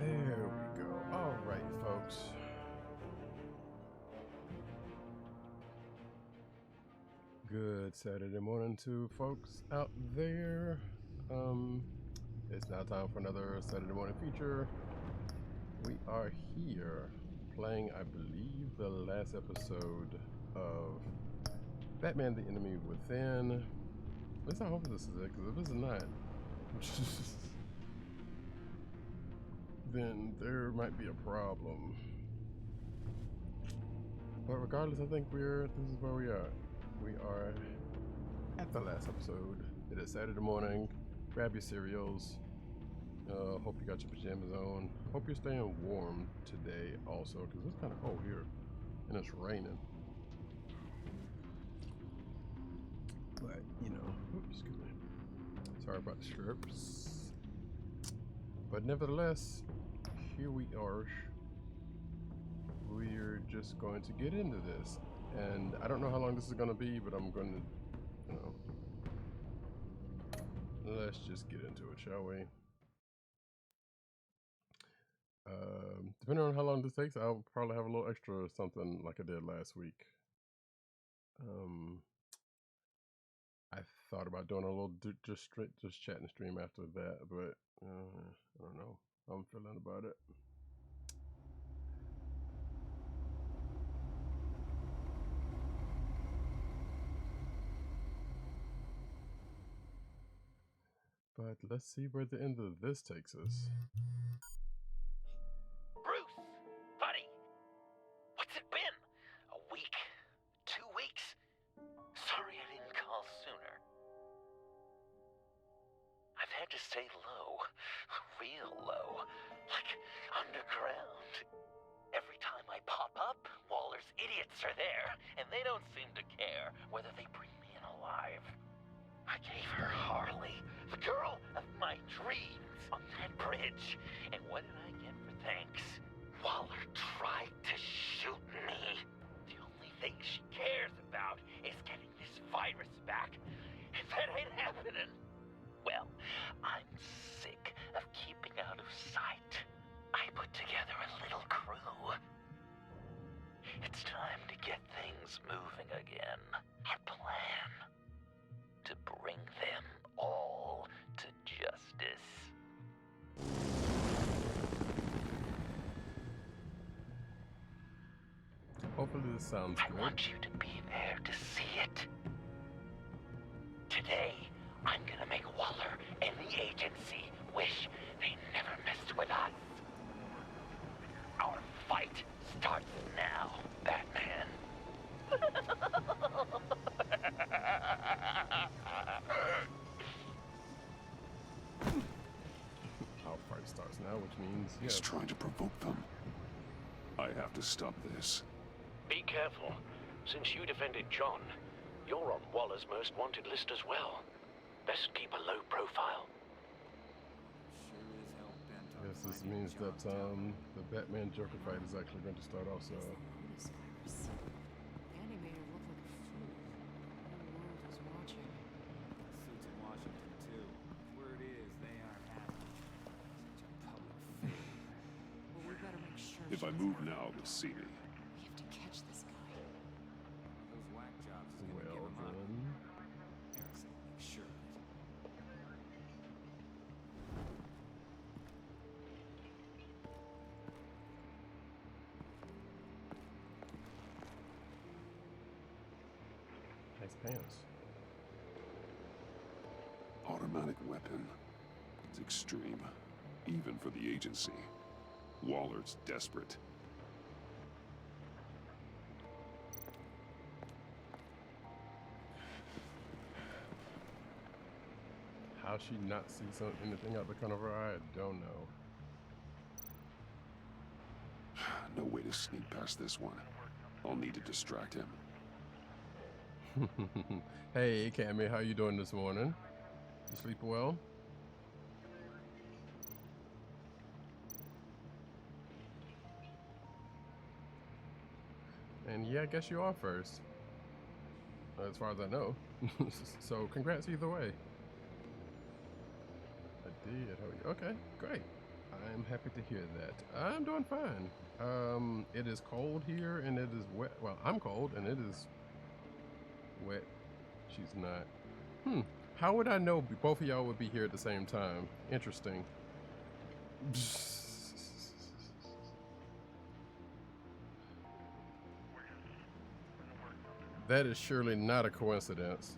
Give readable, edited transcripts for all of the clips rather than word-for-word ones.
There we go. All right, folks. Good Saturday morning to folks out there. It's now time for another Saturday morning feature. We are here playing, I believe, the last episode of Batman: The Enemy Within. At least I hope this is it, because if it's not, then there might be a problem. But regardless, I think this is where we are. We are at the last episode. It is Saturday morning. Grab your cereals. Hope you got your pajamas on. Hope you're staying warm today also, because it's kind of cold here and it's raining. But, you know, oops, excuse me. Sorry about the strips. But nevertheless, here we are. We're just going to get into this. And I don't know how long this is going to be, but I'm going to, you know, let's just get into it, shall we? Depending on how long this takes, I'll probably have a little extra something like I did last week. I thought about doing a little just chatting stream after that, but I don't know how I'm feeling about it. But let's see where the end of this takes us. Bruce, buddy, what's it been? A week? 2 weeks? Sorry I didn't call sooner. I've had to stay low, real low, like underground. Every time I pop up, Waller's idiots are there, and they don't seem to care whether they bring me in alive. I gave her Harley, the girl of my dreams, on that bridge, and what did I get for thanks? Waller tried to shoot me. The only thing she cares about is getting this virus back, and that ain't happening. Well, I'm sick of keeping out of sight. I put together a little crew. It's time to get things moving again. Our plan: to bring them all to justice. Hopefully this sounds good. I want you to be there to see it. Today, I'm gonna make Waller and the agency wish they never messed with us. Our fight starts now, Batman. Our fight starts now, which means He's trying to provoke them. I have to stop this. Be careful. Since you defended John, you're on Waller's most wanted list as well. Best keep a low profile. I guess this means that the Batman Joker fight is actually going to start also. Andy made her look like a fool. The whole world was watching. Suits in Washington too. Word is they aren't happy. Such a public figure. Well, we better make sure. If I move now, they'll see me. We have to catch this guy. Those whack jobs is gonna give Well them up. then, Erickson will make sure of it. nice pants. Automatic weapon. It's extreme, even for the agency. Waller's desperate. How she not see anything out the corner of her eye, I don't know. No way to sneak past this one. I'll need to distract him. Hey, Cammy, how you doing this morning? You sleep well? And yeah, I guess you are first. As far as I know. So congrats either way. I did. Okay, great. I'm happy to hear that. I'm doing fine. It is cold here and it is wet. Well, I'm cold and it is wet. She's not. How would I know both of y'all would be here at the same time? Interesting. That is surely not a coincidence.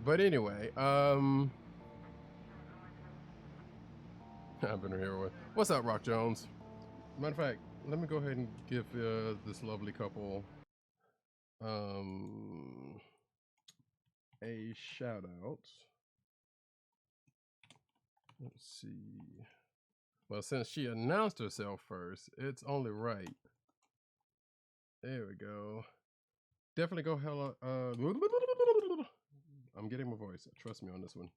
But anyway, I've been here with. What's up, Rock Jones? Matter of fact, let me go ahead and give this lovely couple a shout out. Let's see. Well, since she announced herself first, it's only right. There we go. Definitely go hello. I'm getting my voice. Trust me on this one.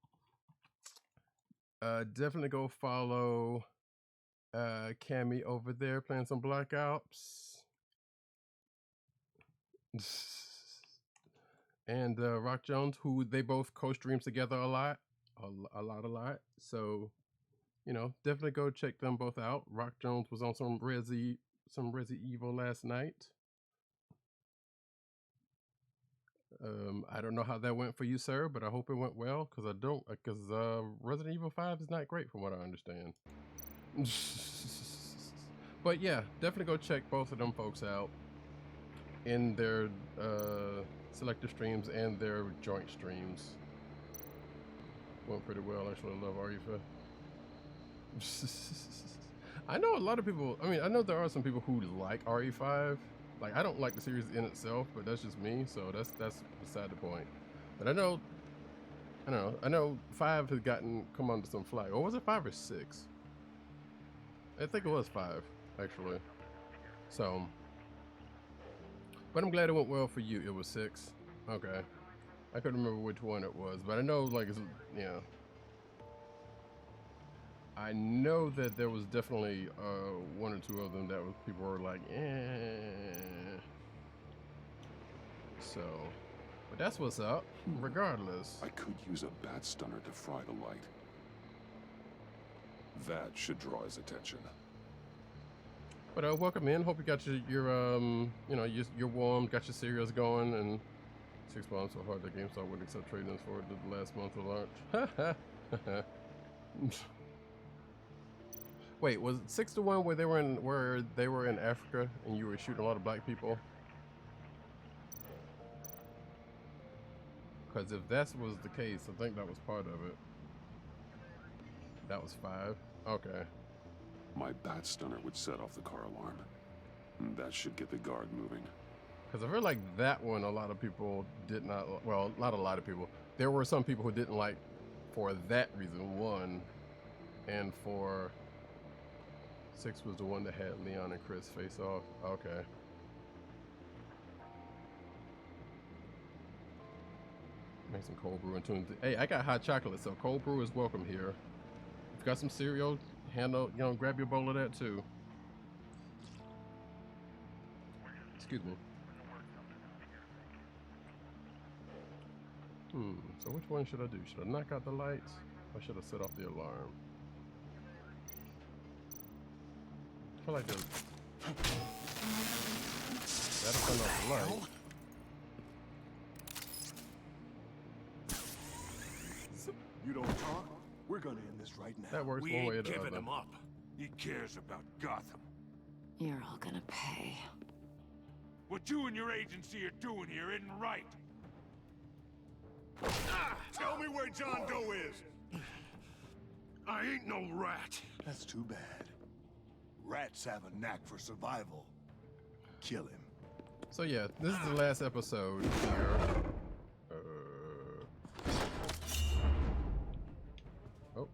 Definitely go follow Cammy over there playing some Black Ops. And Rock Jones, who they both co-stream together a lot. So, you know, definitely go check them both out. Rock Jones was on some Resi Evil last night. I don't know how that went for you, sir, but I hope it went well, because Resident Evil 5 is not great from what I understand. But yeah, definitely go check both of them folks out in their selective streams and their joint streams. Went pretty well, actually. I love Arifa. I know a lot of people, I mean, I know there are some people who like RE5. Like, I don't like the series in itself, but that's just me, so that's beside the point. But I know 5 has come under some flack. Or was it 5 or 6? I think it was 5, actually. So, but I'm glad it went well for you. It was 6. Okay. I couldn't remember which one it was, but I know, like, I know that there was definitely 1 or 2 of them that people were like, eh. So, but that's what's up. Regardless, I could use a bat stunner to fry the light. That should draw his attention. but welcome in. Hope you got you're warm, got your cereals going, and 6 months so hard that GameStop would accept trade-ins for the last month of launch. Wait, was it 6 to 1 where they were in Africa and you were shooting a lot of black people? Because if that was the case, I think that was part of it. That was 5. Okay. My bat stunner would set off the car alarm. That should get the guard moving. Because I feel like that one, a lot of people did not. Well, not a lot of people. There were some people who didn't like for that reason. 1, and for 6 was the one that had Leon and Chris face off. Okay. Make some cold brew and tune. Hey, I got hot chocolate, so cold brew is welcome here. If you got some cereal, grab your bowl of that too. Excuse me. So which one should I do? Should I knock out the lights or should I set off the alarm? I feel like that'll turn off the light. You don't talk? We're gonna end this right now. That works We one way or ain't the giving other. him up. He cares about Gotham. You're all gonna pay. What you and your agency are doing here isn't right. Tell me where John Doe is! I ain't no rat. That's too bad. Rats have a knack for survival. Kill him. So yeah, this is the last episode here. Oh.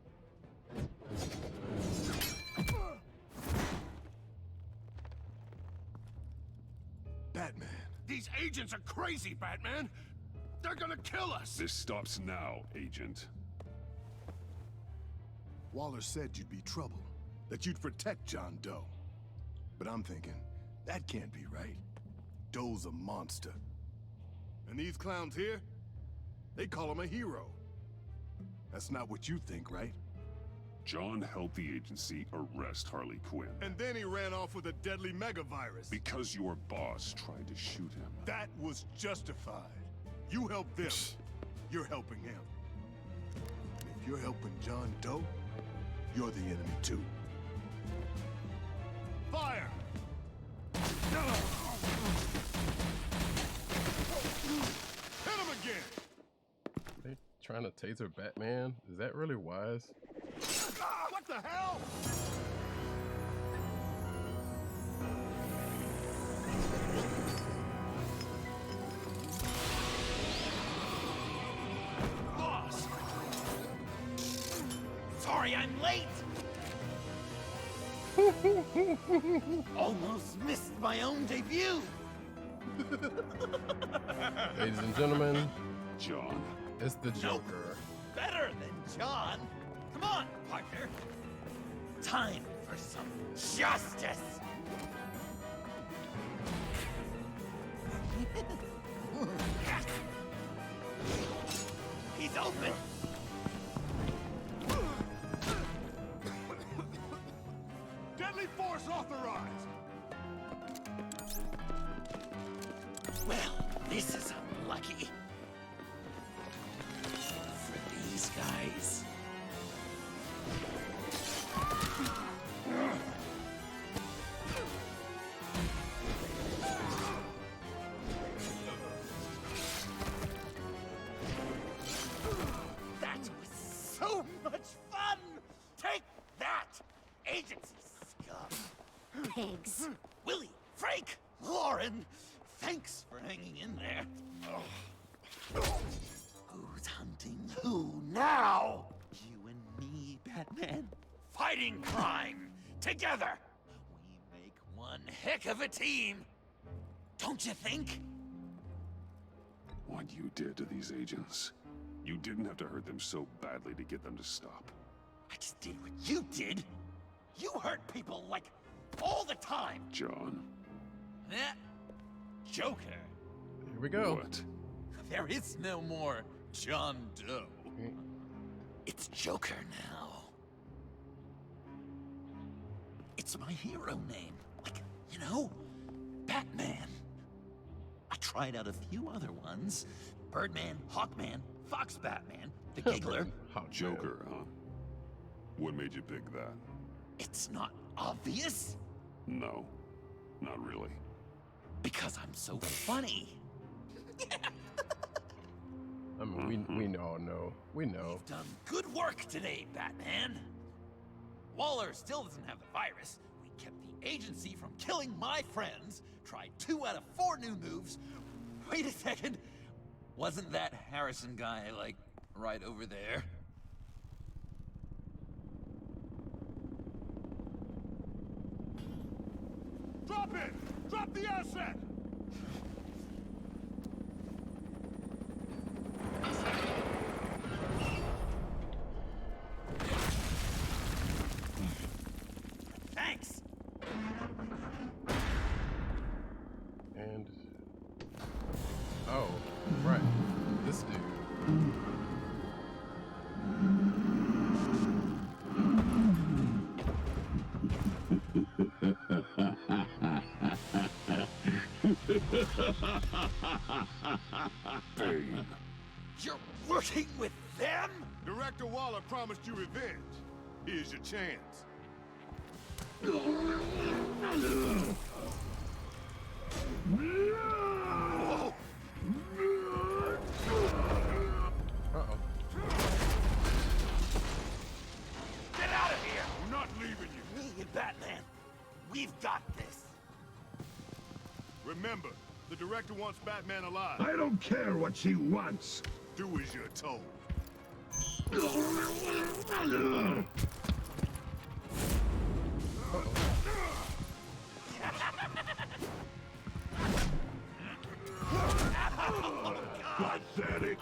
Batman. These agents are crazy, Batman. They're gonna kill us. This stops now, Agent. Waller said you'd be trouble. That you'd protect John Doe. But I'm thinking, that can't be right. Doe's a monster. And these clowns here, they call him a hero. That's not what you think, right? John helped the agency arrest Harley Quinn. And then he ran off with a deadly megavirus. Because your boss tried to shoot him. That was justified. You helped them. You're helping him. And if you're helping John Doe, you're the enemy too. Fire! Hit him again! They trying to taser Batman? Is that really wise? What the hell? Boss! Sorry I'm late! Almost missed my own debut! Ladies and gentlemen, John. it's the Joker. Better than John! Come on, partner! Time for some justice! He's open! Deadly force authorized! Well, this is unlucky. For these guys. That was so much fun! Take that, agency scum! Pigs. Willie, Frank, Lauren, thanks for hanging in there. Who's hunting who now? You and me, Batman. Fighting crime together. We make one heck of a team. Don't you think? What you did to these agents. You didn't have to hurt them so badly to get them to stop. I just did what you did. You hurt people like all the time. John. Eh? Joker. Here we go. What? There is no more John Doe. It's Joker now. It's my hero name. Like, you know, Batman. I tried out a few other ones. Birdman, Hawkman, Fox Batman, the Giggler. Hot Joker, huh? What made you pick that? It's not obvious No, not really. because I'm so funny. I mean, we all know. We know. Done good work today, Batman. Waller still doesn't have the virus. We kept the agency from killing my friends. Tried 2 out of 4 new moves. Wait a second. Wasn't that Harrison guy, like, right over there? Drop it! Drop the asset! Thanks. And oh, right, this dude. Bane. You're working with them? Director Waller promised you revenge. Here's your chance. Whoa. Uh-oh. Get out of here! I'm not leaving you. Me and Batman, we've got this. Remember, the director wants Batman alive. I don't care what she wants. Do as you're told. Pathetic.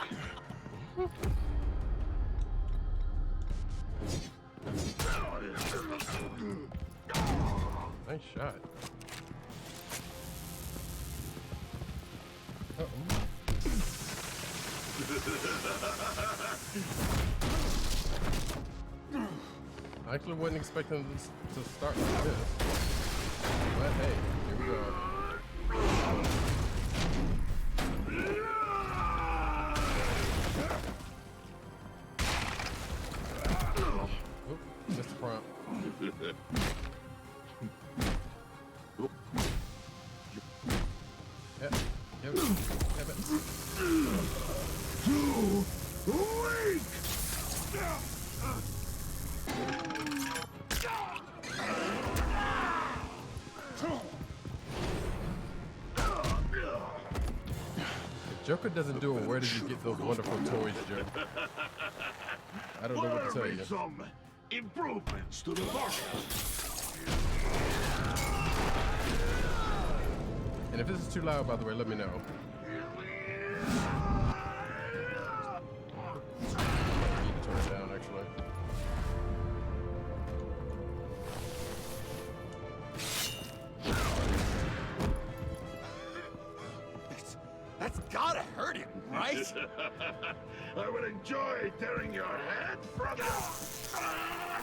Nice shot. Uh-oh. I actually wasn't expecting this to start like this. But hey, here we go. Oop, missed the prompt. Yep, yep, yep, Weak! Joker doesn't do it. Where did you get those wonderful toys, Joe? I don't know what to tell you. Some improvements to the market. And if this is too loud, by the way, let me know. I need to turn it down, actually. That's gotta hurt him, right? I would enjoy tearing your head from it.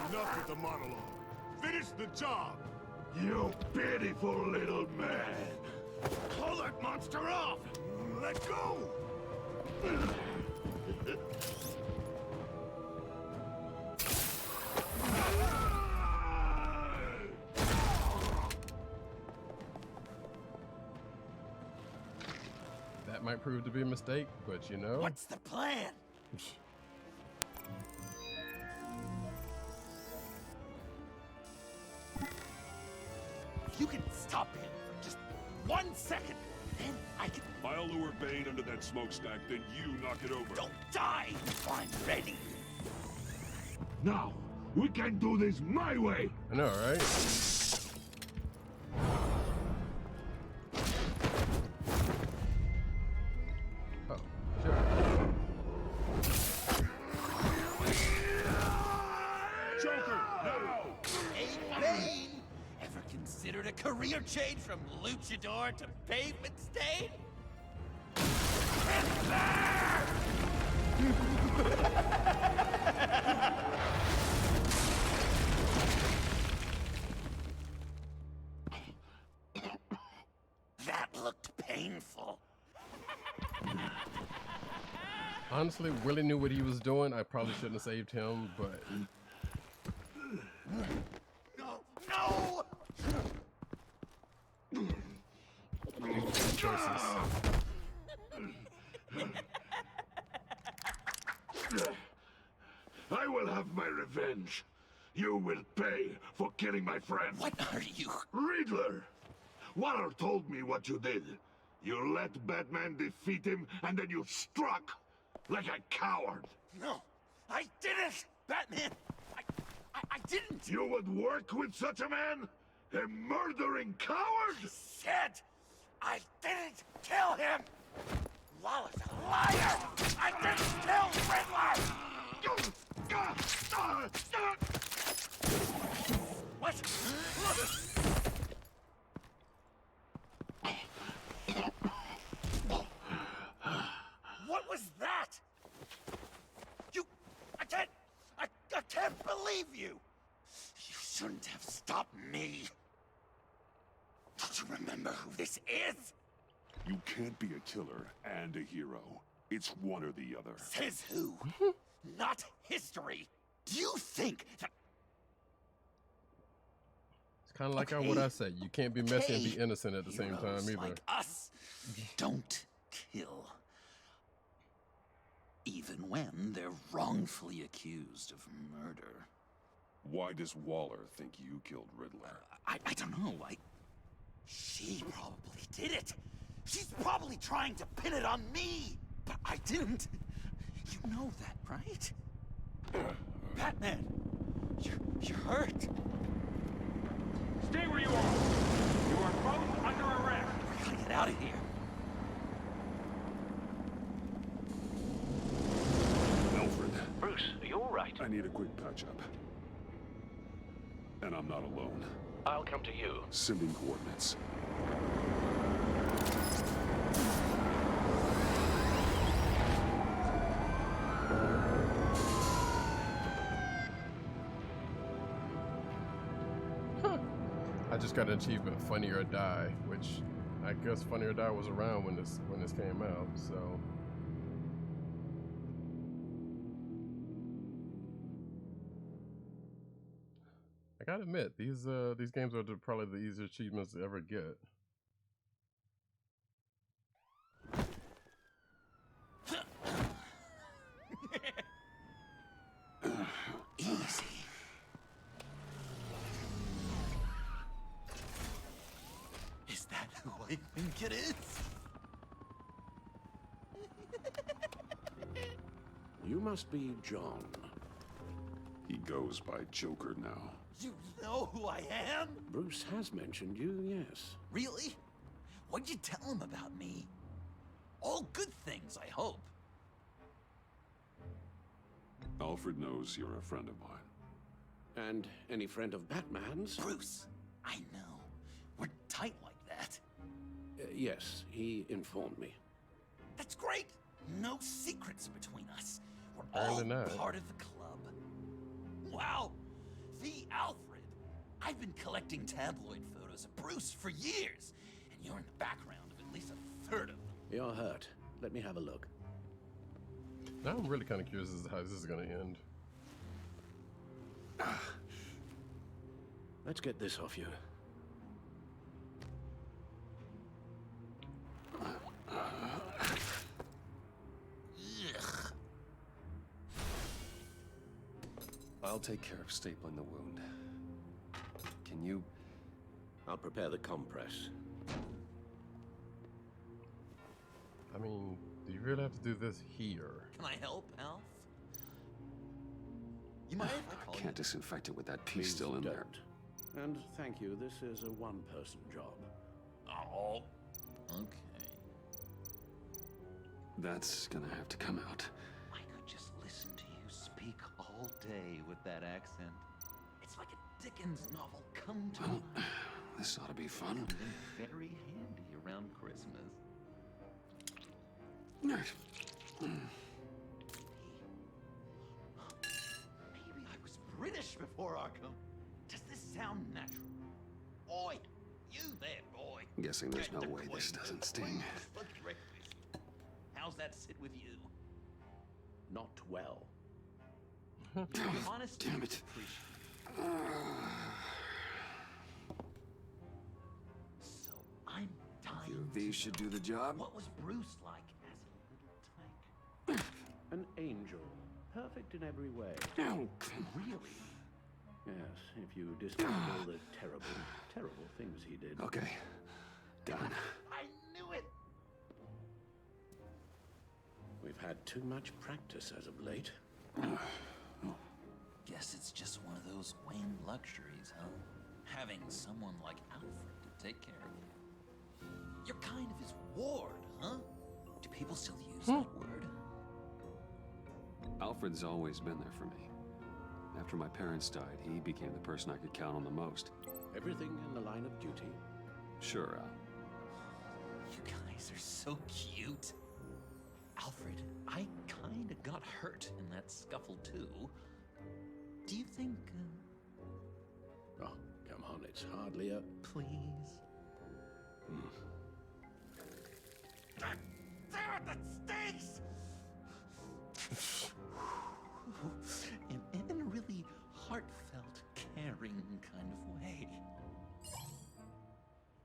Enough with the monologue. Finish the job. You pitiful little man. Pull that monster off. Let go. That might prove to be a mistake, but you know. What's the plan? If you can stop him for just 1 second, then I can... I'll lure Bane under that smokestack, then you knock it over. Don't die! I'm ready. Now, we can do this my way. I know, right? Oh, sure. Joker, no! Hey, Bane! Ever considered a career change from luchador to pavement stain? Get there! That looked painful. Honestly, Willie knew what he was doing. I probably shouldn't have saved him, but No! No! choices. I will have my revenge. You will pay for killing my friend. What are you? Riddler! Waller told me what you did. You let Batman defeat him, and then you struck like a coward. No, I didn't! Batman! I didn't! You would work with such a man? A murdering coward? I said I didn't kill him! Waller's a liar! I didn't kill Riddler! What? What was that? I can't believe you! You shouldn't have stopped me. Don't you remember who this is? You can't be a killer and a hero. It's one or the other. Says who? Not history. Do you think that... It's kind of like Okay. what I said. You can't be messy and be Okay. innocent at the same time Heroes either. like us don't kill. Even when they're wrongfully accused of murder. Why does Waller think you killed Riddler? I don't know. She probably did it. She's probably trying to pin it on me. But I didn't. You know that, right? Batman, you're hurt. Stay where you are. You are both under arrest. We gotta get out of here. Alfred, Bruce, are you all right? I need a quick patch-up. And I'm not alone. I'll come to you. Sending coordinates. just got an achievement, Funny or Die, which I guess Funny or Die was around when this came out, so. I gotta admit, these games are probably the easiest achievements to ever get. Easy. Is that who I think it is? You must be John. He goes by Joker now. You know who I am? Bruce has mentioned you, yes. Really? What'd you tell him about me? All good things, I hope. Alfred knows you're a friend of mine. And any friend of Batman's? Bruce, I know. We're tight like that. Yes, he informed me. That's great. No secrets between us. We're Apparently all not. part of the club. Wow. The Alfred. I've been collecting tabloid photos of Bruce for years, and you're in the background of at least a third of them. You're hurt. Let me have a look. Now I'm really kind of curious as to how this is going to end. Let's get this off you. Ugh. I'll take care of stapling the wound. Can you? I'll prepare the compress. I mean, do you really have to do this here? Can I help, Alf? You mind if I call Can't you? disinfect it with that piece Please still in there. don't. And thank you, this is a one-person job. Oh. Okay. That's gonna have to come out. I could just listen to you speak all day with that accent. It's like a Dickens novel come to Well, life. this ought to be fun. And very handy around Christmas. Maybe I was British before Arkham. Does this sound natural? Oi, you there, boy. I'm guessing there's Get no the way this Queen. doesn't sting. Look, breakfast. How's that sit with you? Not well. Honesty Damn is it. appreciated. So I'm dying. These should do the job. What was Bruce like as a little tyke? An angel. Perfect in every way. Oh, Really? Yes, if you discount all the terrible, terrible things he did. okay. Done. I knew it. We've had too much practice as of late. Guess it's just one of those Wayne luxuries, huh? Having someone like Alfred to take care of you. You're kind of his ward, huh? Do people still use that word? Alfred's always been there for me. After my parents died, he became the person I could count on the most. Everything in the line of duty. Sure, Al. You guys are so cute. Alfred, I kinda got hurt in that scuffle too. Do you think, Oh, come on, it's hardly a... please? God damn it, that stinks! in a really heartfelt, caring kind of way.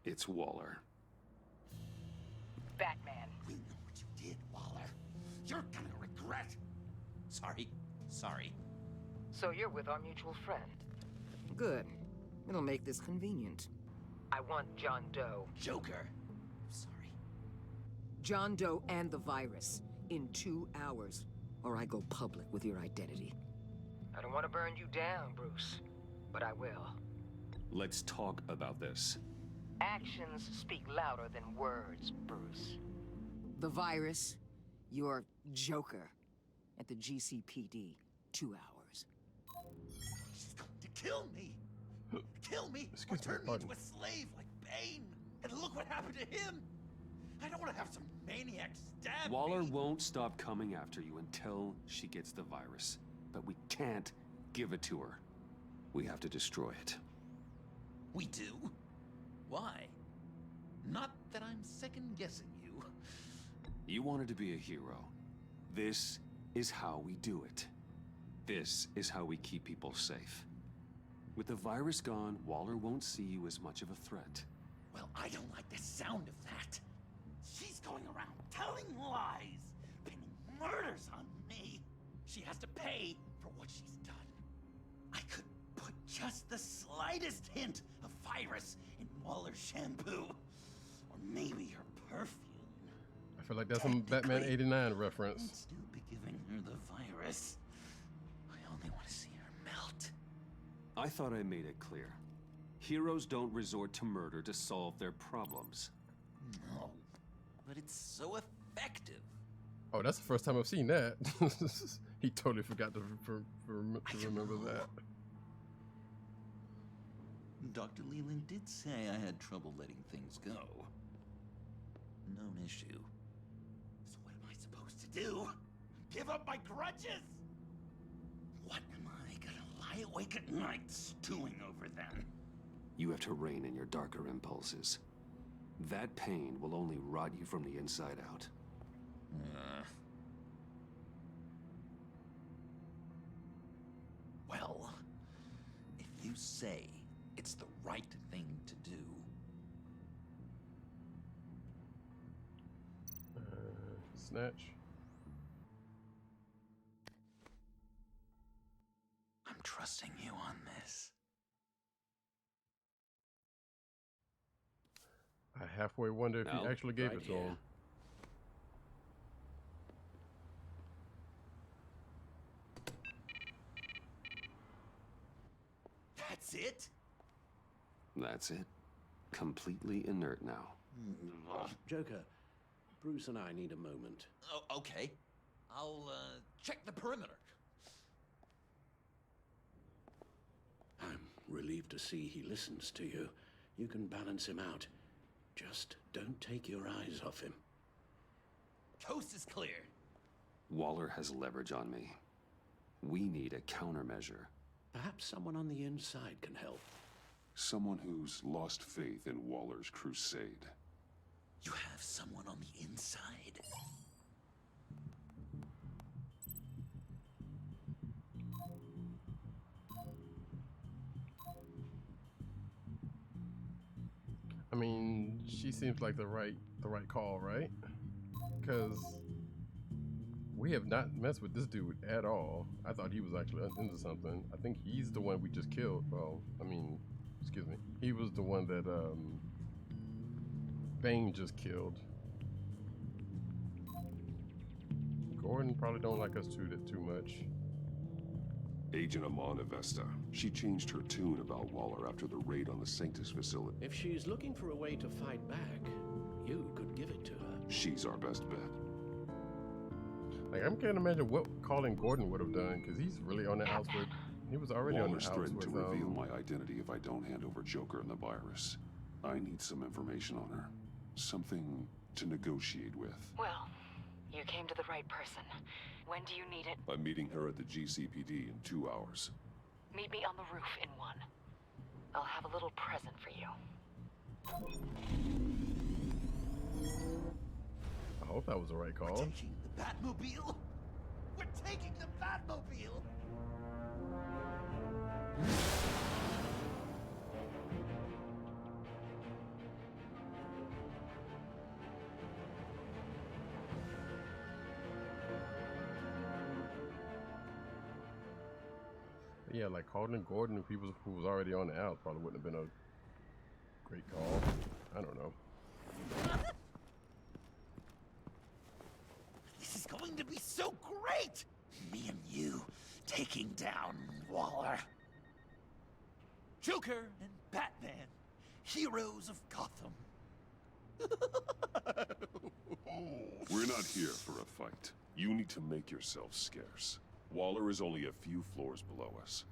It's Waller. Batman. We know what you did, Waller. You're gonna regret. Sorry. So you're with our mutual friend. Good. It'll make this convenient. I want John Doe. Joker. Sorry. John Doe and the virus. In 2 hours. Or I go public with your identity. I don't want to burn you down, Bruce. But I will. Let's talk about this. Actions speak louder than words, Bruce. The virus, your Joker, at the GCPD, 2 hours. She's going to kill me. Kill me or Excuse me, turn me pardon. into a slave like Bane. And look what happened to him. I don't want to have some maniac stab Waller me. won't stop coming after you until she gets the virus. But we can't give it to her. We have to destroy it. We do? Why? Not that I'm second-guessing you. You wanted to be a hero. This is how we do it. This is how we keep people safe. With the virus gone, Waller won't see you as much of a threat. Well, I don't like the sound of that. She's going around telling lies, pinning murders on me. She has to pay for what she's done. I could put just the slightest hint of virus in Waller's shampoo. Or maybe her perfume. I feel like that's some Batman '89 reference. I'd still be giving her the virus. I only want to see her melt. I thought I made it clear. Heroes don't resort to murder to solve their problems. No, but it's so effective. Oh, that's the first time I've seen that. He totally forgot to remember that. Dr. Leland did say I had trouble letting things go. Known issue. So what am I supposed to do? Give up my grudges? What am I gonna lie awake at night stewing over then? You have to rein in your darker impulses. That pain will only rot you from the inside out. Well, if you say it's the right thing to do. Snatch. I'm trusting you on this. I halfway wonder if he No, actually gave right it to here. him. That's it? That's it. Completely inert now. Joker, Bruce and I need a moment. Oh, okay. I'll check the perimeter. I'm relieved to see he listens to you. You can balance him out. Just don't take your eyes off him. Coast is clear. Waller has leverage on me. We need a countermeasure. Perhaps someone on the inside can help. Someone who's lost faith in Waller's crusade. You have someone on the inside? I mean, she seems like the right call, right? Because we have not messed with this dude at all. I thought he was actually into something. I think he's the one we just killed. Well, I mean, excuse me. He was the one that Bane just killed. Gordon probably don't like us too much. Agent Amana Vesta. She changed her tune about Waller after the raid on the Sanctus facility. If she's looking for a way to fight back, you could give it to her. She's our best bet. Like, I can't imagine what calling Gordon would have done, because he's really on the outs with. He was already on the Waller's outs threatened with. to reveal my identity if I don't hand over Joker and the virus. I need some information on her. Something to negotiate with. Well, you came to the right person. When do you need it? I'm meeting her at the GCPD in 2 hours. Meet me on the roof in 1. I'll have a little present for you. I hope that was the right call. We're taking the Batmobile? We're taking the Batmobile! Yeah, like calling Gordon if he was who was already on the outs probably wouldn't have been a great call. I don't know. This is going to be so great! Me and you taking down Waller. Joker and Batman, heroes of Gotham. We're not here for a fight. You need to make yourself scarce. Waller is only a few floors below us.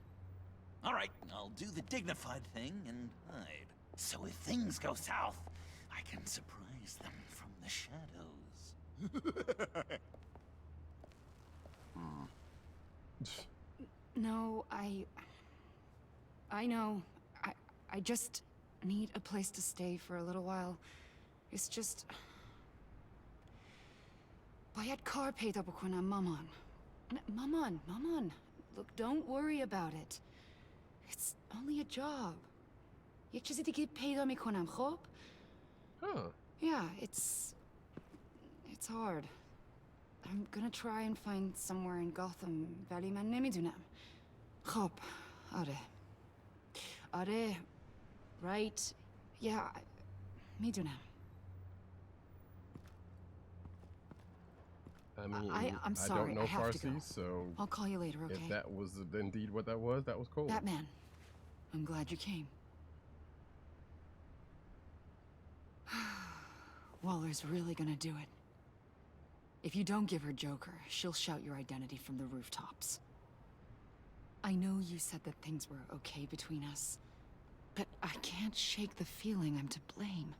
All right, I'll do the dignified thing and hide. So if things go south, I can surprise them from the shadows. No, I know. I just... need a place to stay for a little while. It's just... Bayad kar peyda bukonam maman. Maman. Look, don't worry about it. It's only a job. Yek chizi dige peyda mikonam, khob? Huh. Yeah, it's hard. I'm gonna try and find somewhere in Gotham, vali man nemidunam. Khob, Are, right? Yeah, midunam. I mean, I'm sorry, I don't know I have to go. Farsi, so I'll call you later, okay? if that was indeed what that was cool. Batman, I'm glad you came. Waller's really gonna do it. If you don't give her Joker, she'll shout your identity from the rooftops. I know you said that things were okay between us, but I can't shake the feeling I'm to blame.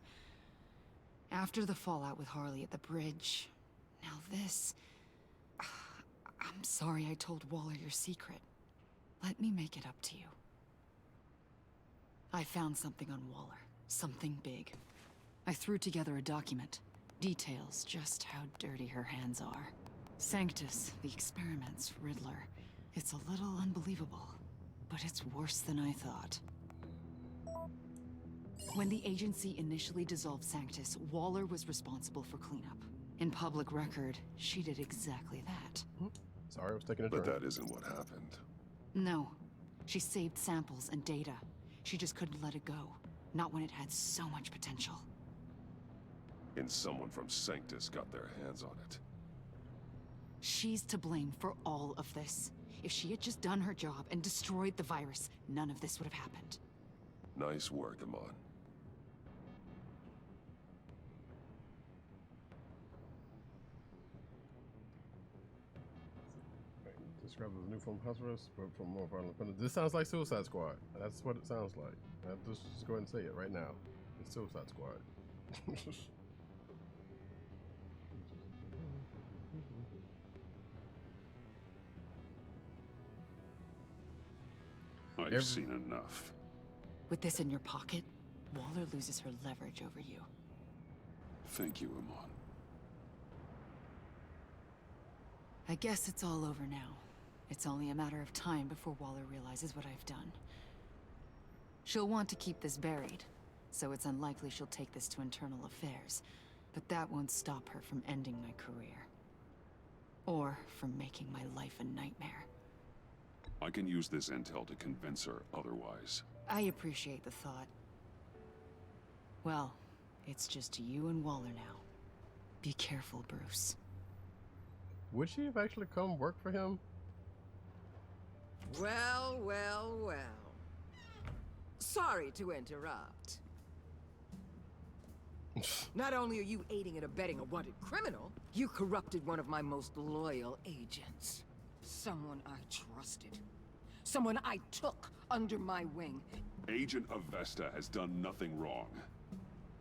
After the fallout with Harley at the bridge, now this... I'm sorry I told Waller your secret. Let me make it up to you. I found something on Waller. Something big. I threw together a document. Details just how dirty her hands are. Sanctus, the experiments, Riddler. It's a little unbelievable, but it's worse than I thought. When the agency initially dissolved Sanctus, Waller was responsible for cleanup. In public record, she did exactly that. Sorry, I was taking a But drink. that isn't what happened. No. She saved samples and data. She just couldn't let it go. Not when it had so much potential. And someone from Sanctus got their hands on it. She's to blame for all of this. If she had just done her job and destroyed the virus, none of this would have happened. Nice work, Amon. Described as a new form of Husarus, but from more violent. This sounds like Suicide Squad. That's what it sounds like. I'll just go ahead and say it right now. It's Suicide Squad. I've seen enough. With this in your pocket, Waller loses her leverage over you. Thank you, Amon. I guess it's all over now. It's only a matter of time before Waller realizes what I've done. She'll want to keep this buried, so it's unlikely she'll take this to internal affairs. But that won't stop her from ending my career. Or from making my life a nightmare. I can use this intel to convince her otherwise. I appreciate the thought. Well, it's just you and Waller now. Be careful, Bruce. Would she have actually come work for him? Well. Sorry to interrupt. Not only are you aiding and abetting a wanted criminal, you corrupted one of my most loyal agents. Someone I trusted. Someone I took under my wing. Agent Avesta has done nothing wrong.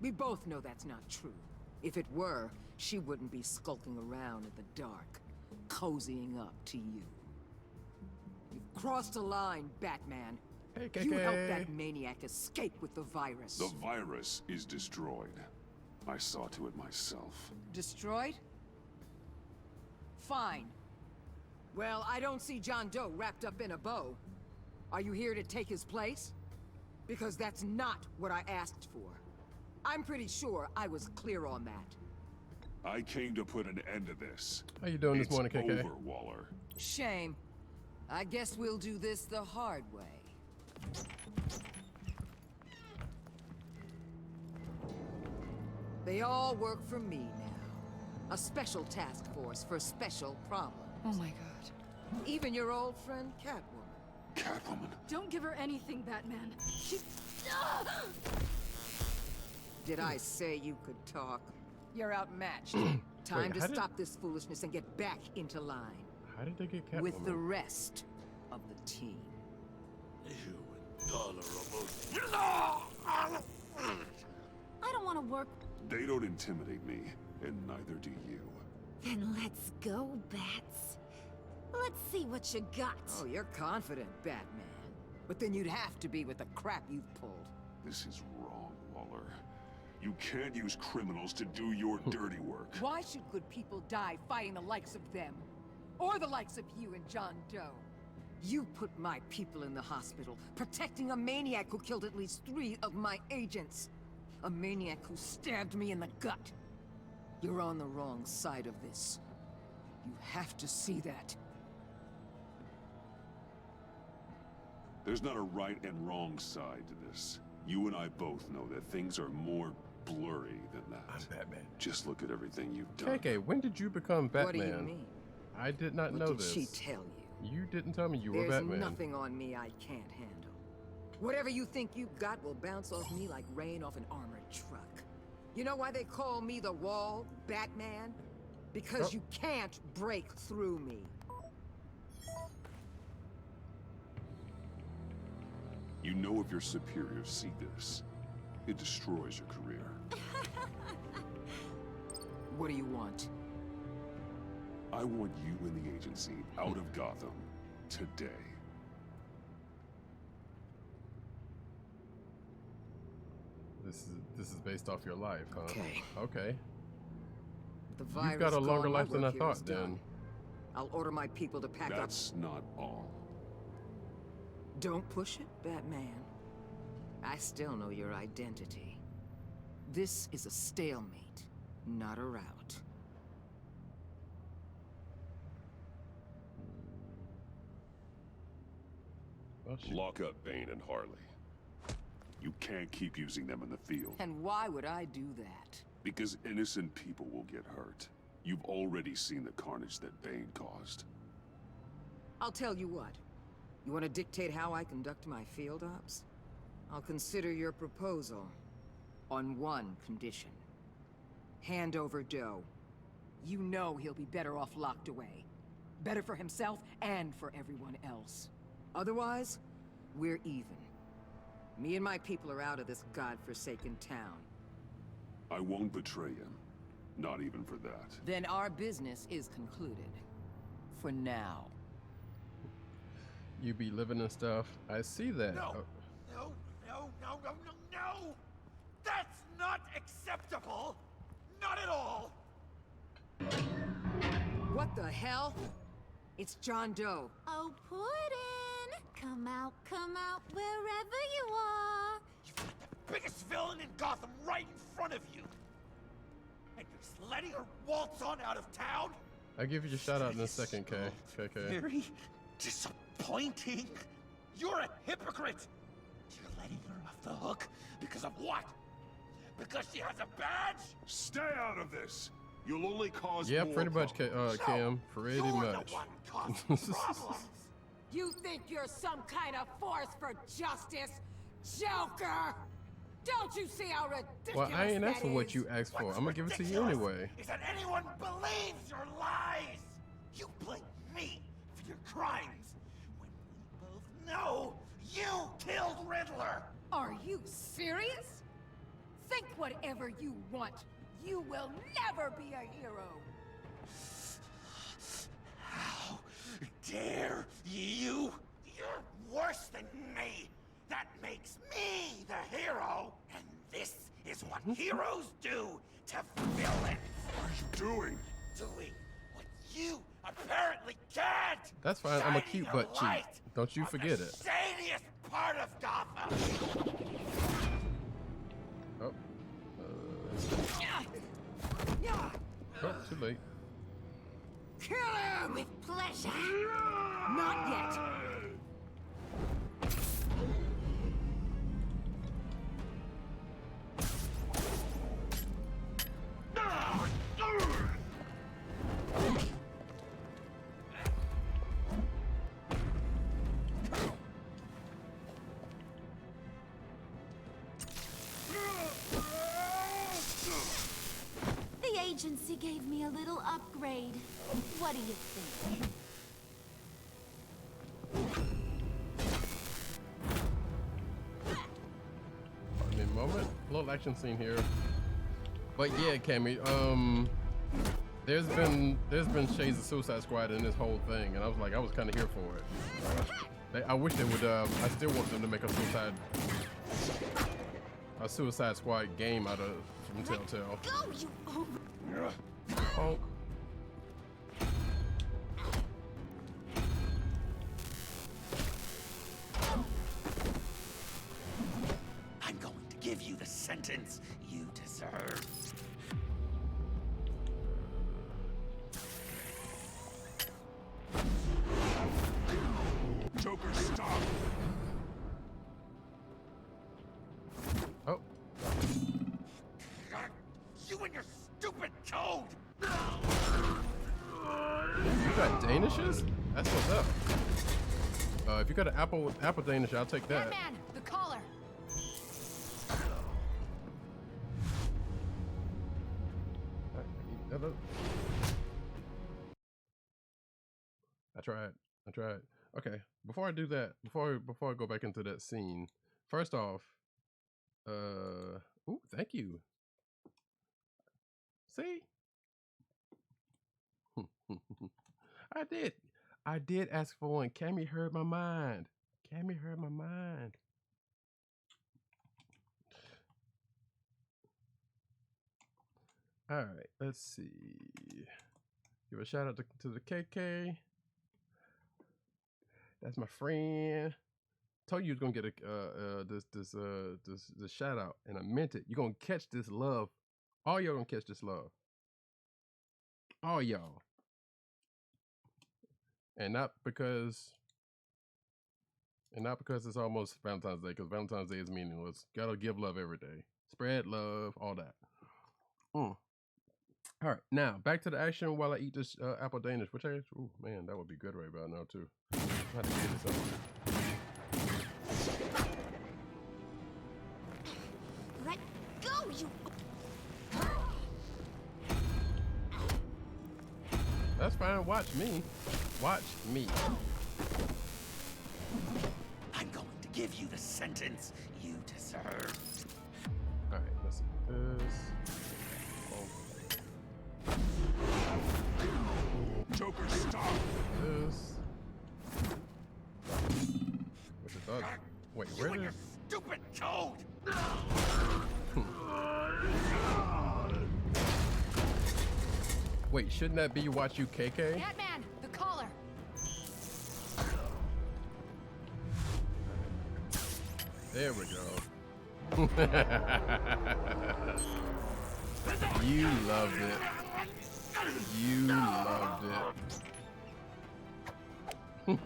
We both know that's not true. If it were, she wouldn't be skulking around in the dark, cozying up to you. You've crossed a line, Batman. Hey, KK. You helped that maniac escape with the virus. The virus is destroyed. I saw to it myself. Destroyed? Fine. Well, I don't see John Doe wrapped up in a bow. Are you here to take his place? Because that's not what I asked for. I'm pretty sure I was clear on that. I came to put an end to this. How you doing this morning, KK? It's over, Waller. Shame. I guess we'll do this the hard way. They all work for me now. A special task force for special problems. Oh my god. Even your old friend Catwoman. Catwoman? Don't give her anything, Batman. She... Did I say you could talk? You're outmatched. Time Wait, to how did- stop this foolishness and get back into line. How did they get Catwoman? With the rest of the team. You intolerable. I don't want to work. They don't intimidate me, and neither do you. Then let's go, Bats. Let's see what you got. Oh, you're confident, Batman. But then you'd have to be with the crap you've pulled. This is wrong. Waller. You can't use criminals to do your dirty work. Why should good people die fighting the likes of them? Or the likes of you and John Doe? You put my people in the hospital, protecting a maniac who killed at least 3 of my agents. A maniac who stabbed me in the gut. You're on the wrong side of this. You have to see that. There's not a right and wrong side to this. You and I both know that things are more blurry than that. I'm Batman. Just look at everything you've done. KK, when did you become Batman? What do you mean? I did not know this. What did she tell you? You didn't tell me you were Batman. There's nothing on me I can't handle. Whatever you think you've got will bounce off me like rain off an armored truck. You know why they call me the Wall, Batman? Because you can't break through me. You know if your superiors see this, it destroys your career. What do you want? I want you and the agency out of Gotham today. This is based off your life, huh? Okay. Okay. The virus You've got a longer gone, my life than I work here is thought, done. then. I'll order my people to pack up. That's not all. Don't push it, Batman. I still know your identity. This is a stalemate, not a rout. Well, Lock up Bane and Harley. You can't keep using them in the field. And why would I do that? Because innocent people will get hurt. You've already seen the carnage that Bane caused. I'll tell you what. You want to dictate how I conduct my field ops? I'll consider your proposal. On one condition. Hand over Doe. You know he'll be better off locked away. Better for himself and for everyone else. Otherwise, we're even. Me and my people are out of this godforsaken town. I won't betray him. Not even for that. Then our business is concluded. For now. You be living and stuff. I see that. No, no, no, no, no, no, no! That's not acceptable! Not at all! What the hell? It's John Doe. Oh, Puddin'! Come out, wherever you are! You've got the biggest villain in Gotham right in front of you! And you're just letting her waltz on out of town? I'll give you a shout out in a second, KK. Very disappointing. You're a hypocrite. You're letting her off the hook because of what? Because she has a badge? Stay out of this. You'll only cause Yeah, more pretty much, problems. Cam. Pretty You're much. the one causing problems. You think you're some kind of force for justice, Joker? Don't you see how ridiculous Well, I ain't asked for that what is? you asked for. What's I'm gonna give it to you ridiculous anyway. Is that anyone believes your lies? You blame me for your crimes when we both know you killed Riddler. Are you serious? Think whatever you want. You will never be a hero. How dare you? You're worse than me. That makes me the hero. And this is what heroes do to villains. What are you doing? Doing what you apparently can't. That's fine. I'm a cute Shining butt a light cheek. Don't you on forget the it. shadiest part of Gotham. Oh. Oh, too late. Kill him! With pleasure! Not yet. The agency gave me a little upgrade. What do you think? Pardon me a moment. A little action scene here. But yeah, Cammy, there's been shades of Suicide Squad in this whole thing, and I was kind of here for it. I wish they would. I still want them to make a Suicide a Suicide Squad game out of from Telltale. Go, you over. Honk. I'm going to give you the sentence you deserve. Joker, stop! Oh. You and your stupid toad! You got Danishes? That's what's up. If you got an apple Danish, I'll take that. Batman, the collar. I tried. Okay, before I do that, before I go back into that scene, first off, ooh, thank you. See? I did ask for one. Cammy heard my mind. All right, let's see. Give a shout out to the KK. That's my friend. Told you was gonna get a this shout out, and I meant it. You're gonna catch this love. All y'all gonna catch this love. All y'all. And not because it's almost Valentine's Day, because Valentine's Day is meaningless. Gotta give love every day. Spread love, all that. All right, now back to the action while I eat this apple Danish, which oh man, that would be good right about now too. I have to get this up. Let go, you. That's fine. Watch me. Watch me. I'm going to give you the sentence you deserve. All right, let's see this. Joker, stop! This. Which is us. Wait, where You and did? your stupid toad! Wait, shouldn't that be watch you KK? Batman, the collar. There we go. You loved it. You loved it.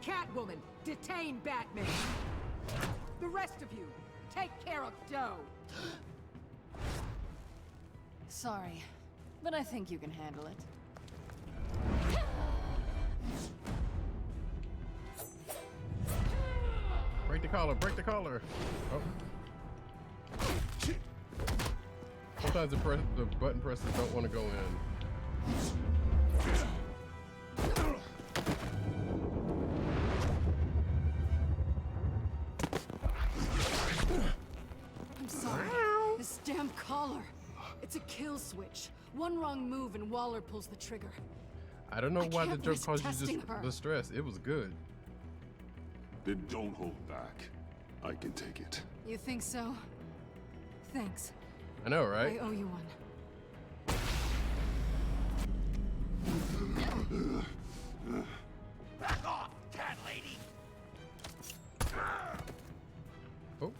Catwoman, detain Batman. The rest of you, take care of Doe. Sorry, but I think you can handle it. Break the collar, break the collar. Oh. Sometimes the button presses don't want to go in. I'm sorry. This damn collar. It's a kill switch. One wrong move and Waller pulls the trigger. I don't know why the can't joke risk caused you testing her. the stress. It was good. Then don't hold back. I can take it. You think so? Thanks. I know, right? I owe you one. Back off, cat lady! Oh.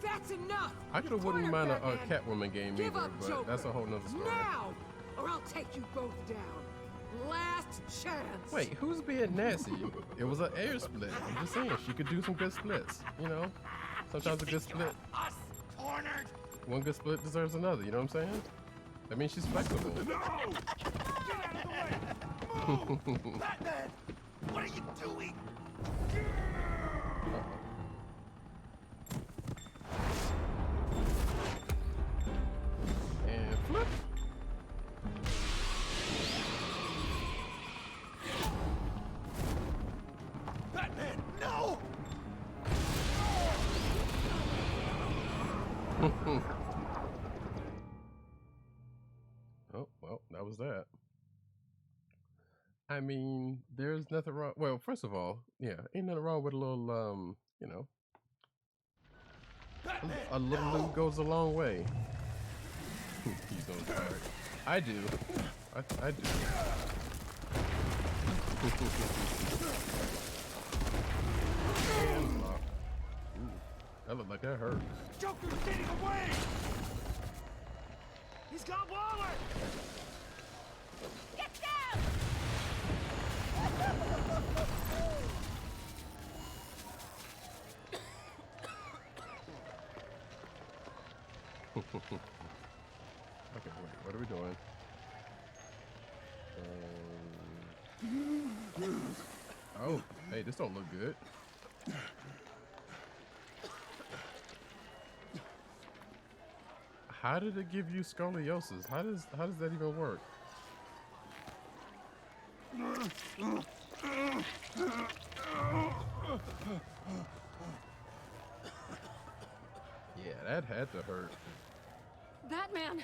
That's enough. I could have wouldn't mind a Catwoman game Give either, up, but Joker. that's a whole nother story. Now, or I'll take you both down. Last chance. Wait, who's being nasty? It was an air split. I'm just saying, she could do some good splits. You know, sometimes a good split. Us cornered! One good split deserves another. You know what I'm saying? That means she's flexible. No! Get out of the way! Move! Batman! What are you doing? And flip. Batman, no! Oh, well, that was that. I mean, there's nothing wrong. Well, first of all, yeah, ain't nothing wrong with a little, you know, a little loot goes a long way. He's on fire. I do. I do. And lock. Ooh, that looked like that hurt. Joker's getting away! He's got Waller! Get down! Okay, wait, what are we doing? Oh, hey, this don't look good. How did it give you scoliosis? How does that even work? Yeah, that had to hurt. Batman!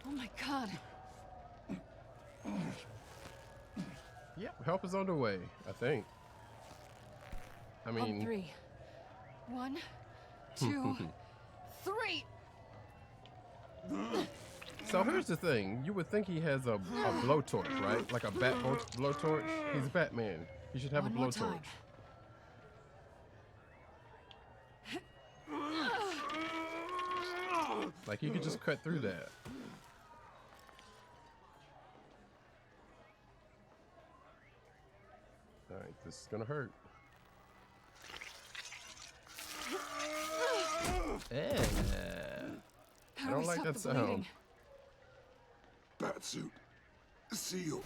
Oh my god. Yep, help is on the way, I think. I mean... On 3. 1, 2, 3! So here's the thing. You would think he has a blowtorch, right? Like a bat blowtorch. He's Batman. He should have a blowtorch. Like he could just cut through that. Alright, this is gonna hurt. I don't like that sound. Batsuit. Seal.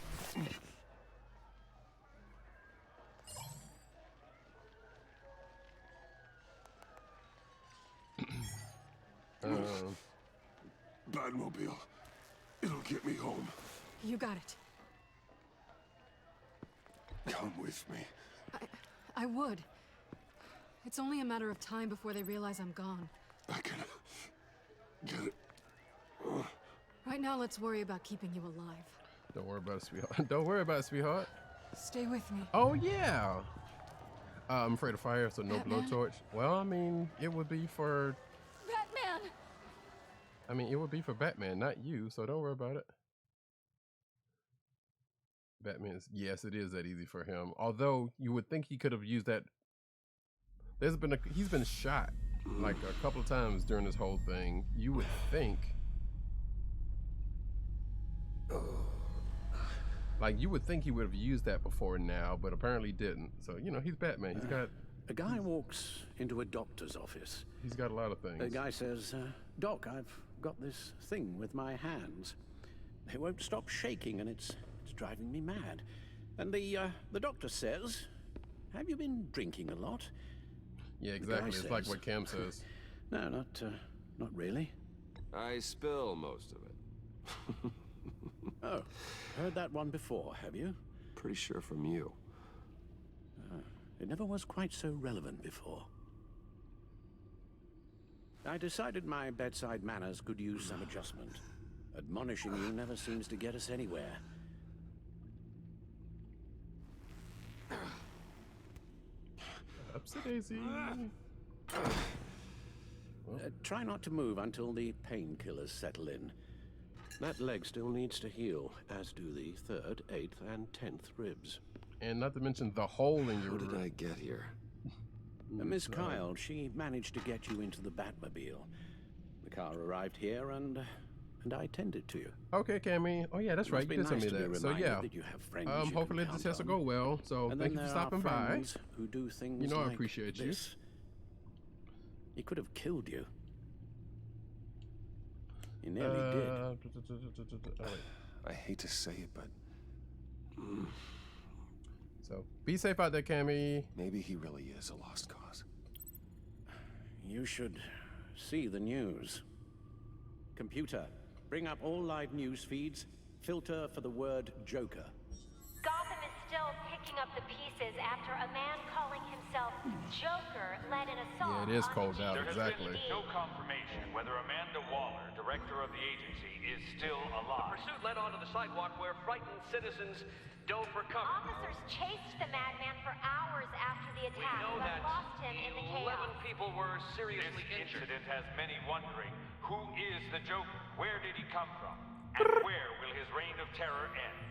Batmobile. It'll get me home. You got it. Come with me. I would. It's only a matter of time before they realize I'm gone. I can get it. Right now, let's worry about keeping you alive. Don't worry about it, sweetheart. Don't worry about it, sweetheart. Stay with me. Oh, yeah. I'm afraid of fire, so no Batman? blowtorch. Well, I mean, it would be for... Batman! I mean, it would be for Batman, not you, so don't worry about it. Batman's... Yes, it is that easy for him. Although, you would think he could have used that... He's been shot, like, a couple of times during this whole thing. You would think... Like, you would think he would have used that before now, but apparently didn't. So, you know, he's Batman. He's got... A guy walks into a doctor's office. He's got a lot of things. The guy says, Doc, I've got this thing with my hands. They won't stop shaking, and it's driving me mad. And the doctor says, have you been drinking a lot? Yeah, exactly. It's like what Cam says. No, not really. I spill most of it. Oh, heard that one before, have you? Pretty sure from you. It never was quite so relevant before. I decided my bedside manners could use some adjustment. Admonishing you never seems to get us anywhere. Upsy daisy. Try not to move until the painkillers settle in. That leg still needs to heal, as do the 3rd, 8th, and 10th ribs. And not to mention the hole in your... How did I get here? Miss Kyle, she managed to get you into the Batmobile. The car arrived here, and I tended to you. Okay, Cammy. Oh yeah, that's right. You did tell me that. So yeah. That you have friends hopefully the test will go well. So thank you for stopping by. Who do things you know like I appreciate you. This. He could have killed you. He nearly did. Oh, wait. I hate to say it, but... So, be safe out there, Cammy. Maybe he really is a lost cause. You should see the news. Computer, bring up all live news feeds. Filter for the word Joker. Gotham is still still picking up the pieces after a man calling himself Joker led an assault. Yeah, it is cold out, There has exactly. been no confirmation whether Amanda Waller, director of the agency, is still alive. The pursuit led onto the sidewalk where frightened citizens dove for cover. Officers chased the madman for hours after the We attack, know but that lost him in the 11 chaos. people were seriously This injured. incident has many wondering, who is the Joker? Where did he come from? And where will his reign of terror end?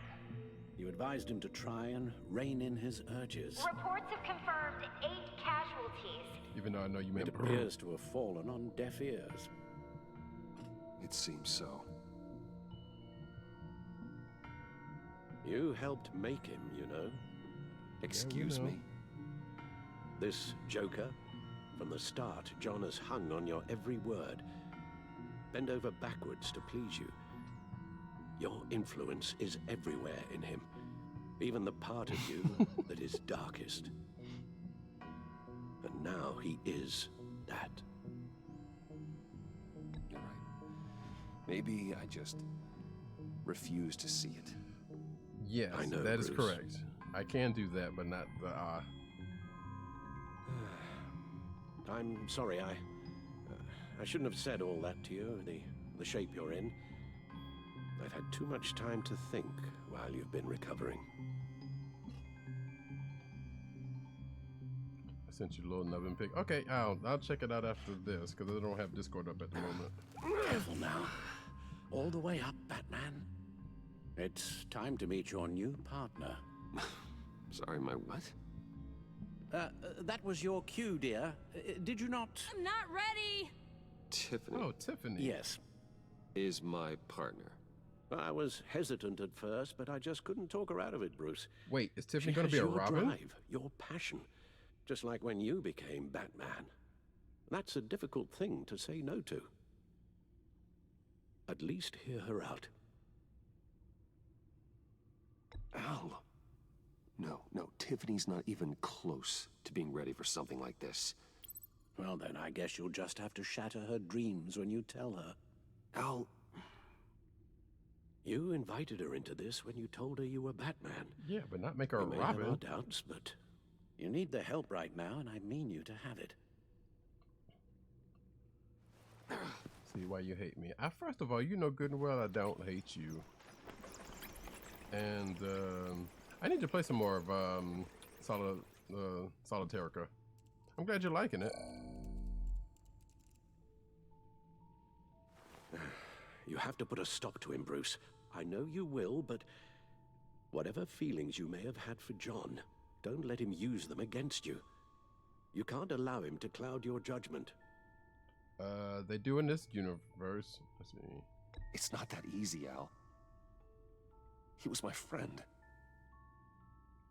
You advised him to try and rein in his urges. Reports have confirmed 8 casualties. Even though I know you meant It appears to have fallen on deaf ears. It seems so. You helped make him, you know. Excuse me? This Joker, from the start, John has hung on your every word. Bend over backwards to please you. Your influence is everywhere in him. Even the part of you that is darkest. And now he is that. You're right. Maybe I just refuse to see it. Yes, I know, that is Bruce. correct. I can do that, but not the I'm sorry, I shouldn't have said all that to you, the shape you're in. I've had too much time to think while you've been recovering. I sent you a little nubbin pic. Okay, I'll check it out after this, because I don't have Discord up at the moment. Careful now. All the way up, Batman. It's time to meet your new partner. Sorry, my what? That was your cue, dear. Did you not? I'm not ready. Tiffany. Oh, Tiffany. Yes. Is my partner. I was hesitant at first, but I just couldn't talk her out of it, Bruce. Wait, is Tiffany She going to be has a your Robin? drive, your passion, just like when you became Batman. That's a difficult thing to say no to. At least hear her out. Al. No, Tiffany's not even close to being ready for something like this. Well, then I guess you'll just have to shatter her dreams when you tell her. Al. You invited her into this when you told her you were Batman. Yeah, but not make her a You may have Robin. our doubts, but you need the help right now, and I mean you to have it. See why you hate me. First of all, you know good and well I don't hate you. And I need to play some more of Solitarica. I'm glad you're liking it. You have to put a stop to him, Bruce. I know you will, but whatever feelings you may have had for John, don't let him use them against you. You can't allow him to cloud your judgment. They do in this universe. Let's see. It's not that easy, Al. He was my friend.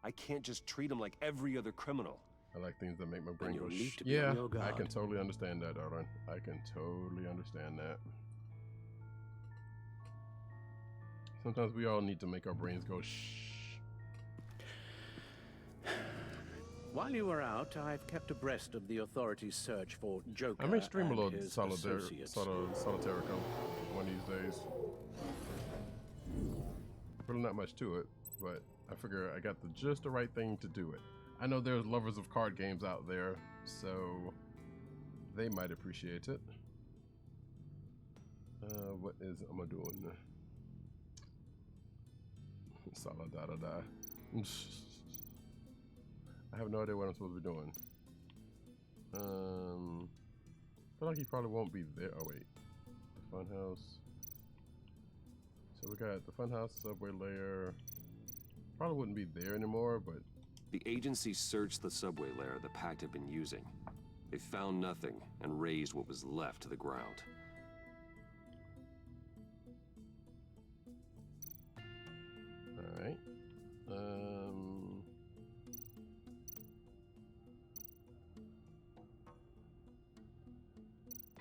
I can't just treat him like every other criminal. I like things that make my brain go you'll need shh. to be Yeah, on your I can guard. totally understand that, darling. I can totally understand that. Sometimes we all need to make our brains go shh. While you were out, I've kept abreast of the authorities' search for Joker I may stream a and little his Solitarica associates. one of these days. Really not much to it, but I figure I got just the right thing to do it. I know there's lovers of card games out there, so they might appreciate it. What is I'ma doing? Solidada. I have no idea what I'm supposed to be doing. I feel like he probably won't be there. Oh wait, the funhouse. So we got the funhouse, subway layer. Probably wouldn't be there anymore, but The agency searched the subway layer the Pact had been using. They found nothing and razed what was left to the ground. all right.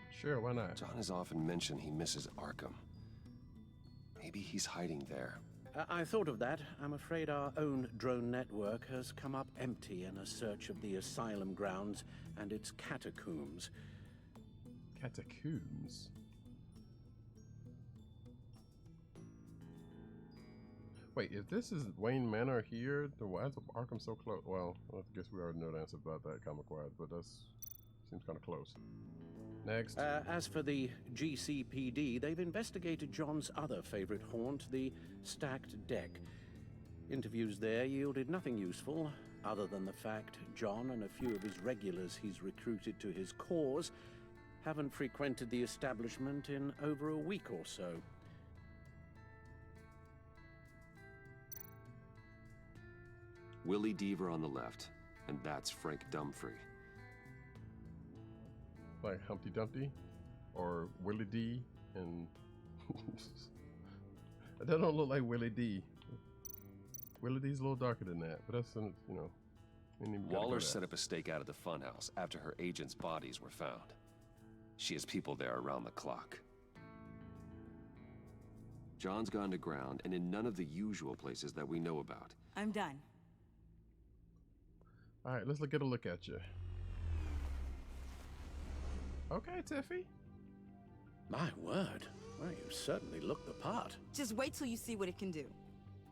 Sure, why not? John has often mentioned he misses Arkham. Maybe he's hiding there. I thought of that. I'm afraid our own drone network has come up empty in a search of the asylum grounds and its catacombs. Catacombs? Wait, if this is Wayne Manor here, then why is Arkham so close? Well, I guess we already know the answer about that comic-wise, but that's seems kind of close. Next. As for the GCPD, they've investigated John's other favorite haunt, the stacked deck. Interviews there yielded nothing useful, other than the fact John and a few of his regulars he's recruited to his cause haven't frequented the establishment in over a week or so. Willie Deaver on the left, and that's Frank Dumfrey. Like Humpty Dumpty or Willie D, and that don't look like Willie D. Willie D's a little darker than that, but that's, you know. Waller set up a stake out of the funhouse after her agents' bodies were found. She has people there around the clock. John's gone to ground and in none of the usual places that we know about. I'm done. All right, let's get a look at you. Okay, Tiffy. My word. Well, you certainly look the part. Just wait till you see what it can do.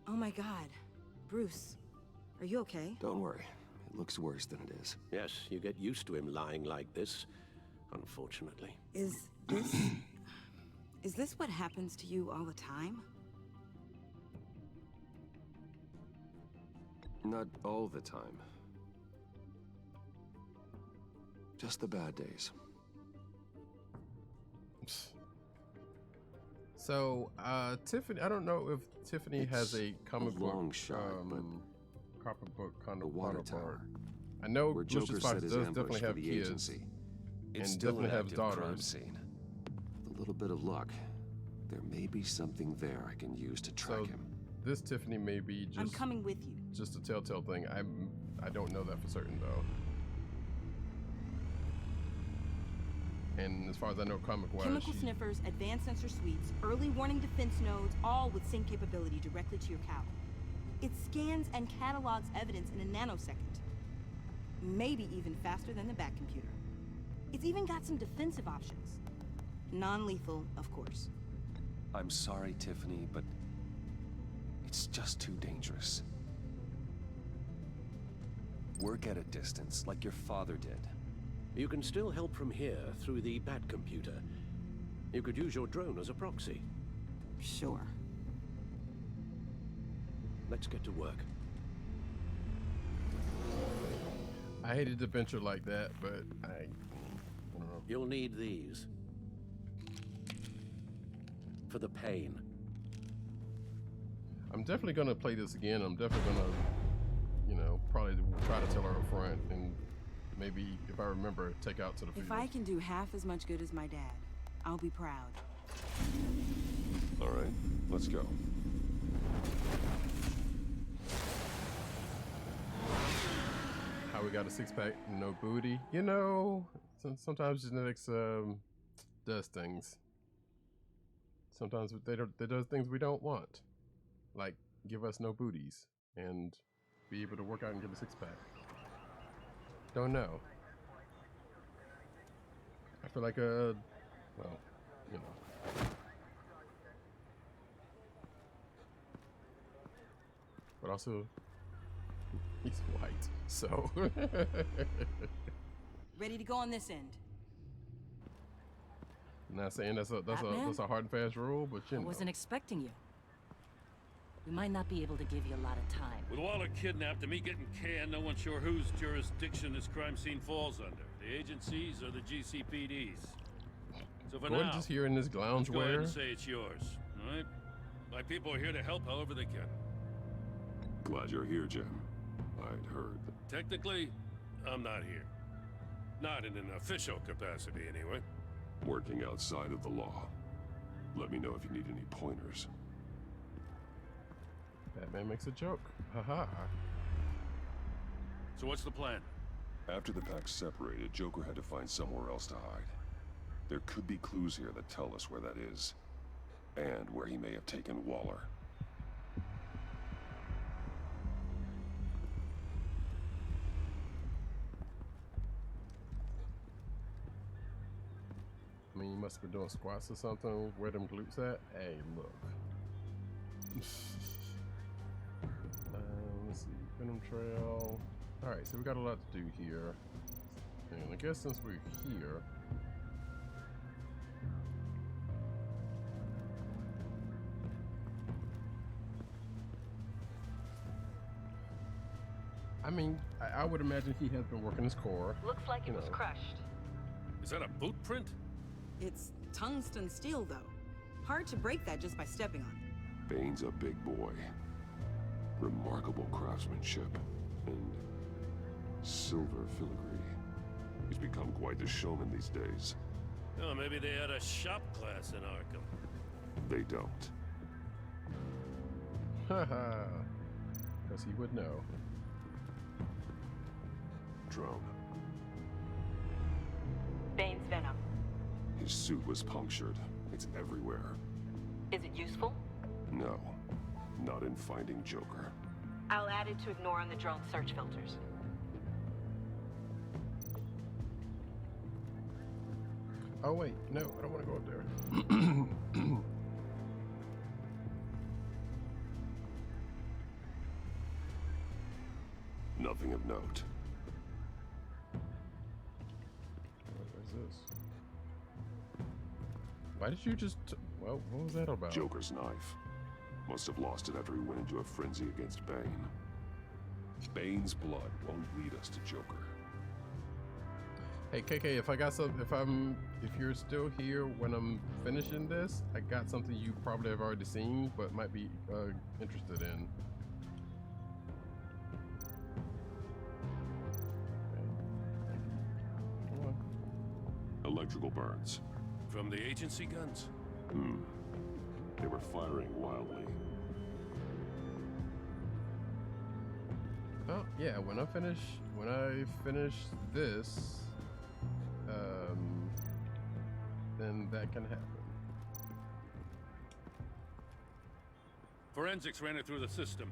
Oh my God. Bruce, are you okay? Don't worry. It looks worse than it is. Yes, you get used to him lying like this, unfortunately. Is this what happens to you all the time? Not all the time. Just the bad days. So, Tiffany, I don't know if Tiffany has a comic book, long shot, but comic book kind of water tower. I know where Lucius Joker Fox set his does ambush definitely for have the kids, agency. and It's still definitely an have active crime daughters. scene. With a little bit of luck, there may be something there I can use to track him. This Tiffany may be just. I'm coming with you. Just a telltale thing. I don't know that for certain though. And as far as I know, comic-wise, Chemical sniffers, advanced sensor suites, early warning defense nodes, all with sync capability directly to your cow. It scans and catalogs evidence in a nanosecond. Maybe even faster than the Bat computer. It's even got some defensive options. Non-lethal, of course. I'm sorry, Tiffany, but it's just too dangerous. Work at a distance, like your father did. You can still help from here through the Bat computer. You could use your drone as a proxy. Sure. Let's get to work. I hated to venture like that, but I don't know. You'll need these. For the pain. I'm definitely gonna play this again. I'm definitely gonna, you know, probably try to tell her up front, and maybe if I remember, take out to the field. If I can do half as much good as my dad, I'll be proud. All right, let's go. How we got a six-pack, no booty. You know, sometimes genetics does things. Sometimes they does things we don't want, like give us no booties and be able to work out and get a six-pack. Don't know. I feel like well, you know. But also, he's white, so. Ready to go on this end. Not saying that's a hard and fast rule, but you know. I wasn't expecting you. We might not be able to give you a lot of time. With Waller kidnapped and me getting canned, no one's sure whose jurisdiction this crime scene falls under. The agencies or the GCPD's. So for Gordon now, just here in this let's go ahead loungewear. and say it's yours, all right? My people are here to help however they can. Glad you're here, Jim. I'd heard. Technically, I'm not here. Not in an official capacity, anyway. Working outside of the law. Let me know if you need any pointers. Batman makes a joke. Haha. So what's the plan? After the pack separated, Joker had to find somewhere else to hide. There could be clues here that tell us where that is. And where he may have taken Waller. I mean, you must have been doing squats or something. Where them glutes at? Hey, look. Let's see, Venom Trail. Alright, so we got a lot to do here. And I guess since we're here, I mean, I would imagine he has been working his core. Looks like it was crushed. Is that a boot print? It's tungsten steel, though. Hard to break that just by stepping on it. Bane's a big boy. Remarkable craftsmanship. And silver filigree. He's become quite the showman these days. Oh, maybe they had a shop class in Arkham. They don't. Haha. Because he would know. Drone. Bane's venom. His suit was punctured. It's everywhere. Is it useful? No. Not in finding Joker. I'll add it to ignore on the drone search filters. Oh wait, no, I don't want to go up there. Nothing of note. What is this? Why did you just... well, what was that about? Joker's knife. Must have lost it after he went into a frenzy against Bane. Bane's blood won't lead us to Joker. Hey KK, if you're still here when I'm finishing this, I got something you probably have already seen, but might be interested in. Come on. Electrical burns. From the agency guns? They were firing wildly. Oh yeah, when I finish this, then that can happen. Forensics ran it through the system.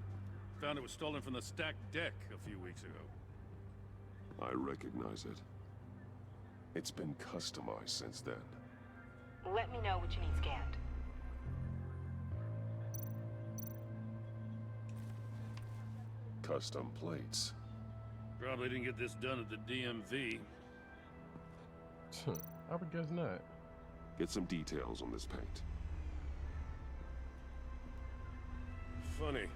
Found it was stolen from the stacked deck a few weeks ago. I recognize it. It's been customized since then. Let me know what you need scanned. Custom plates. Probably didn't get this done at the DMV. I would guess not. Get some details on this paint. Funny.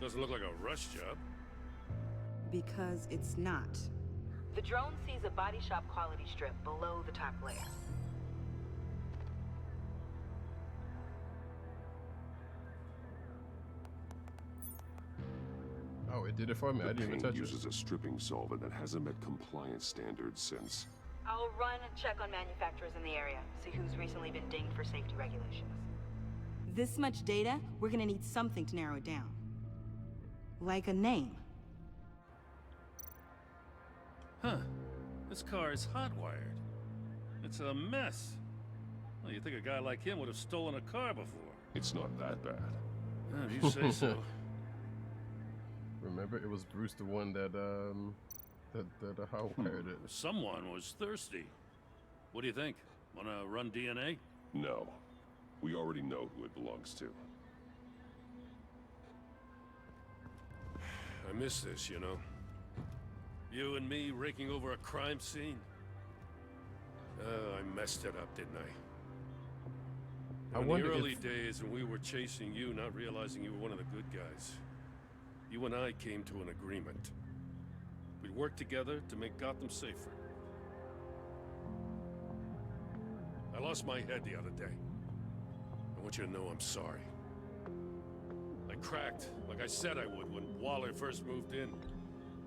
Doesn't look like a rush job. Because it's not. The drone sees a body shop quality strip below the top layer. Oh, it did it for me. I didn't even touch it. The paint uses a stripping solvent that hasn't met compliance standards since. I'll run and check on manufacturers in the area, see who's recently been dinged for safety regulations. This much data, we're gonna need something to narrow it down. Like a name. Huh. This car is hotwired. It's a mess. Well, you'd think a guy like him would have stolen a car before. It's not that bad. If you say so. Remember, it was Bruce the one that hotwired it. Someone was thirsty. What do you think? Wanna run DNA? No. We already know who it belongs to. I miss this, you know. You and me raking over a crime scene. I messed it up, didn't I? In the early days when we were chasing you, not realizing you were one of the good guys. You and I came to an agreement. We'd work together to make Gotham safer. I lost my head the other day. I want you to know I'm sorry. I cracked, like I said I would when Waller first moved in.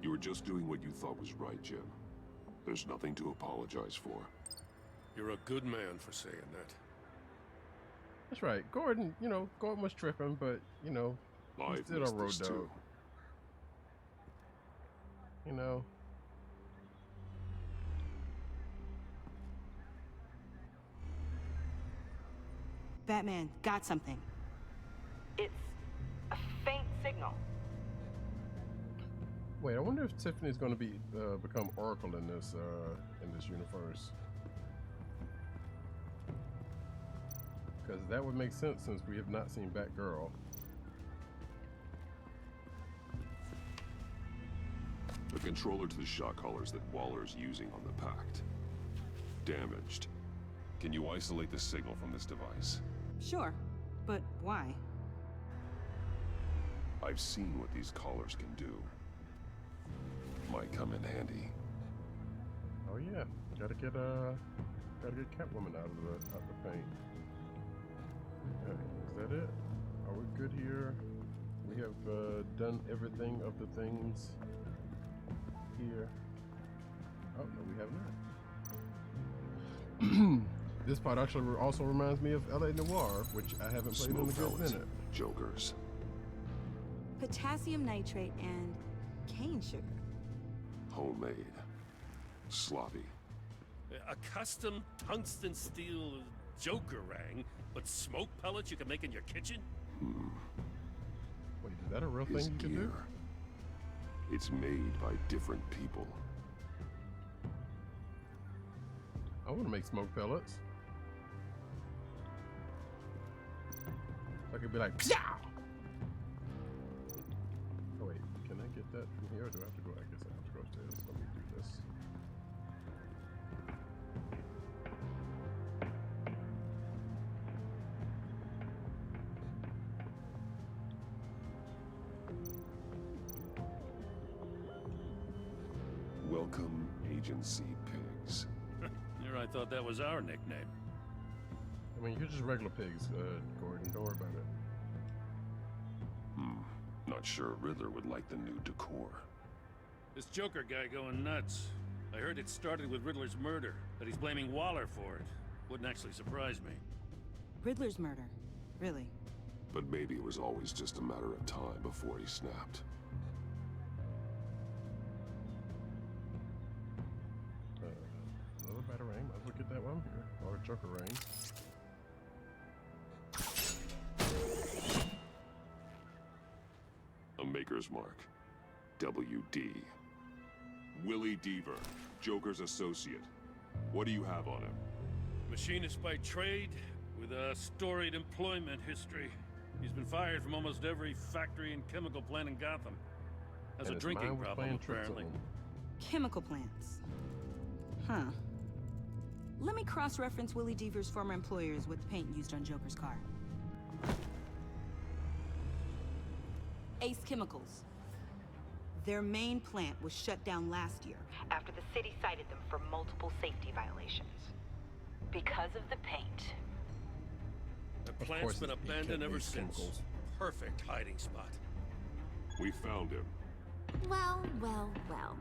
You were just doing what you thought was right, Jim. There's nothing to apologize for. You're a good man for saying that. That's right. Gordon, Gordon was tripping, but, he's still a road dog. Batman, got something. It's a faint signal. Wait, I wonder if Tiffany's going to become Oracle in this universe. Because that would make sense since we have not seen Batgirl. controller to the shot collars that Waller's using on the Pact. Damaged. Can you isolate the signal from this device? Sure, but why? I've seen what these collars can do. Might come in handy. Oh yeah, gotta get Catwoman out of the paint. Okay, is that it? Are we good here? We have done everything of the things here. Oh no, we have not. This part actually also reminds me of LA Noire, which I haven't played in a good minute. Jokers. Potassium nitrate and cane sugar. Homemade. Sloppy. A custom tungsten steel Jokerang, but smoke pellets you can make in your kitchen? Wait, is that a real thing you can do? It's made by different people. I want to make smoke pellets. I could be like, Psah! Oh wait, can I get that from here or do I have to go? I guess I have to go upstairs. Let me do this. Welcome, Agency Pigs. Here I thought that was our nickname. I mean, you're just regular pigs, Gordon. Don't worry about it. Not sure Riddler would like the new decor. This Joker guy going nuts. I heard it started with Riddler's murder, but he's blaming Waller for it. Wouldn't actually surprise me. Riddler's murder? Really? But maybe it was always just a matter of time before he snapped. Another Batarang. Might as well get that one here. Or Jokerang. A Maker's Mark. WD. Willie Deaver, Joker's associate. What do you have on him? Machinist by trade, with a storied employment history. He's been fired from almost every factory and chemical plant in Gotham. Has a drinking problem, apparently. Chemical plants. Huh. Let me cross-reference Willie Deaver's former employers with the paint used on Joker's car. Ace Chemicals. Their main plant was shut down last year. After the city cited them for multiple safety violations. Because of the paint. The plant's been abandoned ever since. Perfect hiding spot. We found him. Well, well, well.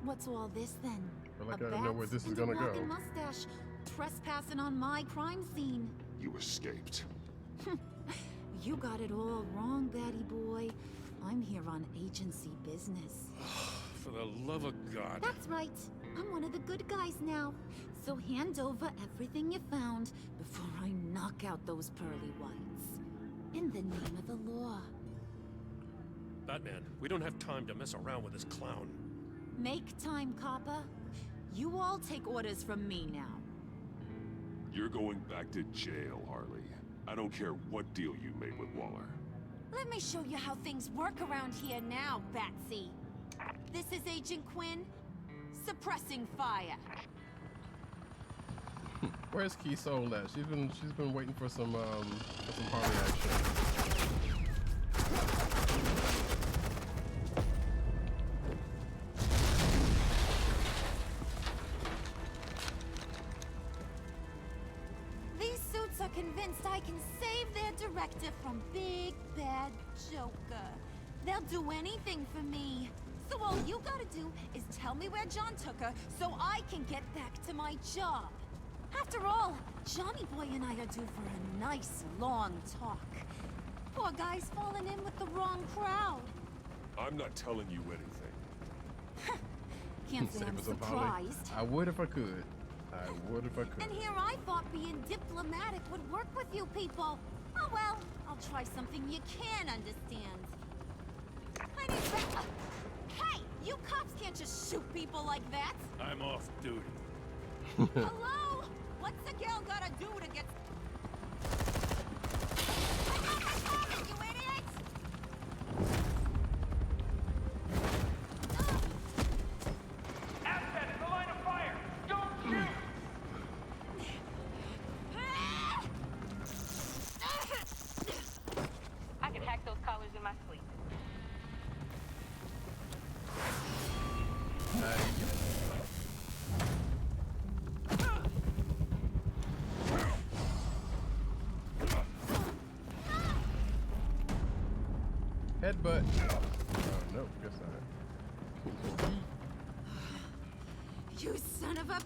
What's all this then? I feel like I know where this is gonna go. Mustache trespassing on my crime scene. You escaped. You got it all wrong, Batty boy. I'm here on agency business. For the love of God. That's right. I'm one of the good guys now. So hand over everything you found before I knock out those pearly whites. In the name of the law. Batman, we don't have time to mess around with this clown. Make time, copper. You all take orders from me now. You're going back to jail, Harley. I don't care what deal you made with Waller. Let me show you how things work around here now, Batsy. This is Agent Quinn, suppressing fire. Where's Key Soul at? She's been waiting for some party action. These suits are convinced I can save their director from Big Bad Joker. They'll do anything for me. So all you gotta do is tell me where John took her so I can get back to my job. After all, Johnny Boy and I are due for a nice long talk. Poor guy's fallen in with the wrong crowd. I'm not telling you anything. Can't say I'm surprised. I would if I could. I would if I could. And here I thought being diplomatic would work with you people. Oh well, I'll try something you can understand. I need that. Hey, you cops can't just shoot people like that. I'm off duty. Hello? What's the girl gotta do to get... You idiot! Headbutt. Oh, no, guess not. You son of a...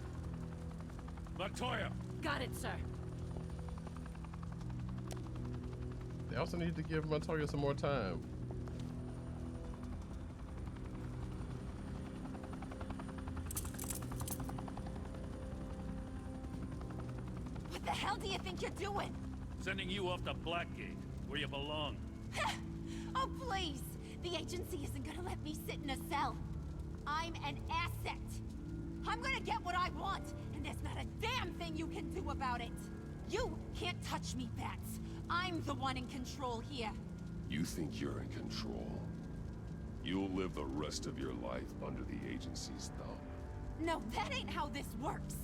Montoya! Got it, sir. They also need to give Montoya some more time. What the hell do you think you're doing? Sending you off to Blackgate, where you belong. Oh, please! The agency isn't gonna let me sit in a cell. I'm an asset. I'm gonna get what I want, and there's not a damn thing you can do about it. You can't touch me, Bats. I'm the one in control here. You think you're in control? You'll live the rest of your life under the agency's thumb. No, that ain't how this works.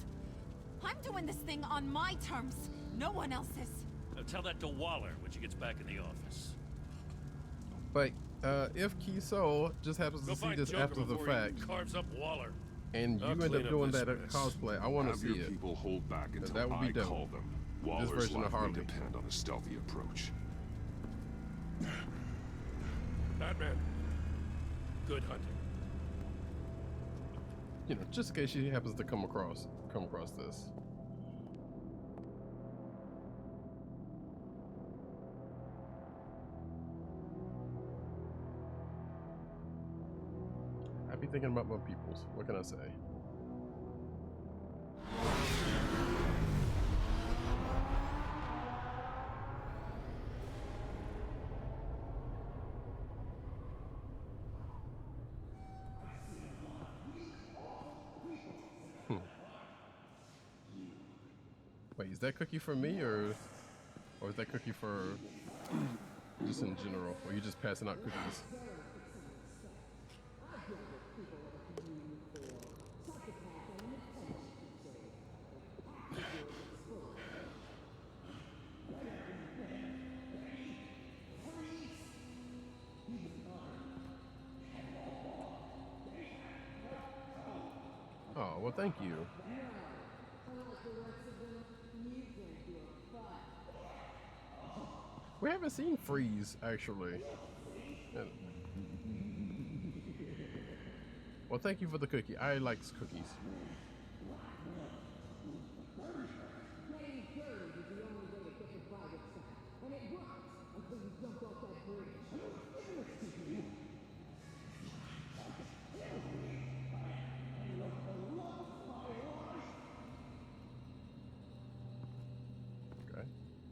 I'm doing this thing on my terms. No one else's. Tell that to Waller when she gets back in the office. But if Kiso just happens to see this after the fact, carves up Waller, and you end up doing that at cosplay, I want to see your it. people hold back until that would be I dope. call them. This Waller's version of life may Harley. depend on a stealthy approach. Batman. Good hunting. You know, just in case she happens to come across this. I be thinking about my peoples. What can I say? Wait, is that cookie for me or is that cookie for just in general? Or are you just passing out cookies? Oh, well, thank you. We haven't seen Freeze, actually. Well, thank you for the cookie. I like cookies.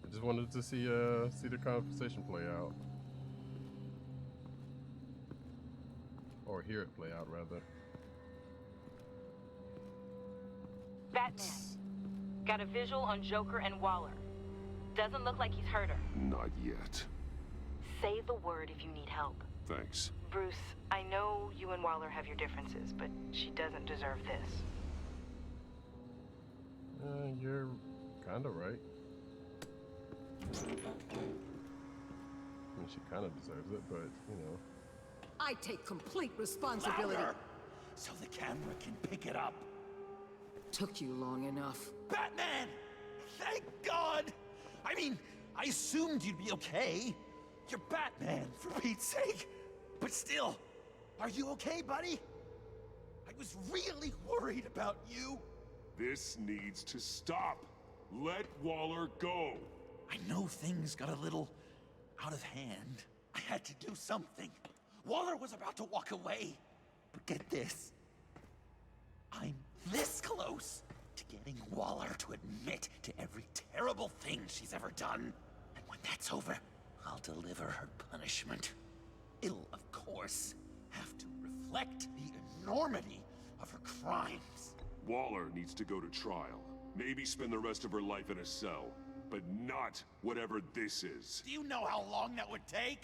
Just wanted to see the conversation play out, or hear it play out rather. Batman. Got a visual on Joker and Waller. Doesn't look like he's hurt her. Not yet. Say the word if you need help. Thanks. Bruce, I know you and Waller have your differences, but she doesn't deserve this. You're kinda right. I mean, she kind of deserves it, but, you know. I take complete responsibility. Louder, so the camera can pick it up. Took you long enough. Batman! Thank God! I mean, I assumed you'd be okay. You're Batman, for Pete's sake. But still, are you okay, buddy? I was really worried about you. This needs to stop. Let Waller go. I know things got a little out of hand. I had to do something. Waller was about to walk away. But get this. I'm this close to getting Waller to admit to every terrible thing she's ever done. And when that's over, I'll deliver her punishment. It'll, of course, have to reflect the enormity of her crimes. Waller needs to go to trial. Maybe spend the rest of her life in a cell. But not whatever this is. Do you know how long that would take?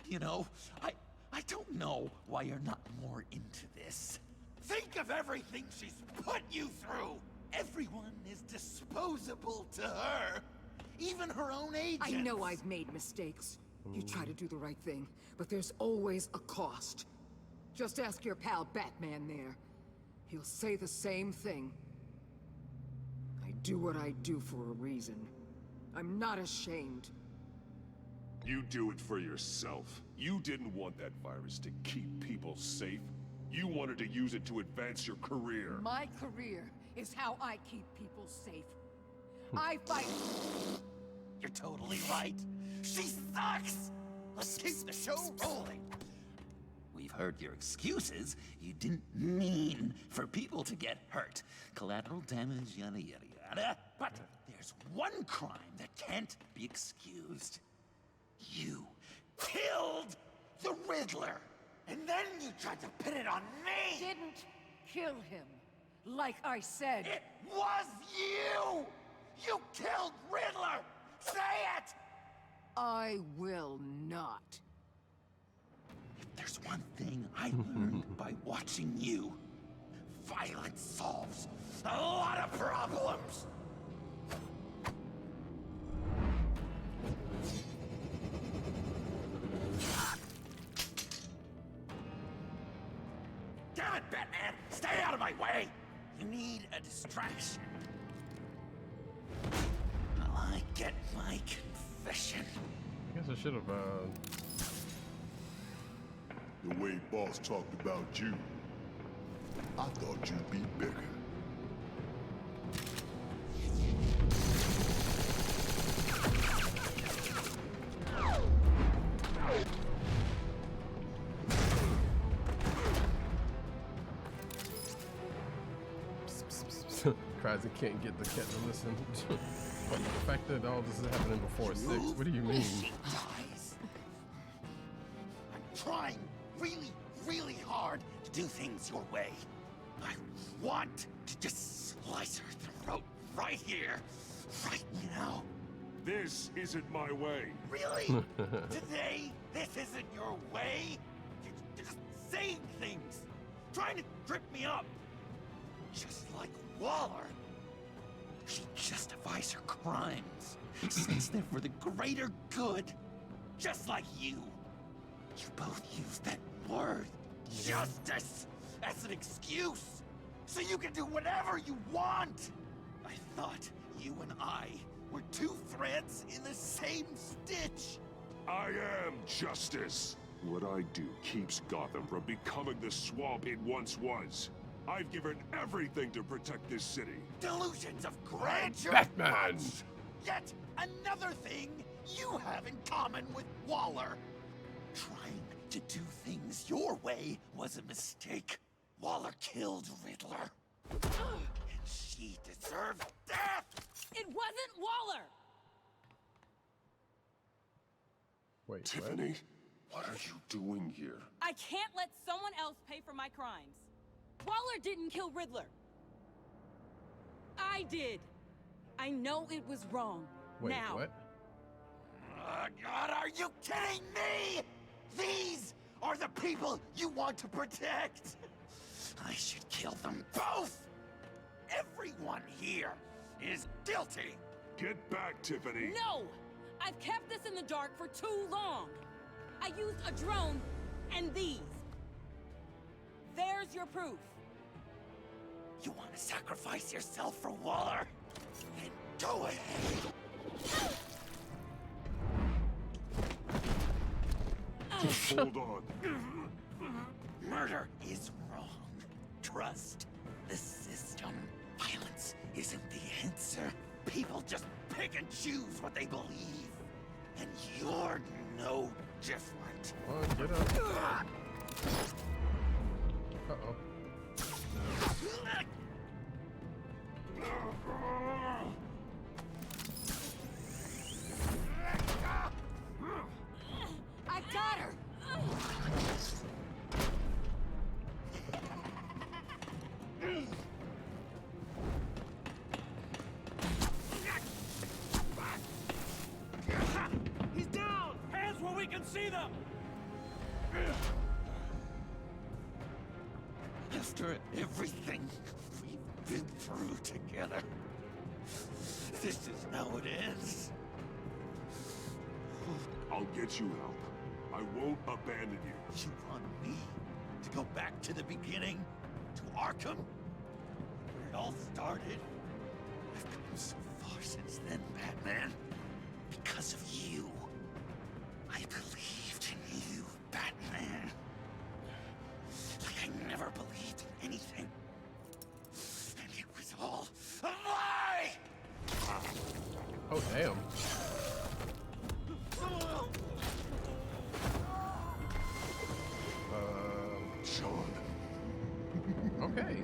You know, I don't know why you're not more into this. Think of everything she's put you through! Everyone is disposable to her. Even her own agents. I know I've made mistakes. You try to do the right thing, but there's always a cost. Just ask your pal Batman there. He'll say the same thing. I do what I do for a reason. I'm not ashamed. You do it for yourself. You didn't want that virus to keep people safe. You wanted to use it to advance your career. My career is how I keep people safe. I fight. You're totally right. She sucks! Let's keep the show rolling. We've heard your excuses. You didn't mean for people to get hurt. Collateral damage, yada yada yada. But there's one crime that can't be excused. You killed the Riddler! And then you tried to pin it on me! Didn't kill him. Like I said. It was you! You killed Riddler! Say it! I will not. If there's one thing I learned by watching you, violence solves a lot of problems! Damn it, Batman! Stay out of my way! You need a distraction. Will I get my confession? I guess I should have, The way Boss talked about you, I thought you'd be bigger. Cries can't get the cat to listen. But the fact that all this is happening before 6, what do you mean? I'm trying really, really hard to do things your way. I want to just slice her throat right here, right now. This isn't my way. Really? Today, this isn't your way? You're just saying things, trying to trip me up. Just like Waller. She justifies her crimes, says they're for the greater good. Just like you. You both use that word, justice, as an excuse, so you can do whatever you want. I thought you and I were two threads in the same stitch. I am justice. What I do keeps Gotham from becoming the swamp it once was. I've given everything to protect this city. Delusions of grandeur. Batman! Much. Yet another thing you have in common with Waller. Trying to do things your way was a mistake. Waller killed Riddler. And she deserved death! It wasn't Waller! Wait, Tiffany, what are you doing here? I can't let someone else pay for my crimes. Waller didn't kill Riddler. I did. I know it was wrong. Wait, now. what? God, are you kidding me? These are the people you want to protect. I should kill them both. Everyone here is guilty. Get back, Tiffany. No! I've kept this in the dark for too long. I used a drone and these. There's your proof. You want to sacrifice yourself for Waller? Then go ahead. Just hold on. Murder is wrong. Trust the system. Violence isn't the answer. People just pick and choose what they believe. And you're no different. Come on, get up. Uh-oh. I got her! He's down! Hands where we can see them! After everything we've been through together, this is how it ends. I'll get you help. I won't abandon you. You want me to go back to the beginning? To Arkham? Where it all started? I've come so far since then, Batman. Because of you. Oh, damn. Sean. Okay.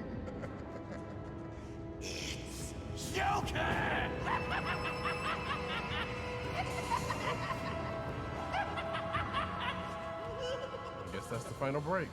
Joker! Guess that's the final break.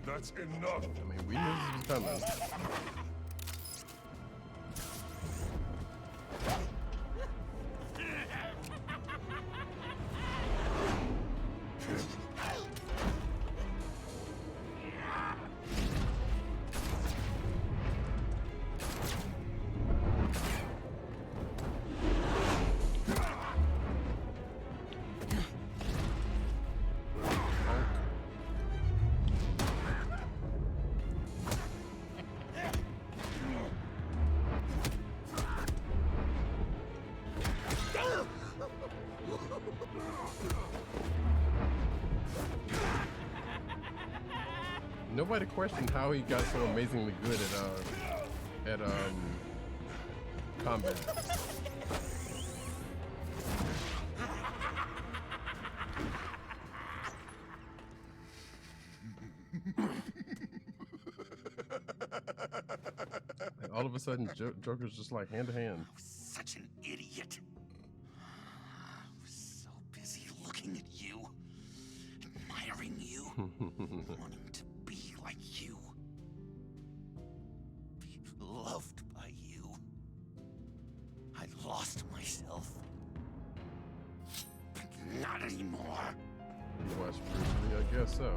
That's enough. I mean, we knew this was coming. Nobody questioned how he got so amazingly good at combat. And all of a sudden, Joker's just like hand to hand. Such an idiot. I was so busy looking at you, admiring you, wanting to be like you, be loved by you. I lost myself. But not anymore. You watch Bruce Lee, I guess so.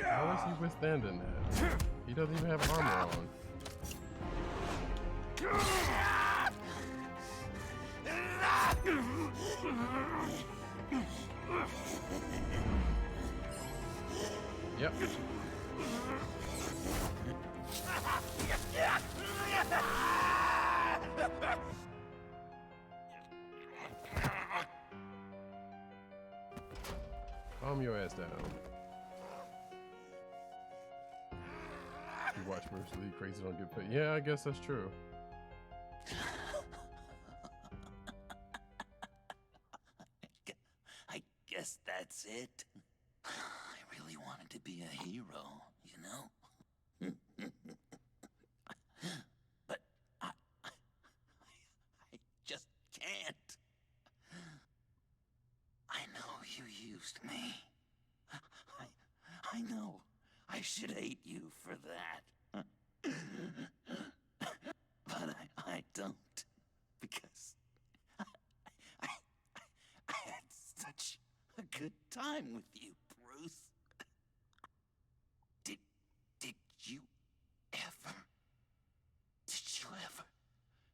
How is he withstanding that? He doesn't even have armor on. Yep. Calm your ass down. You watch Bruce Lee, crazy don't get paid. Yeah, I guess that's true. I guess that's it. I really wanted to be a hero, you know? But I just can't. I know you used me. I know I should hate you for that. But I don't. Because I had such a good time with you, Bruce. Did you ever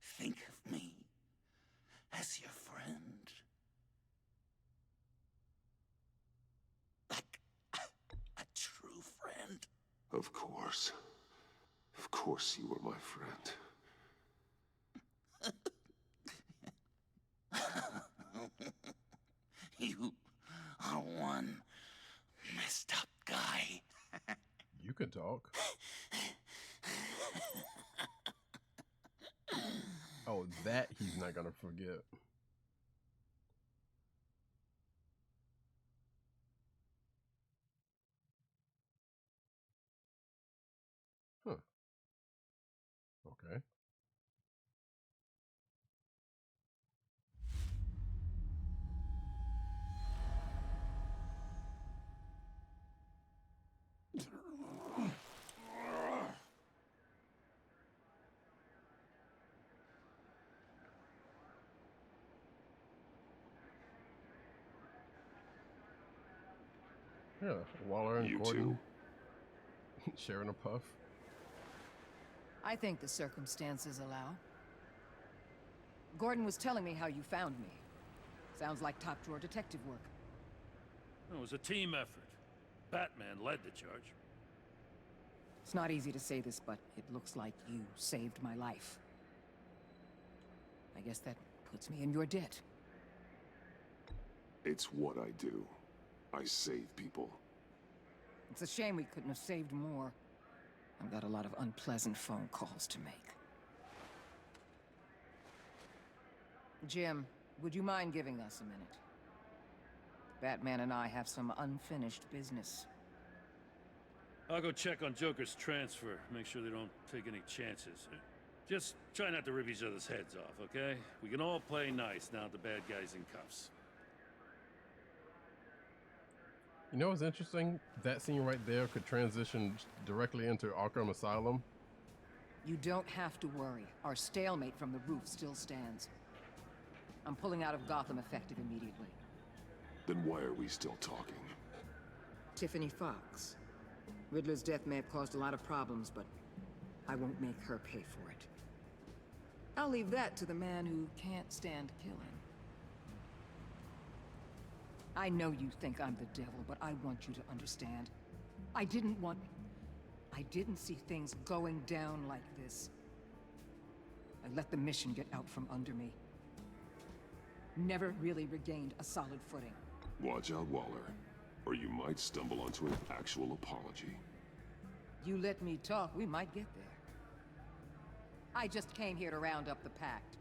think of me as your friend? Like a true friend? Of course. Of course you were my friend. You are one can talk. Oh, that he's not gonna forget. Huh. Okay. Yeah, Waller and Gordon sharing a puff. I think the circumstances allow. Gordon was telling me how you found me. Sounds like top-drawer detective work. It was a team effort. Batman led the charge. It's not easy to say this, but it looks like you saved my life. I guess that puts me in your debt. It's what I do. I save people. It's a shame we couldn't have saved more. I've got a lot of unpleasant phone calls to make. Jim, would you mind giving us a minute? Batman and I have some unfinished business. I'll go check on Joker's transfer, make sure they don't take any chances. Just try not to rip each other's heads off, okay? We can all play nice now that the bad guy's in cuffs. You know what's interesting? That scene right there could transition directly into Arkham Asylum. You don't have to worry. Our stalemate from the roof still stands. I'm pulling out of Gotham effective immediately. Then why are we still talking? Tiffany Fox. Riddler's death may have caused a lot of problems, but I won't make her pay for it. I'll leave that to the man who can't stand killing. I know you think I'm the devil, but I want you to understand. I didn't see things going down like this. I let the mission get out from under me. Never really regained a solid footing. Watch out, Waller, or you might stumble onto an actual apology. You let me talk, we might get there. I just came here to round up the Pact.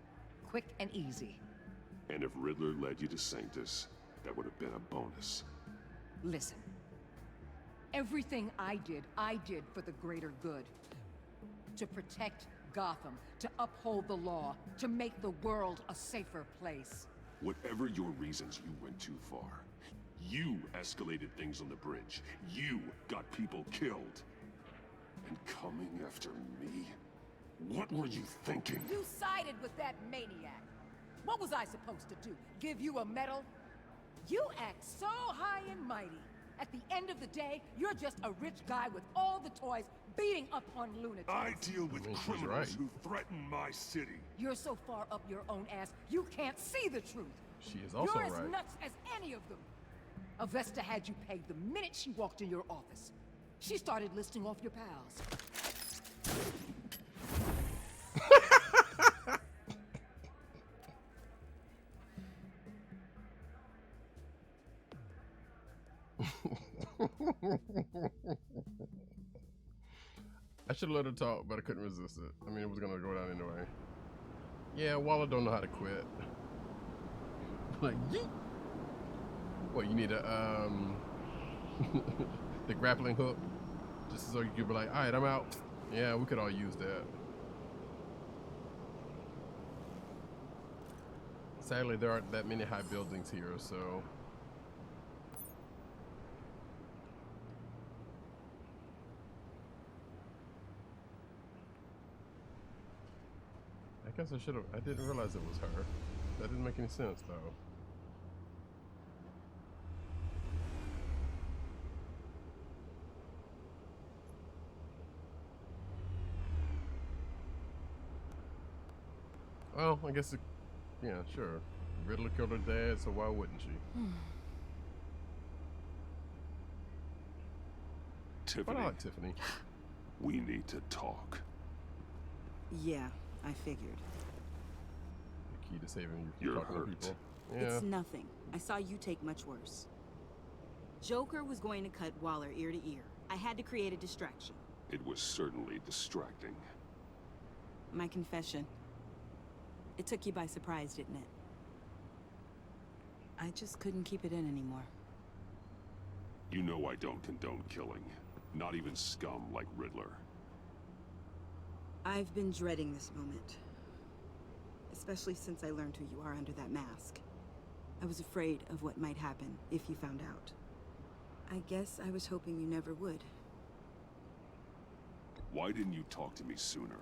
Quick and easy. And if Riddler led you to Sanctus, that would have been a bonus. Listen. Everything I did for the greater good. To protect Gotham, to uphold the law, to make the world a safer place. Whatever your reasons, you went too far. You escalated things on the bridge. You got people killed. And coming after me? What were you thinking? You sided with that maniac. What was I supposed to do? Give you a medal? You act so high and mighty. At the end of the day, you're just a rich guy with all the toys beating up on lunatics. I deal with criminals who threaten my city. You're so far up your own ass, you can't see the truth. She is also You're right. as nuts as any of them. Avesta had you pegged the minute she walked in your office. She started listing off your pals. I should have let her talk, but I couldn't resist it. I mean, it was gonna go down anyway. Yeah, Waller don't know how to quit. Like, yeet. What, you need a, the grappling hook? Just so you could be like, alright, I'm out. Yeah, we could all use that. Sadly, there aren't that many high buildings here, so... I guess I should have. I didn't realize it was her. That didn't make any sense, though. Well, I guess it. Yeah, sure. Riddler killed her dad, so why wouldn't she? Tiffany. But I like Tiffany. We need to talk. Yeah, I figured. The key to saving you from You're talking to hurt. people. Yeah. It's nothing. I saw you take much worse. Joker was going to cut Waller ear to ear. I had to create a distraction. It was certainly distracting. My confession. It took you by surprise, didn't it? I just couldn't keep it in anymore. You know I don't condone killing. Not even scum like Riddler. I've been dreading this moment. Especially since I learned who you are under that mask. I was afraid of what might happen if you found out. I guess I was hoping you never would. Why didn't you talk to me sooner?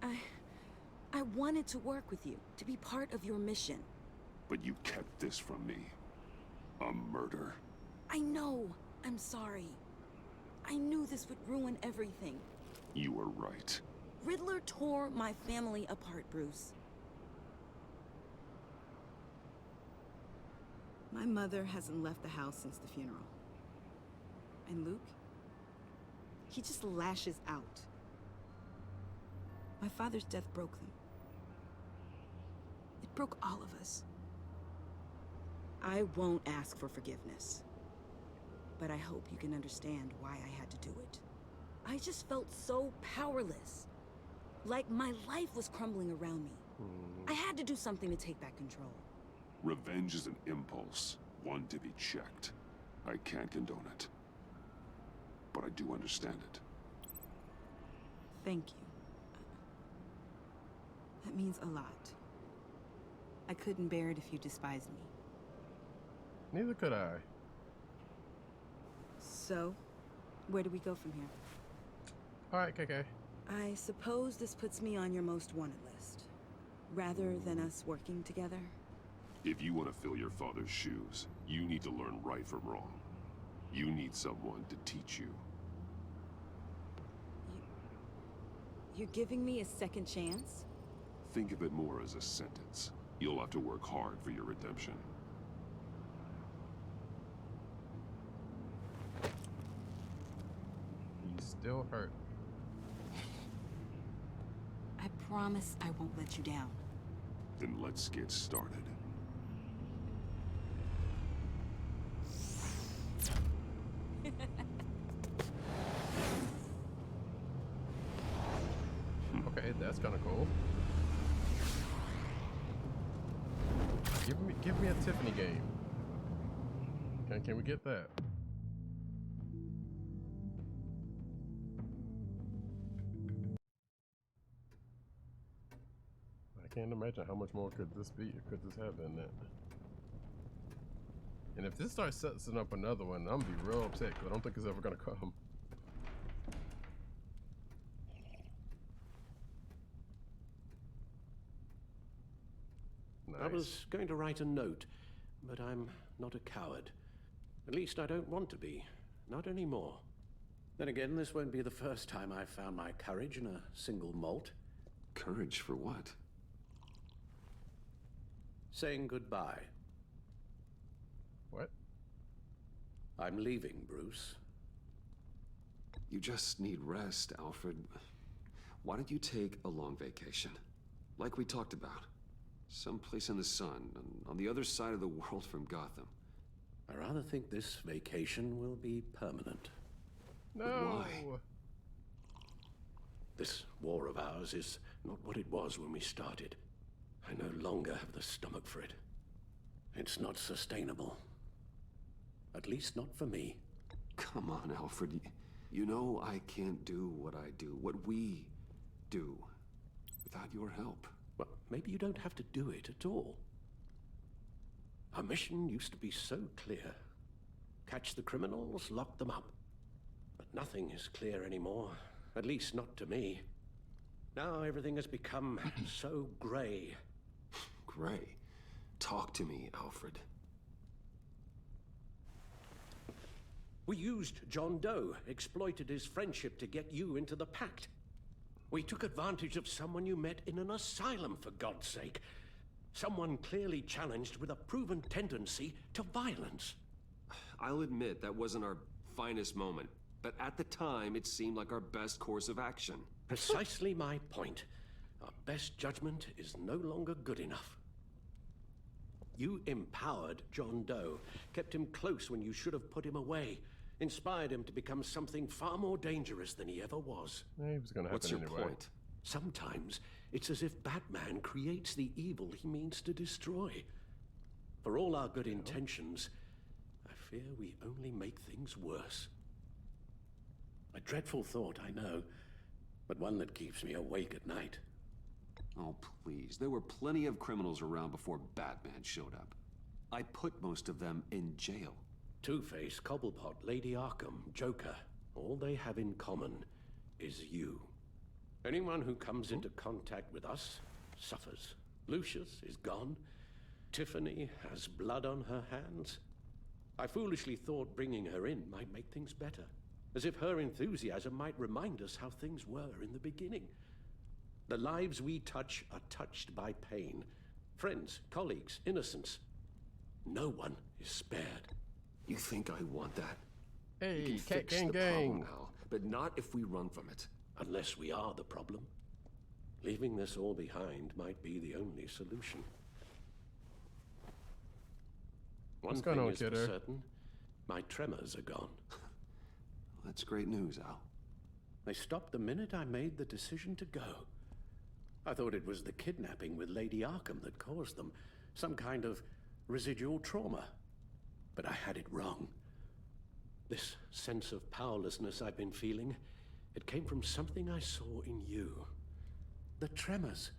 I wanted to work with you, to be part of your mission. But you kept this from me. A murder? I know. I'm sorry. I knew this would ruin everything. You were right. Riddler tore my family apart, Bruce. My mother hasn't left the house since the funeral. And Luke? He just lashes out. My father's death broke them. It broke all of us. I won't ask for forgiveness. But I hope you can understand why I had to do it. I just felt so powerless. Like my life was crumbling around me. I had to do something to take back control. Revenge is an impulse, one to be checked. I can't condone it. But I do understand it. Thank you. That means a lot. I couldn't bear it if you despised me. Neither could I. So, where do we go from here? Alright, KK. I suppose this puts me on your most wanted list. Rather than us working together? If you want to fill your father's shoes, you need to learn right from wrong. You need someone to teach you. You're giving me a second chance? Think of it more as a sentence. You'll have to work hard for your redemption. You still hurt. I promise I won't let you down. Then let's get started. Okay, that's kind of cool. Give me a Tiffany game. Can we get that? I can't imagine how much more could this be, or could this have than that. And if this starts setting up another one, I'm gonna be real upset because I don't think it's ever gonna come. I was going to write a note, but I'm not a coward. At least I don't want to be. Not anymore. Then again, this won't be the first time I've found my courage in a single malt. Courage for what? Saying goodbye. What? I'm leaving, Bruce. You just need rest, Alfred. Why don't you take a long vacation? Like we talked about. Someplace in the sun, on the other side of the world from Gotham. I rather think this vacation will be permanent. No! But why? This war of ours is not what it was when we started. I no longer have the stomach for it. It's not sustainable. At least not for me. Come on, Alfred. You know I can't do what I do, what we do, without your help. Well, maybe you don't have to do it at all. Our mission used to be so clear. Catch the criminals, lock them up. But nothing is clear anymore. At least not to me. Now everything has become so gray. Gray? Talk to me, Alfred. We used John Doe, exploited his friendship to get you into the pact. We took advantage of someone you met in an asylum, for God's sake. Someone clearly challenged with a proven tendency to violence. I'll admit that wasn't our finest moment, but at the time it seemed like our best course of action. Precisely my point. Our best judgment is no longer good enough. You empowered John Doe, kept him close when you should have put him away. inspired him to become something far more dangerous than he ever was. Yeah, he was gonna happen What's your anyway. point? Sometimes it's as if Batman creates the evil he means to destroy. For all our good intentions, I fear we only make things worse. A dreadful thought, I know, but one that keeps me awake at night. Oh, please. There were plenty of criminals around before Batman showed up. I put most of them in jail. Two-Face, Cobblepot, Lady Arkham, Joker, all they have in common is you. Anyone who comes into contact with us suffers. Lucius is gone. Tiffany has blood on her hands. I foolishly thought bringing her in might make things better, as if her enthusiasm might remind us how things were in the beginning. The lives we touch are touched by pain. Friends, colleagues, innocents. No one is spared. You think I want that? Hey, we can cat fix gang the problem, gang. Al, but not if we run from it. Unless we are the problem. Leaving this all behind might be the only solution. One What's going thing on, is for kidder? certain, my tremors are gone. That's great news, Al. They stopped the minute I made the decision to go. I thought it was the kidnapping with Lady Arkham that caused them, some kind of residual trauma. But I had it wrong. This sense of powerlessness I've been feeling, it came from something I saw in you. The tremors,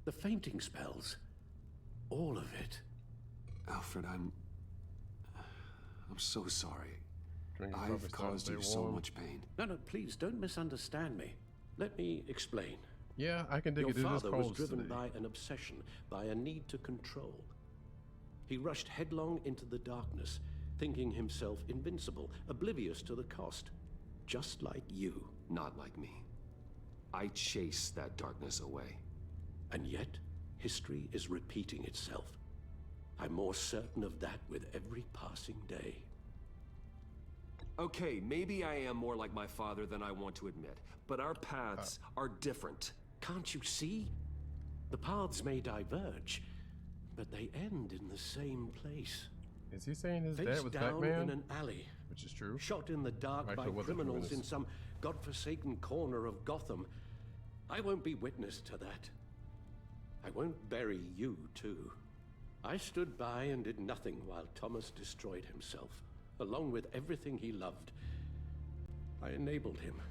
the fainting spells, all of it. Alfred, I'm so sorry. Drinking I've coffee caused stay you so warm. much pain. No, please, don't misunderstand me. Let me explain. Yeah, I can dig Your it. It is father was cold driven today. by an obsession, by a need to control. He rushed headlong into the darkness, thinking himself invincible, oblivious to the cost. Just like you. Not like me. I chase that darkness away. And yet, history is repeating itself. I'm more certain of that with every passing day. Okay, maybe I am more like my father than I want to admit, but our paths are different. Can't you see? The paths may diverge, but they end in the same place. Is he saying his Face dad was down Batman? in an alley. Which is true. Shot in the dark by Actually, wasn't true in criminals this. in some godforsaken corner of Gotham. I won't be witness to that. I won't bury you, too. I stood by and did nothing while Thomas destroyed himself, along with everything he loved. I enabled him,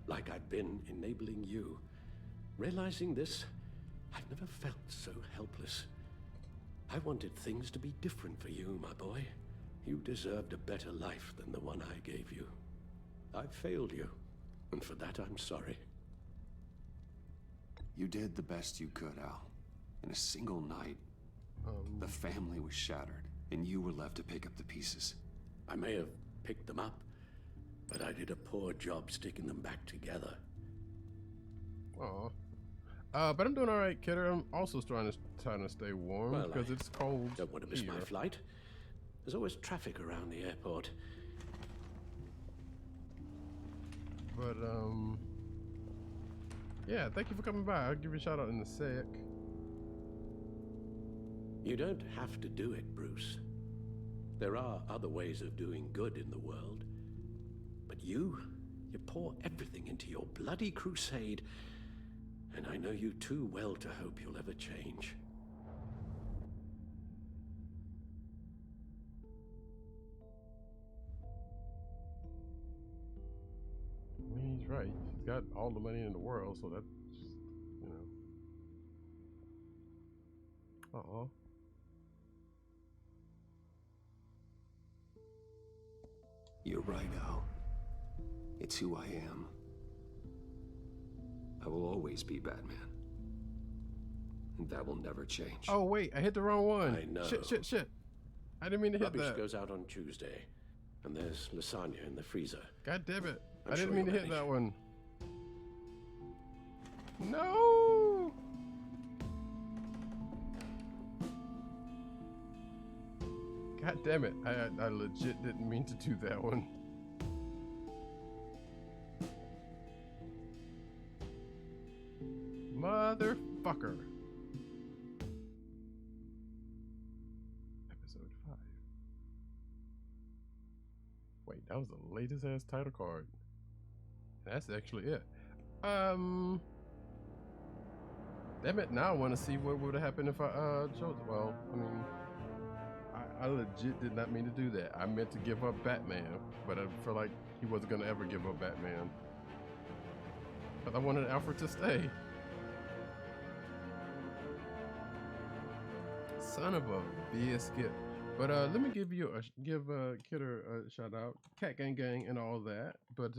like I've been enabling you. Realizing this, I've never felt so helpless. I wanted things to be different for you, my boy. You deserved a better life than the one I gave you. I failed you, and for that I'm sorry. You did the best you could, Al. In a single night, the family was shattered, and you were left to pick up the pieces. I may have picked them up, but I did a poor job sticking them back together. Aw. But I'm doing all right, kidder. I'm also trying to stay warm Well, because I it's cold. Don't want to miss my here. flight. There's always traffic around the airport. But yeah. Thank you for coming by. I'll give you a shout out in a sec. You don't have to do it, Bruce. There are other ways of doing good in the world. But you pour everything into your bloody crusade, and I know you too well to hope you'll ever change. I mean, he's right. He's got all the money in the world, so that's, you know. Uh-oh. You're right, Al. It's who I am. I will always be Batman. And that will never change. Oh, wait. I hit the wrong one. I know. Shit. I didn't mean to hit Rubbish that. goes out on Tuesday, and there's lasagna in the freezer. God damn it. I'm I didn't sure mean to you'll hit manage. that one. No! God damn it. I legit didn't mean to do that one. Motherfucker. Episode 5. Wait, That was the latest ass title card. That's actually it. Damn it, now I want to see what would have happened if I chose it. Well, I mean, I legit did not mean to do that. I meant to give up Batman, but I feel like he wasn't going to ever give up Batman. But I wanted Alfred to stay. Son of a biscuit. But let me give Kidder a shout out. Cat Gang Gang and all that. But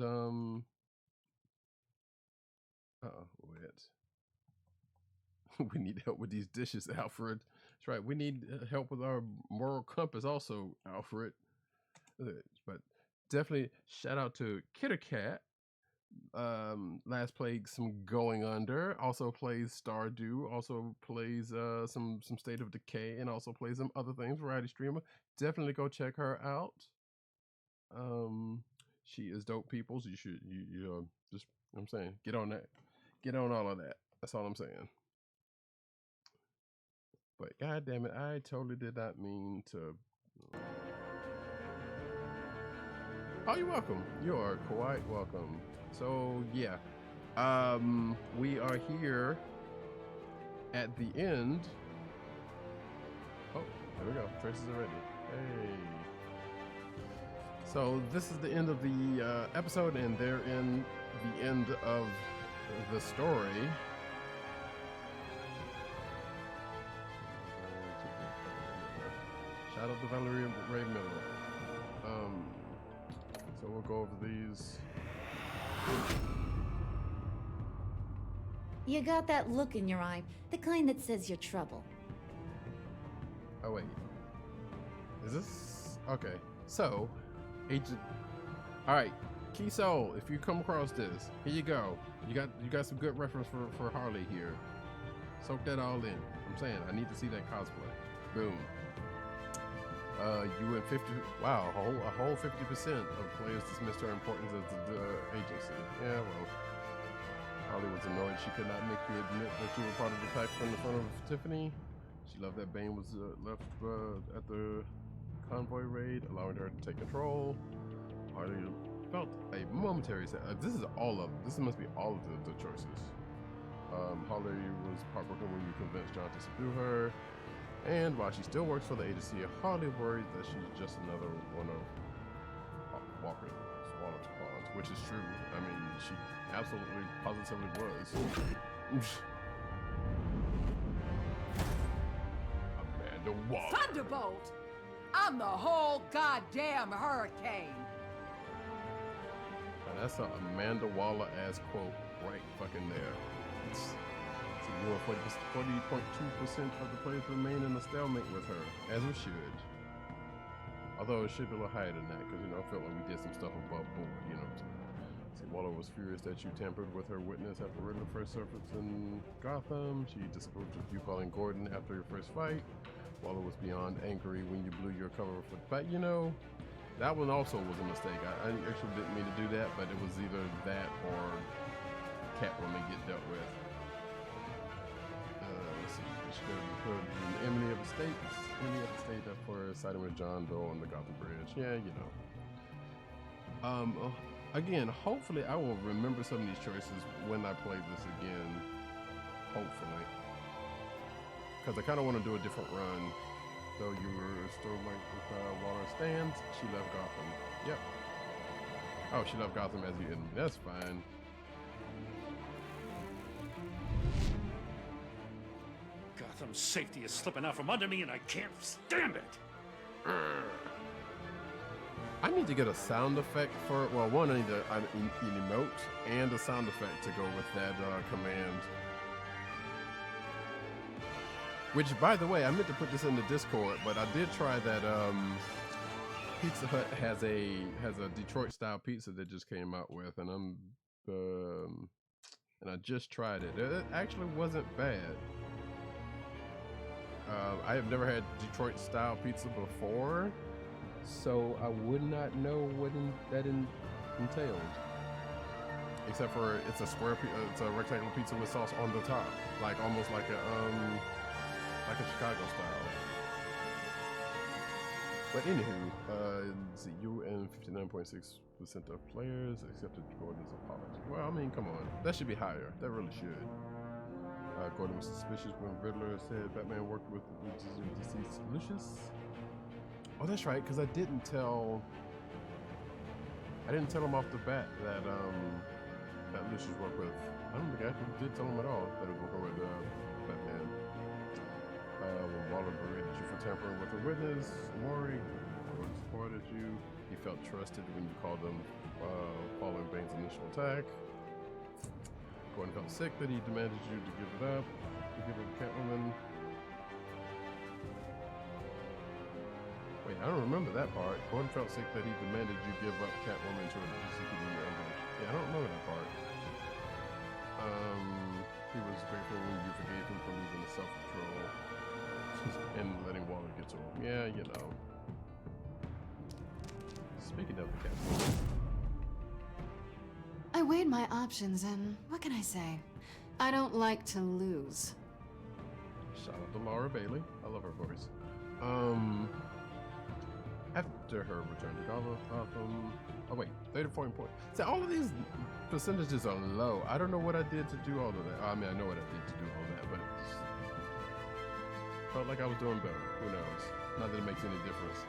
wait. We need help with these dishes, Alfred. That's right. We need help with our moral compass also, Alfred. But definitely shout out to Kidder Cat. Last played some Going Under, also plays Stardew, also plays some State of Decay, and also plays some other things. Variety streamer. Definitely go check her out. She is dope, people. So you should just, I'm saying, get on that, get on all of that. That's all I'm saying. But god damn it, I totally did not mean to. Oh, you're welcome. You are quite welcome. So yeah, we are here at the end. Oh, there we go. Traces are ready. Hey. So this is the end of the episode, and they're in the end of the story. Shout out to Valerie Ray Miller. So we'll go over these. You got that look in your eye, the kind that says you're trouble. Oh wait, is this okay? So, Agent. All right, Key Soul. If you come across this, here you go. You got some good reference for Harley here. Soak that all in. I'm saying I need to see that cosplay. Boom. You went 50. Wow, a whole 50% of players dismissed her importance as the agency. Yeah, well, Harley was annoyed she could not make you admit that you were part of the pack from the front of Tiffany. She loved that Bane was left at the convoy raid, allowing her to take control. Harley felt a momentary this is all of this must be all of the choices. Harley was heartbroken when you convinced John to subdue her. And while she still works for the agency, Harley worries that she's just another one of Walker's Swallow's pawns, which is true. I mean, she absolutely, positively was. Amanda Waller. Thunderbolt! I'm the whole goddamn hurricane! Now that's an Amanda Waller ass quote right fucking there. More 40.2% of the players remain in a stalemate with her, as we should. Although it should be a little higher than that, because, I felt like we did some stuff above board, See, Waller was furious that you tampered with her witness after Riddler first surfaced in Gotham. She disapproved of you calling Gordon after your first fight. Waller was beyond angry when you blew your cover for the fight. That one also was a mistake. I actually didn't mean to do that, but it was either that or Catwoman get dealt with. She could have put an enemy of the state for siding with John Doe on the Gotham Bridge. Yeah, Again, hopefully I will remember some of these choices when I play this again. Hopefully. Because I kind of want to do a different run. Though you were still like with Waller stands, she left Gotham. Yep. Oh, she left Gotham as you enemy. That's fine. Gotham's safety is slipping out from under me and I can't stand it. I need to get a sound effect for it. Well, one, I need an emote and a sound effect to go with that command. Which, by the way, I meant to put this in the Discord, but I did try that. Pizza Hut has a Detroit style pizza that just came out with, and I just tried it. It actually wasn't bad. I have never had Detroit style pizza before, so I would not know what that entailed. Except for it's a it's a rectangular pizza with sauce on the top, like almost like a Chicago style. But anywho, you and 59.6% of players accepted Gordon's apology. Well, I mean, come on. That should be higher. That really should. Gordon was suspicious when Riddler said Batman worked with deceased Lucius. Oh, that's right, because I didn't tell him off the bat that Lucius worked with. I don't think I actually did tell him at all that he was working with Batman. When Waller berated you for tampering with a witness, Maury supported you. He felt trusted when you called him following Bane's initial attack. Gordon felt sick that he demanded you to give it up. To give up Catwoman. Wait, I don't remember that part. Gordon felt sick that he demanded you give up Catwoman to a GCPD ambush. Yeah, I don't remember that part. He was grateful when you forgave him for losing his self-control and letting Waller get to him. Yeah, you know. Speaking of the Catwoman. I weighed my options and what can I say? I don't like to lose. Shout out to Laura Bailey. I love her voice. After her return to Gotham. Oh wait, 34 points. See, all of these percentages are low. I don't know what I did to do all of that. I mean, I know what I did to do all that, but it just felt like I was doing better. Who knows? Not that it makes any difference.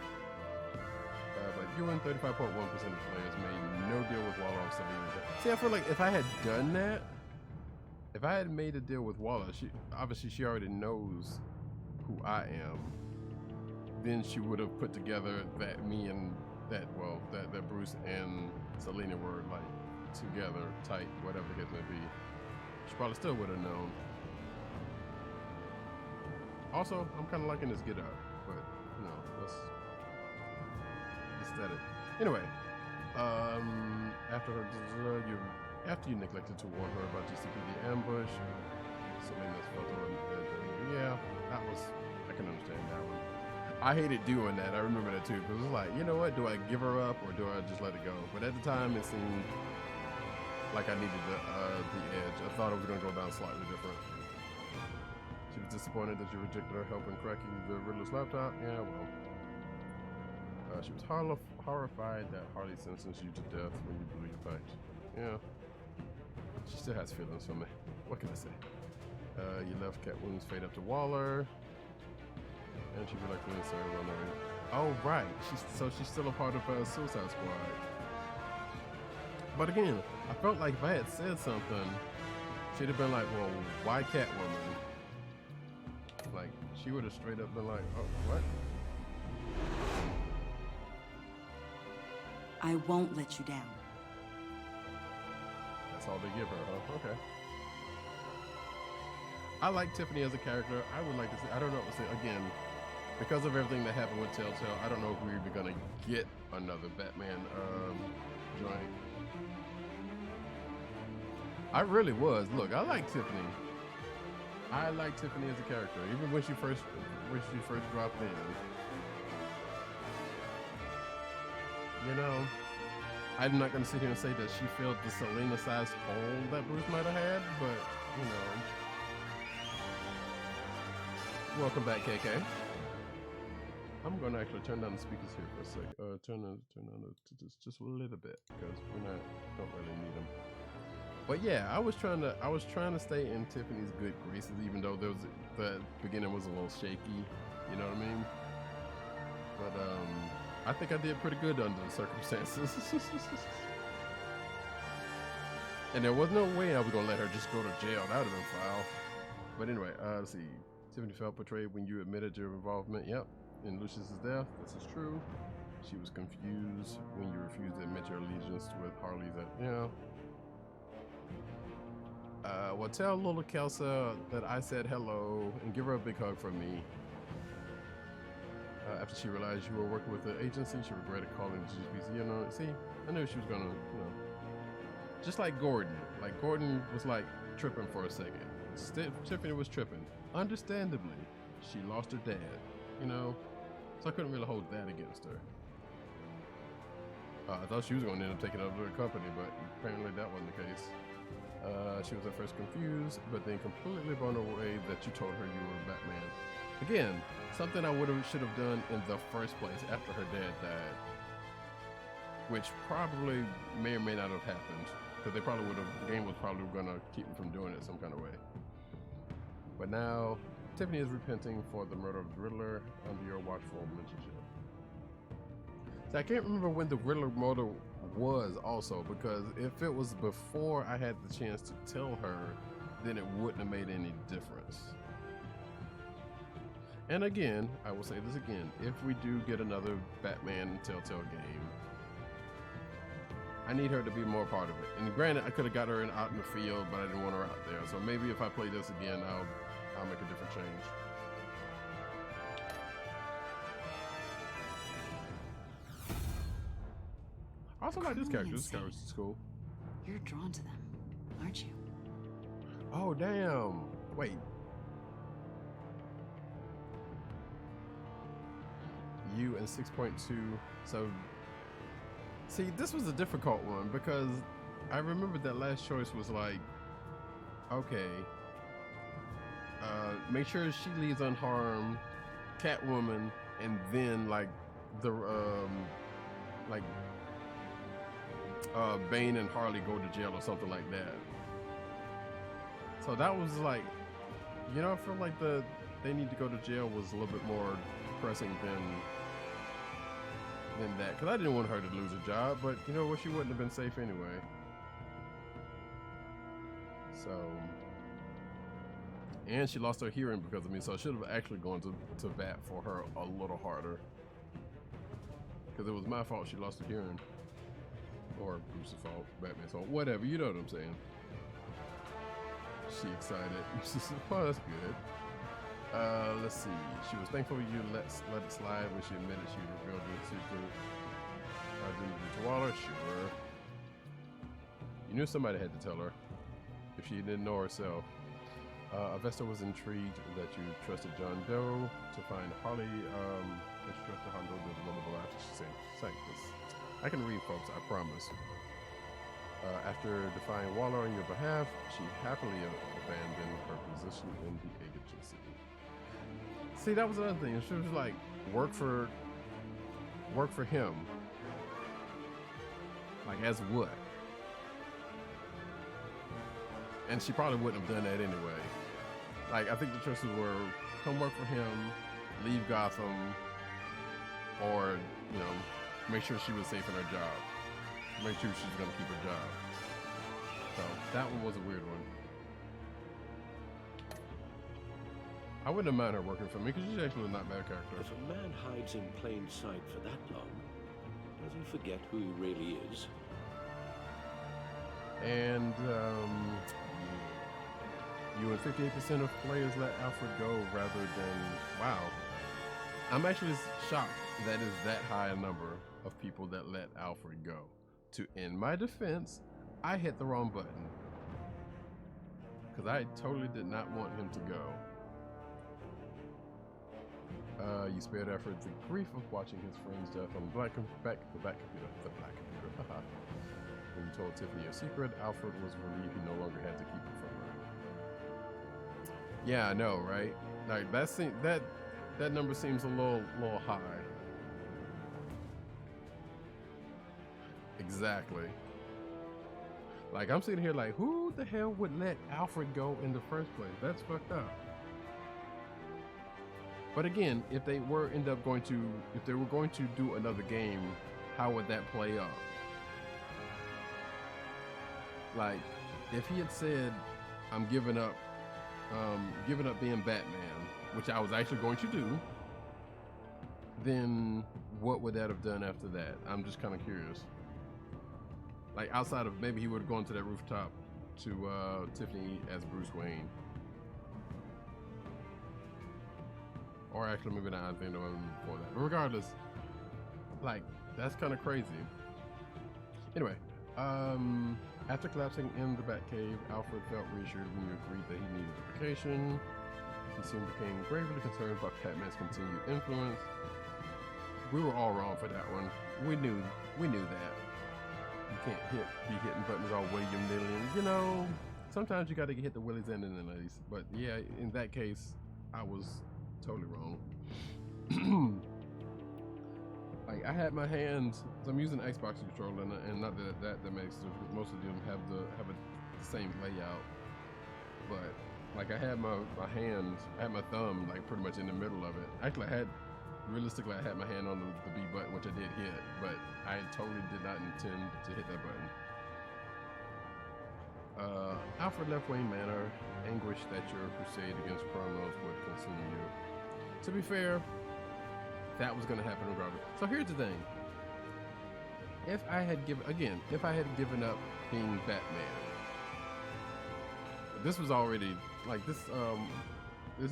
But you and 35.1% of players made no deal with Waller on Selina. See, I feel like if I had done that, if I had made a deal with Waller, she already knows who I am. Then she would have put together that me and that Bruce and Selina were like together, tight, whatever the case may be. She probably still would have known. Also, I'm kind of liking this get out, but you know, let's aesthetic. Anyway, after you neglected to warn her about GCPD ambush, Selina's photo. Yeah, I can understand that one. I hated doing that. I remember that too, because it was like, you know what? Do I give her up or do I just let it go? But at the time, it seemed like I needed the edge. I thought it was going to go down slightly different. She was disappointed that you rejected her help in cracking the Riddler's laptop. Yeah, well. She was horrified that Harley sentenced you to death when you blew your back. Yeah. She still has feelings for me. What can I say? You left Catwoman's fate up to Waller. And she reluctantly started running. Oh, right. She's still a part of Suicide Squad. But again, I felt like if I had said something, she'd have been like, well, why Catwoman? Like, she would have straight up been like, oh, what? I won't let you down. That's all they give her, huh? Okay. I like Tiffany as a character. I would like to see, I don't know what to say, again, because of everything that happened with Telltale, I don't know if we're even gonna get another Batman joint. I really was. Look, I like Tiffany. I like Tiffany as a character, even when she first dropped in. You know, I'm not gonna sit here and say that she filled the Selina-sized hole that Bruce might have had, but you know. Welcome back, KK. I'm gonna actually turn down the speakers here for a sec. Turn on just a little bit because don't really need them. But yeah, I was trying to stay in Tiffany's good graces, even though the beginning was a little shaky. You know what I mean? But I think I did pretty good under the circumstances. And there was no way I was gonna let her just go to jail. That would have been foul. But anyway, let's see. Tiffany felt betrayed when you admitted your involvement. Yep. In Lucius's death, this is true. She was confused when you refused to admit your allegiance with Harley. Well, tell little Kelsa that I said hello and give her a big hug from me. After she realized you were working with the agency, she regretted calling the GCPD. You know, see, I knew she was gonna, you know, just like Gordon. Like Gordon was like tripping for a second. Tiffany was tripping. Understandably, she lost her dad. You know. So I couldn't really hold that against her. I thought she was going to end up taking over the company, but apparently that wasn't the case. She was at first confused, but then completely blown away that you told her you were Batman. Again, something I should have done in the first place after her dad died, which probably may or may not have happened, because the game was probably gonna keep me from doing it some kind of way. But now, Tiffany is repenting for the murder of the Riddler under your watchful mentorship. So I can't remember when the Riddler murder was also, because if it was before I had the chance to tell her, then it wouldn't have made any difference. And again, I will say this again, if we do get another Batman Telltale game, I need her to be more part of it. And granted, I could have got her out in the field, but I didn't want her out there. So maybe if I play this again, I'll make a different change. I also like this character. This character is cool. You're drawn to them, aren't you? Oh, damn. Wait. You and 6.2. So, see, this was a difficult one because I remember that last choice was like, okay, make sure she leaves unharmed, Catwoman, and then like the Bane and Harley go to jail or something like that. So that was like, you know, I feel like they need to go to jail was a little bit more pressing than that, because I didn't want her to lose a job, but you know what, she wouldn't have been safe anyway. So, and she lost her hearing because of me, so I should have actually gone to bat for her a little harder, because it was my fault she lost her hearing, or Bruce's fault, Batman's fault, whatever, you know what I'm saying. She excited. Oh, that's good. Let's see. She was thankful you let it slide when she admitted she revealed your secret identity to Waller. Sure. You knew somebody had to tell her if she didn't know herself. Avesta was intrigued that you trusted John Doe to find Harley. That you trusted John Doe to the lovable after she sank this. I can read, folks, I promise. After defying Waller on your behalf, she happily abandoned her position in the agency. See, that was another thing. She was like, work for him. Like, as what? And she probably wouldn't have done that anyway. Like, I think the choices were come work for him, leave Gotham, or, you know, make sure she was safe in her job. Make sure she's gonna keep her job. So that one was a weird one. I wouldn't have minded her working for me because she's actually not a bad character. If a man hides in plain sight for that long, does he forget who he really is? And you and 58% of players let Alfred go rather than, wow. I'm actually shocked that is that high a number of people that let Alfred go. In my defense, I hit the wrong button because I totally did not want him to go. You spared Alfred the grief of watching his friend's death on the black computer. When you told Tiffany your secret, Alfred was relieved he no longer had to keep it from her. Yeah, I know, right? Like that number seems a little high. Exactly. Like, I'm sitting here like, who the hell would let Alfred go in the first place? That's fucked up. But again, if they were going to do another game, how would that play out? Like, if he had said, I'm giving up being Batman, which I was actually going to do, then what would that have done after that? I'm just kind of curious. Like, outside of maybe he would have gone to that rooftop to Tiffany as Bruce Wayne. Or actually, maybe not. I think before that. But regardless, like, that's kind of crazy. Anyway, after collapsing in the Batcave, Alfred felt reassured when you agreed that he needed a vacation. He soon became gravely concerned about Batman's continued influence. We were all wrong for that one. We knew that. You can't be hitting buttons all willy-nilly. You know, sometimes you got to hit the willies and the nillies. But yeah, in that case, I was totally wrong. Like I had my hands, so I'm using an Xbox controller, and not that makes sense. Most of them have the same layout, but like I had my hands, I had my thumb like pretty much in the middle of it. Actually, realistically, I had my hand on the B button, which I did hit, but I totally did not intend to hit that button. Alfred left Wayne Manor, anguished that your crusade against criminals would consume you. To be fair, that was going to happen regardless. So here's the thing. If I had given up being Batman, this was already, like, this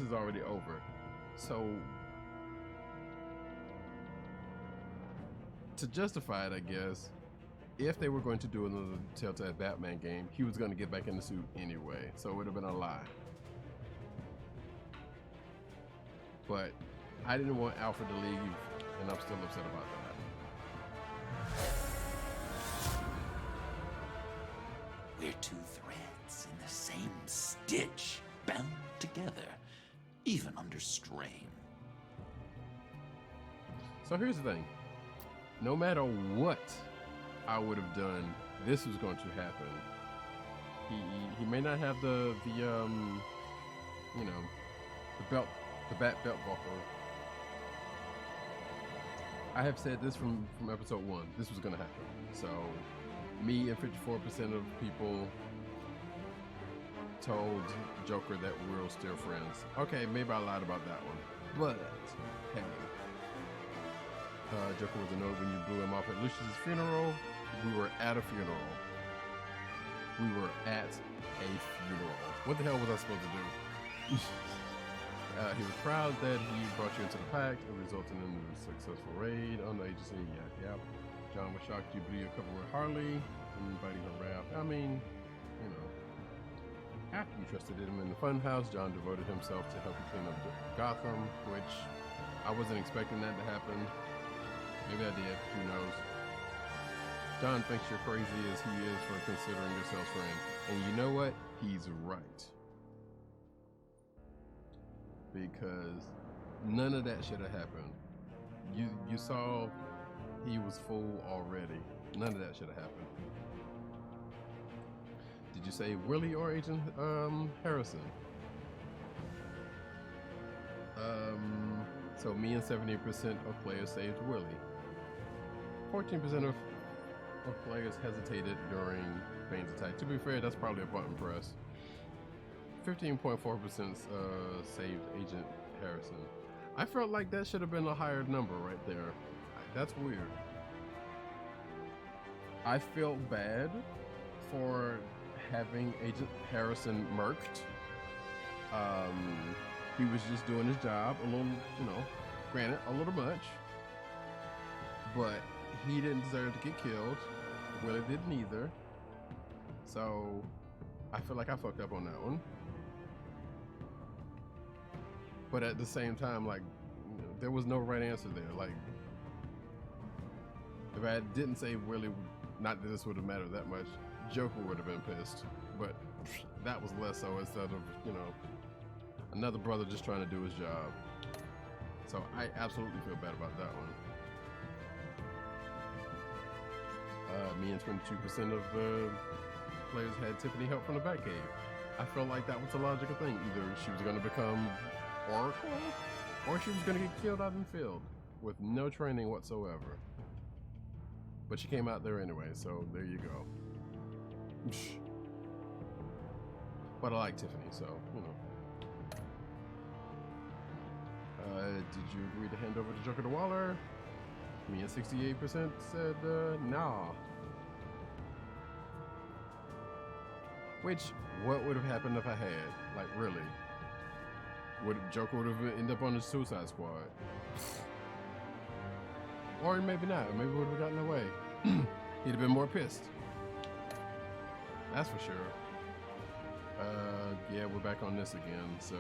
is already over. So, to justify it, I guess, if they were going to do another Telltale Batman game, he was going to get back in the suit anyway, so it would have been a lie. But I didn't want Alfred to leave, and I'm still upset about that. We're two threads in the same stitch, bound together, even under strain. So here's the thing. No matter what I would have done, this was going to happen. He may not have the bat belt buckle. I have said this from episode 1. This was going to happen. So me and 54% of people told Joker that we're still friends. Okay, maybe I lied about that one, but hey. Joker was annoyed when you blew him off at Lucius's funeral. We were at a funeral. What the hell was I supposed to do? He was proud that he brought you into the pact. It resulted in a successful raid on the agency. Yeah. John was shocked you blew your cover with Harley and inviting her wrath. I mean, you know. After you trusted him in the funhouse, John devoted himself to help you clean up Gotham, which I wasn't expecting that to happen. Maybe I did, who knows. John thinks you're crazy as he is for considering yourself friend. And you know what? He's right. Because none of that should have happened. You saw he was full already. None of that should have happened. Did you say Willie or Agent Harrison? So me and 70% of players saved Willie. 14% of players hesitated during Bane's attack. To be fair, that's probably a button press. 15.4% saved Agent Harrison. I felt like that should have been a higher number right there. That's weird. I felt bad for having Agent Harrison murked. He was just doing his job a little, granted, a little much. But he didn't deserve to get killed. Willie didn't either. So I feel like I fucked up on that one. But at the same time, like, there was no right answer there. Like, if I didn't say Willie, not that this would have mattered that much, Joker would have been pissed. But that was less so instead of, another brother just trying to do his job. So I absolutely feel bad about that one. Me and 22% of players had Tiffany help from the Batcave. I felt like that was a logical thing. Either she was going to become Oracle, or she was going to get killed out in the field with no training whatsoever. But she came out there anyway, so there you go. But I like Tiffany, so, did you agree to hand over the Joker to Waller? Me and 68% said, nah. Which, what would have happened if I had? Like, really? Joker would have ended up on the Suicide Squad. Or maybe not. Maybe would have gotten away. He'd have been more pissed. That's for sure. Yeah, we're back on this again, so...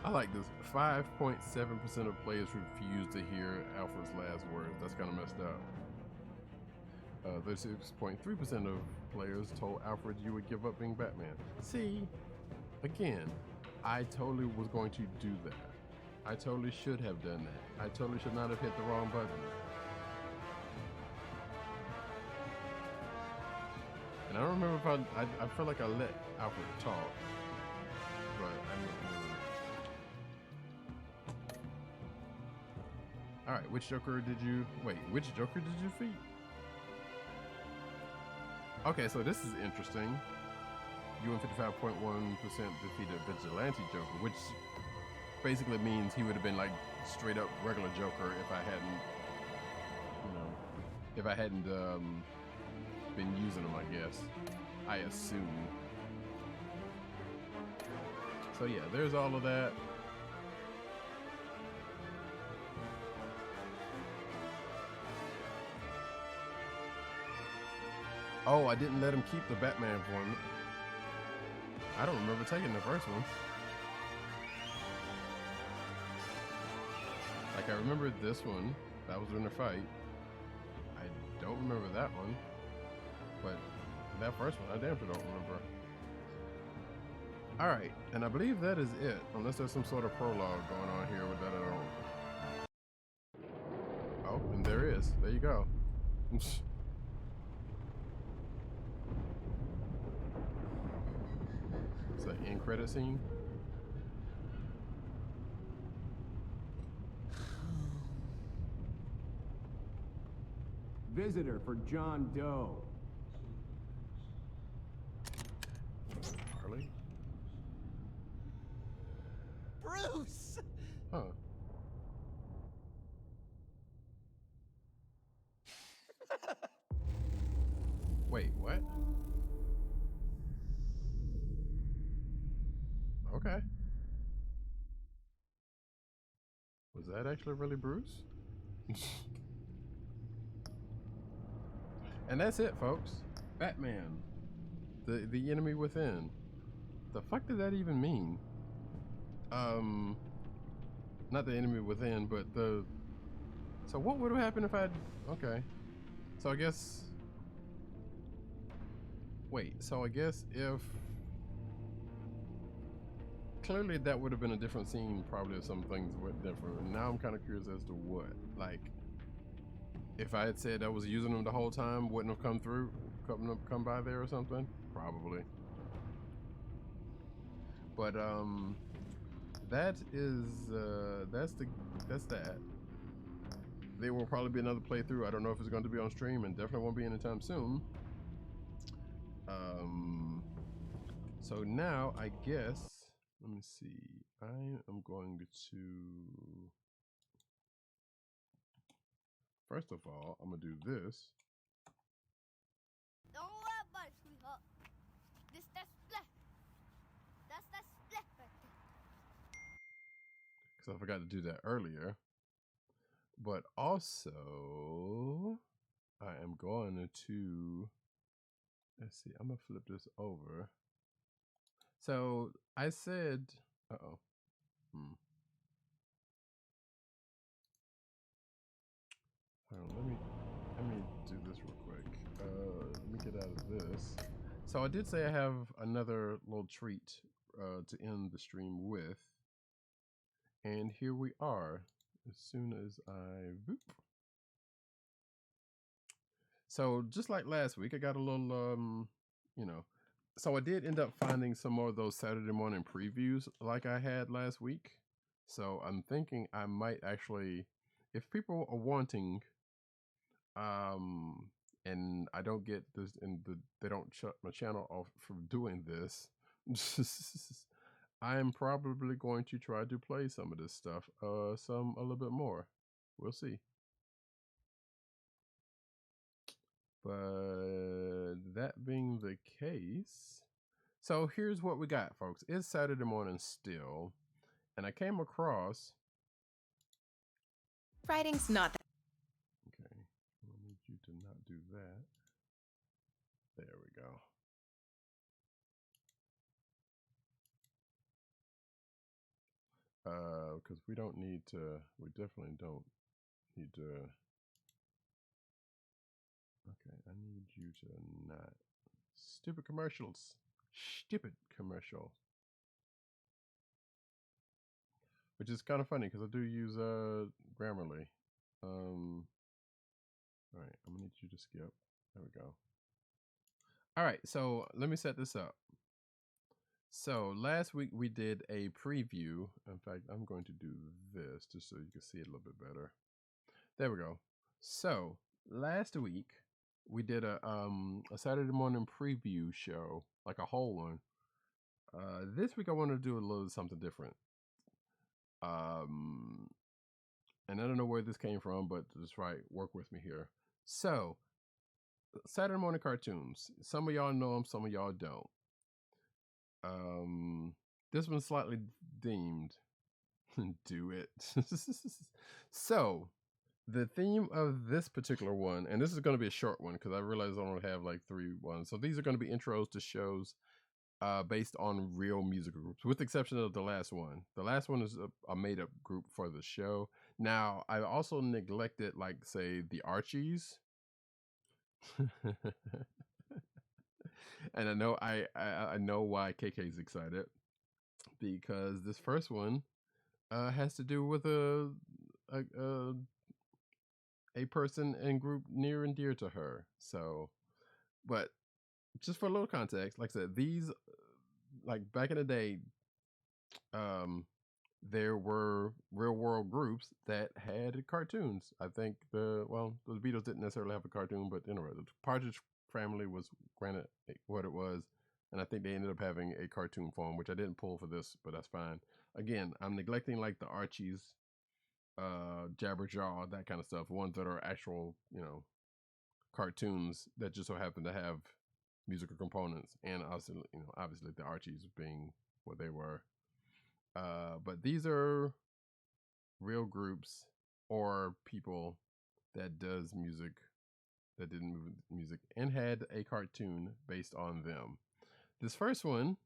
I like this. 5.7% of players refuse to hear Alfred's last words. That's kind of messed up. 36.3% of players told Alfred you would give up being Batman. See, again, I totally was going to do that. I totally should have done that. I totally should not have hit the wrong button. And I don't remember if I feel like I let Alfred talk, but I don't remember. All right, which Joker did you defeat? Okay, so this is interesting. You and 55.1% defeated Vigilante Joker, which basically means he would have been like straight up regular Joker if I hadn't, been using him, I guess. I assume. So yeah, there's all of that. Oh, I didn't let him keep the Batman one. I don't remember taking the first one. Like, I remember this one. That was in the fight. I don't remember that one. But that first one, I damn sure don't remember. Alright, and I believe that is it. Unless there's some sort of prologue going on here with that I don't. Oh, and there is. There you go. It's an end credit scene. Visitor for John Doe. Harley? Bruce! Huh. Wait, what? Okay. Was that actually really Bruce? And that's it, folks. Batman. The enemy within. The fuck did that even mean? Not the enemy within, but the... So what would have happened if I'd... Okay. So I guess... Wait, so I guess if... Clearly that would have been a different scene, probably, if some things went different. Now I'm kind of curious as to what. Like, if I had said I was using them the whole time, wouldn't have come through, come by there or something? Probably. But, that is, that's that. There will probably be another playthrough. I don't know if it's going to be on stream, and definitely won't be anytime soon. So now, I guess, let me see. I am going to, first of all, I'm going to do this. Don't worry about it, sweetheart. That's splat. That's splat right there. Because I forgot to do that earlier. But also, I am going to, let's see, I'm going to flip this over. So I said, uh-oh. Hold on, let me do this real quick. Let me get out of this. So I did say I have another little treat to end the stream with. And here we are. As soon as I boop. So just like last week, I got a little so I did end up finding some more of those Saturday morning previews like I had last week. So I'm thinking I might actually, if people are wanting, and I don't get this, and they don't shut my channel off from doing this, I'm probably going to try to play some of this stuff, some a little bit more. We'll see. But that being the case, so here's what we got, folks. It's Saturday morning still, and I came across. Writing's not that. Okay, I need you to not do that. There we go. Because we don't need to, we definitely don't need to Okay, I need you to not. Stupid commercials. Stupid commercial. Which is kind of funny because I do use Grammarly. All right, I'm gonna need you to skip. There we go. All right, so let me set this up. So last week we did a preview. In fact, I'm going to do this just so you can see it a little bit better. There we go. So last week we did a Saturday morning preview show, like a whole one. This week I want to do a little something different. And I don't know where this came from, but just work with me here. So Saturday morning cartoons. Some of y'all know them, some of y'all don't. This one's slightly deemed. Do it. So the theme of this particular one, and this is going to be a short one because I realize I only have like 3 ones. So these are going to be intros to shows based on real musical groups, with the exception of the last one. The last one is a made-up group for the show. Now, I also neglected, like, say, the Archies. And I know I know why KK's excited, because this first one has to do with a person and group near and dear to her. So, but just for a little context, like I said, these, like back in the day, there were real world groups that had cartoons. I think the Beatles didn't necessarily have a cartoon, but anyway, the Partridge Family was granted what it was, and I think they ended up having a cartoon form, which I didn't pull for this, but that's fine. Again, I'm neglecting like the Archies, Jabberjaw, that kind of stuff, ones that are actual, cartoons that just so happen to have musical components, and also, obviously the Archies being what they were. But these are real groups or people that does music, that did music and had a cartoon based on them. This first one,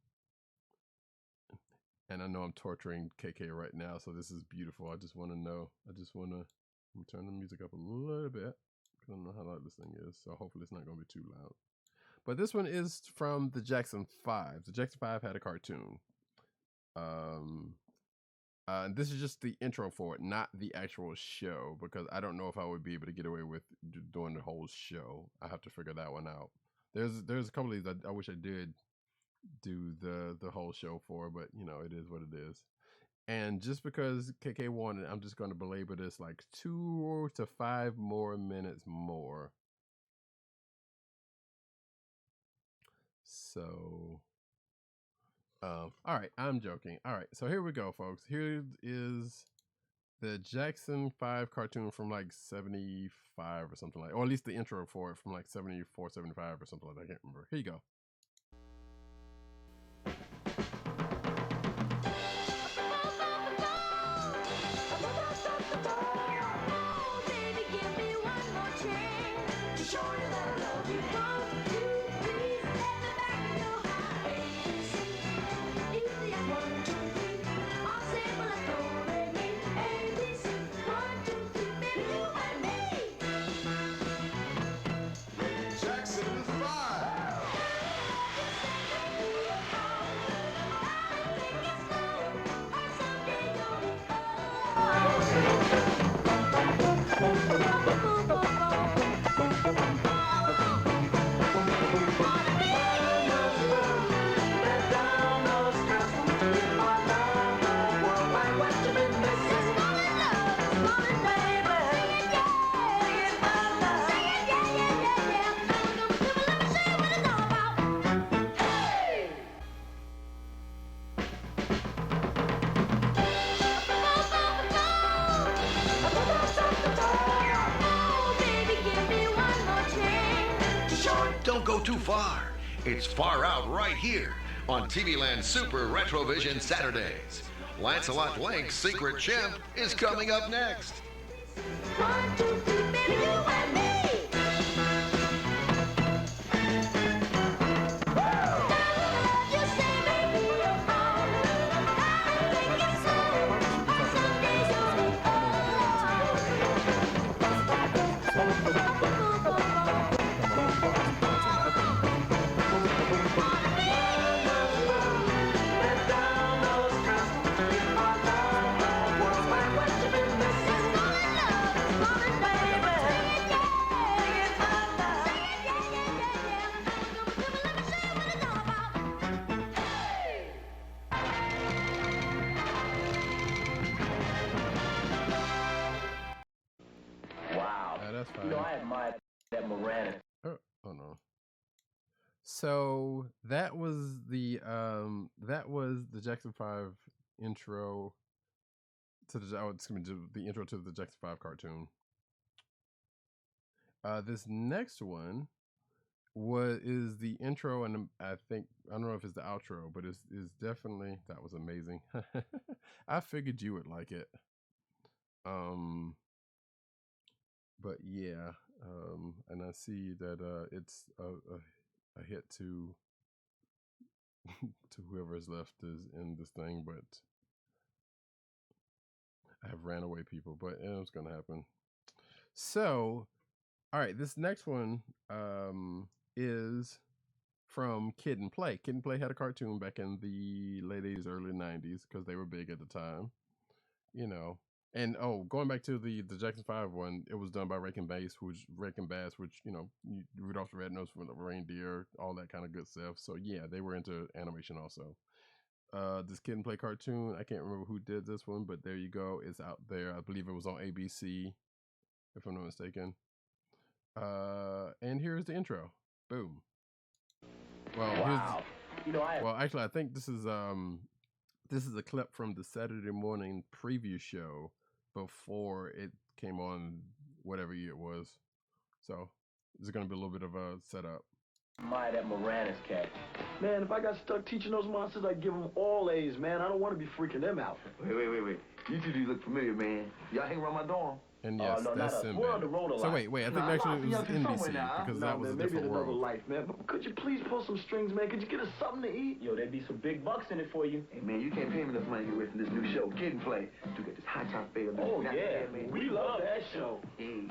and I know I'm torturing KK right now, so this is beautiful. I just want to turn the music up a little bit. I don't know how loud this thing is, so hopefully it's not going to be too loud. But this one is from the Jackson 5. The Jackson 5 had a cartoon. And this is just the intro for it, not the actual show, because I don't know if I would be able to get away with doing the whole show. I have to figure that one out. There's a couple of these I wish I did do the whole show for, but it is what it is. And just because KK wanted, I'm just going to belabor this like 2 to 5 more minutes more. So, all right, I'm joking. All right, so here we go, folks. Here is the Jackson 5 cartoon from like 75 or something like, or at least the intro for it from like 74, 75 or something like that. I can't remember. Here you go. Don't go too far. It's Far Out right here on TV Land Super Retrovision Saturdays. Lancelot Link's Secret Chimp is coming up next. 1, 2, 3, baby, you and me. that's fine. You know, I admire that Moranis. Oh no. So that was the Jackson 5 intro to the intro to the Jackson 5 cartoon. This next one is the intro, and I don't know if it's the outro, but it's definitely, that was amazing. I figured you would like it. But yeah, and I see that it's a hit to whoever's left is in this thing, but I have ran away people, but it was gonna happen. So, all right, this next one is from Kid and Play. Kid and Play had a cartoon back in the late 80s, early 90s, because they were big at the time, you know. And going back to the Jackson 5 one, it was done by Rankin Bass, which you know, Rudolph the Red-Nosed Reindeer, all that kind of good stuff. So yeah, they were into animation also. This Kid and Play cartoon, I can't remember who did this one, but there you go. It's out there. I believe it was on ABC, if I'm not mistaken. And here's the intro. Boom. Well, wow. You know, actually, I think this is a clip from the Saturday morning preview show before it came on, whatever year it was. So this is going to be a little bit of a setup. Admire that Moranis cat. Man, if I got stuck teaching those monsters, I'd give them all A's, man. I don't want to be freaking them out. Wait. You two do look familiar, man. Y'all hang around my dorm. And yes, no, that's Sinbad. We're on the road a lot. So wait, I think actually it was NBC because that was a maybe different another world. life, man. But could you please pull some strings, man? Could you get us something to eat? Yo, there'd be some big bucks in it for you. Hey, man, you can't pay me enough money to get away from this new show, Kid and Play, to get this high top fail. Oh, yeah, man. We love that show. Hey.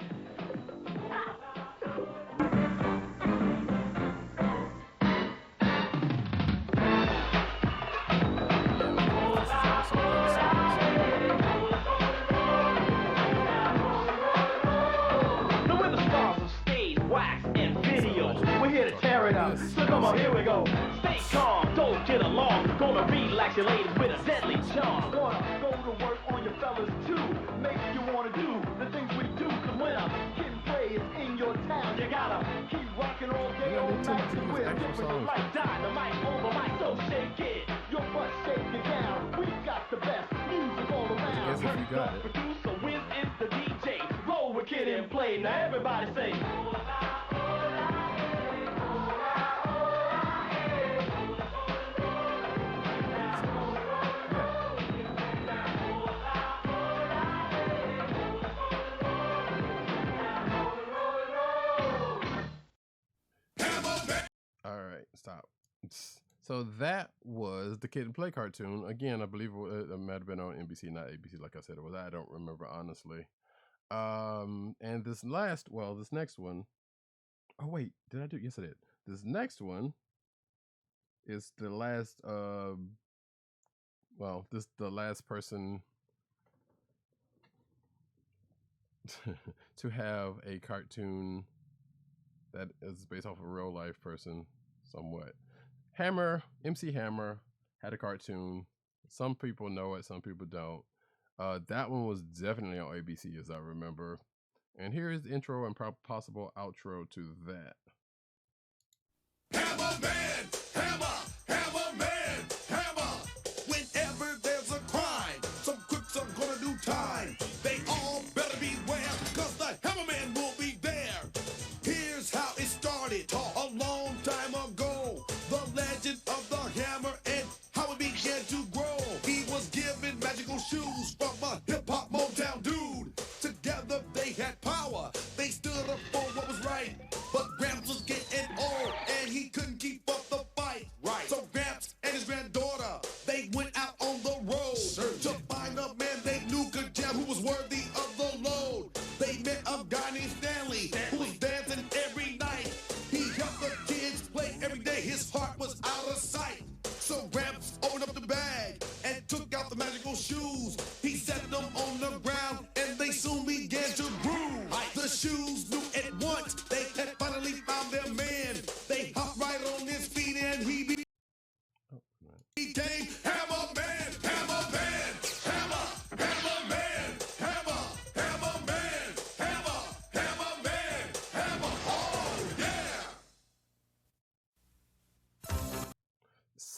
So come on, here we go. Stay calm, don't get along. Gonna relax your ladies with a deadly charm. Gonna go to work on your fellas too. Make you wanna do the things we do. Cause when a Kid and Play is in your town, you gotta keep rocking all day, all night. We're different like dynamite on the mic, so shake it. Your butt shake it down. We've got the best music all around. Guess if you got it. Producer, Wiz is the DJ. Roll with Kid and Play. Now everybody say. Stop. So that was the Kid and Play cartoon. Again, I believe it might have been on NBC, not ABC, like I said it was. I don't remember, honestly. And this next one. Oh, wait. Did I do? Yes, I did. This next one is the last, the last person to have a cartoon that is based off a real life person. Somewhat. MC Hammer had a cartoon. Some people know it, some people don't. That one was definitely on ABC, as I remember. And here is the intro and possible outro to that. Hammer Man! Hammer Man! Hammer! Whenever there's a crime, some crooks are gonna do time. They all better beware, cause the Hammer Man will be there. Here's how it started a long time ago. The legend of the hammer and how it began to grow. He was given magical shoes from a hip-hop Motown dude. Together they had power. They stood up for what was right. But Gramps was getting old and he couldn't keep up the fight.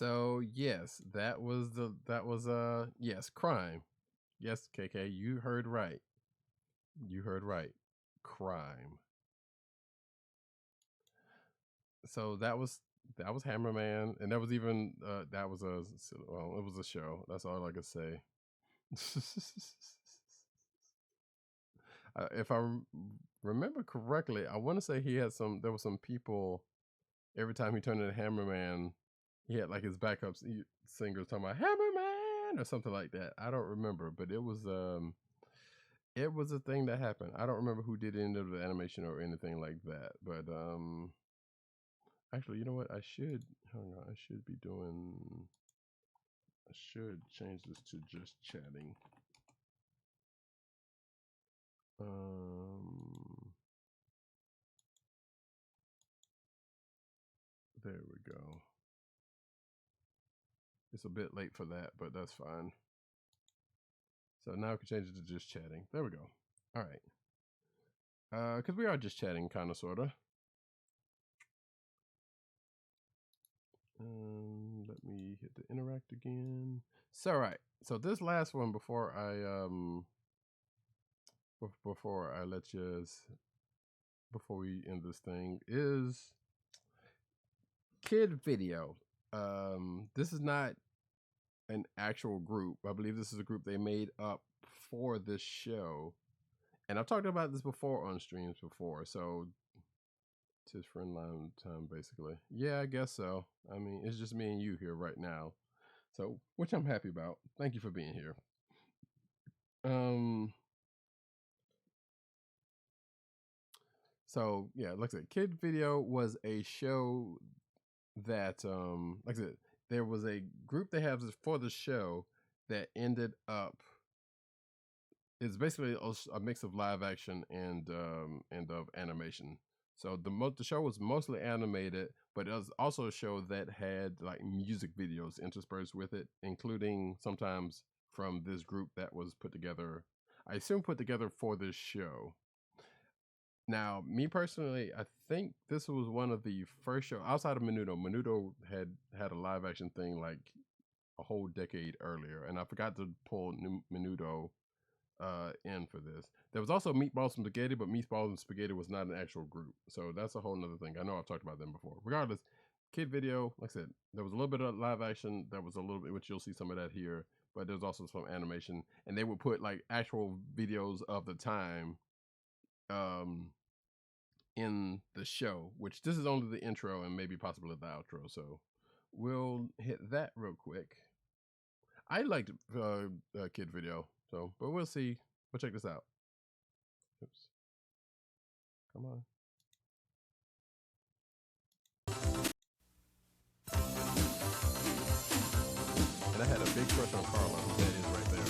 So yes, that was yes, crime. Yes, KK, you heard right. You heard right. Crime. So that was Hammerman, and that was even that was it was a show. That's all I could say. If I remember correctly, I want to say there were some people every time he turned into Hammerman, he had like his backup singers talking about Hammerman or something like that. I don't remember, but it was a thing that happened. I don't remember who did any of the animation or anything like that, but actually, you know what? I should change this to just chatting. There we go. It's a bit late for that, but that's fine. So now I can change it to just chatting. There we go. All right. Because we are just chatting, kind of, sort of. Let me hit the interact again. So, all right. So this last one before I before we end this thing is Kid Video. This is not an actual group. I believe this is a group they made up for this show. And I've talked about this before on streams before. So it's friend line time, basically. Yeah, I guess so. I mean, it's just me and you here right now. So, which I'm happy about. Thank you for being here. So yeah, like I said, Kid Video was a show that like I said, there was a group they have for the show that ended up, it's basically a mix of live action and of animation. So the show was mostly animated, but it was also a show that had like music videos interspersed with it, including sometimes from this group that was put together, I assume put together for this show. Now, me personally, I think this was one of the first shows outside of Menudo. Menudo had a live action thing like a whole decade earlier, and I forgot to pull Menudo in for this. There was also Meatballs and Spaghetti, but Meatballs and Spaghetti was not an actual group, so that's a whole nother thing. I know I've talked about them before. Regardless, Kid Video, like I said, there was a little bit of live action. There was a little bit, which you'll see some of that here, but there's also some animation, and they would put like actual videos of the time in the show, which this is only the intro and maybe possibly the outro, so we'll hit that real quick. I liked Kid Video, so but we'll see. We'll check this out. Oops. Come on. And I had a big crush on Carla. That is right there.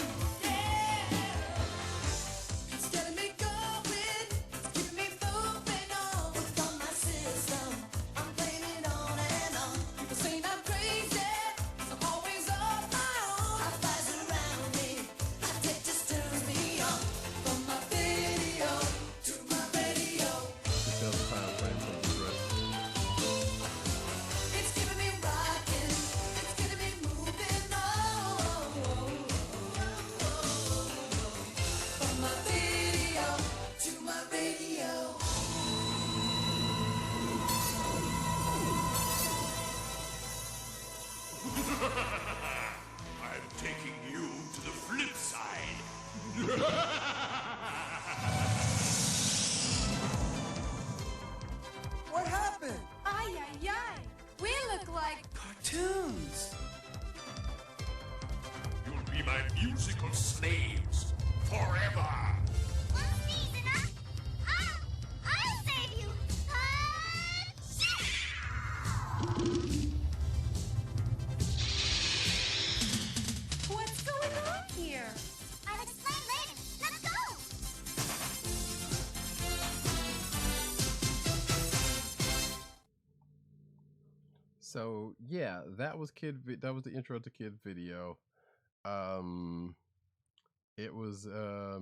I'm taking you to the flip side. What happened? Ay, ay, ay. We look like Cartoons. You'll be my musical slaves forever. I'll save you! What's going on here? I'll explain later. Let's go! So yeah, that was the intro to Kid Video. It was a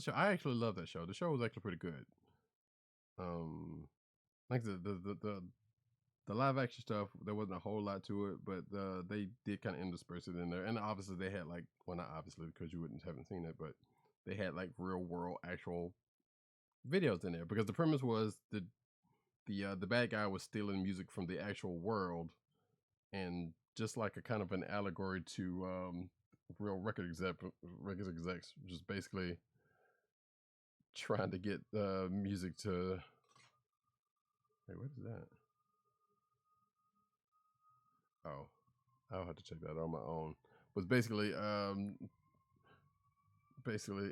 show. I actually love that show. The show was actually pretty good. Like the the live action stuff, there wasn't a whole lot to it, but they did kind of intersperse it in there. And obviously they had like, well, not obviously because you haven't seen it, but they had like real world actual videos in there, because the premise was the bad guy was stealing music from the actual world, and just like a kind of an allegory to real record execs, just basically trying to get music to. Hey, what is that? Oh, I'll have to check that on my own. Was basically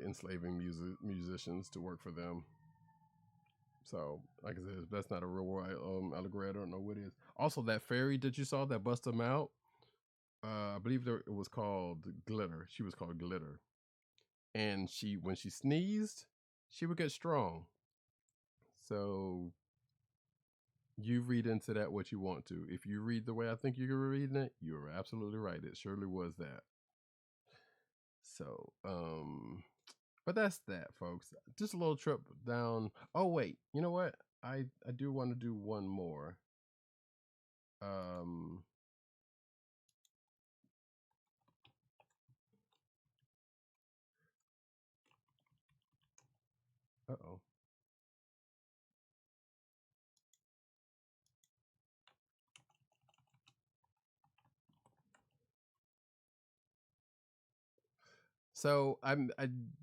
enslaving musicians to work for them. So, like I said, that's not a real world allegory. I don't know what it is. Also, that fairy that you saw that bust them out, I believe it was called Glitter. She was called Glitter, and when she sneezed, she would get strong. So you read into that what you want to. If you read the way I think you're reading it, you're absolutely right. It surely was that. So, but that's that, folks. Just a little trip down. Oh, wait. You know what? I do want to do one more. Uh-oh. So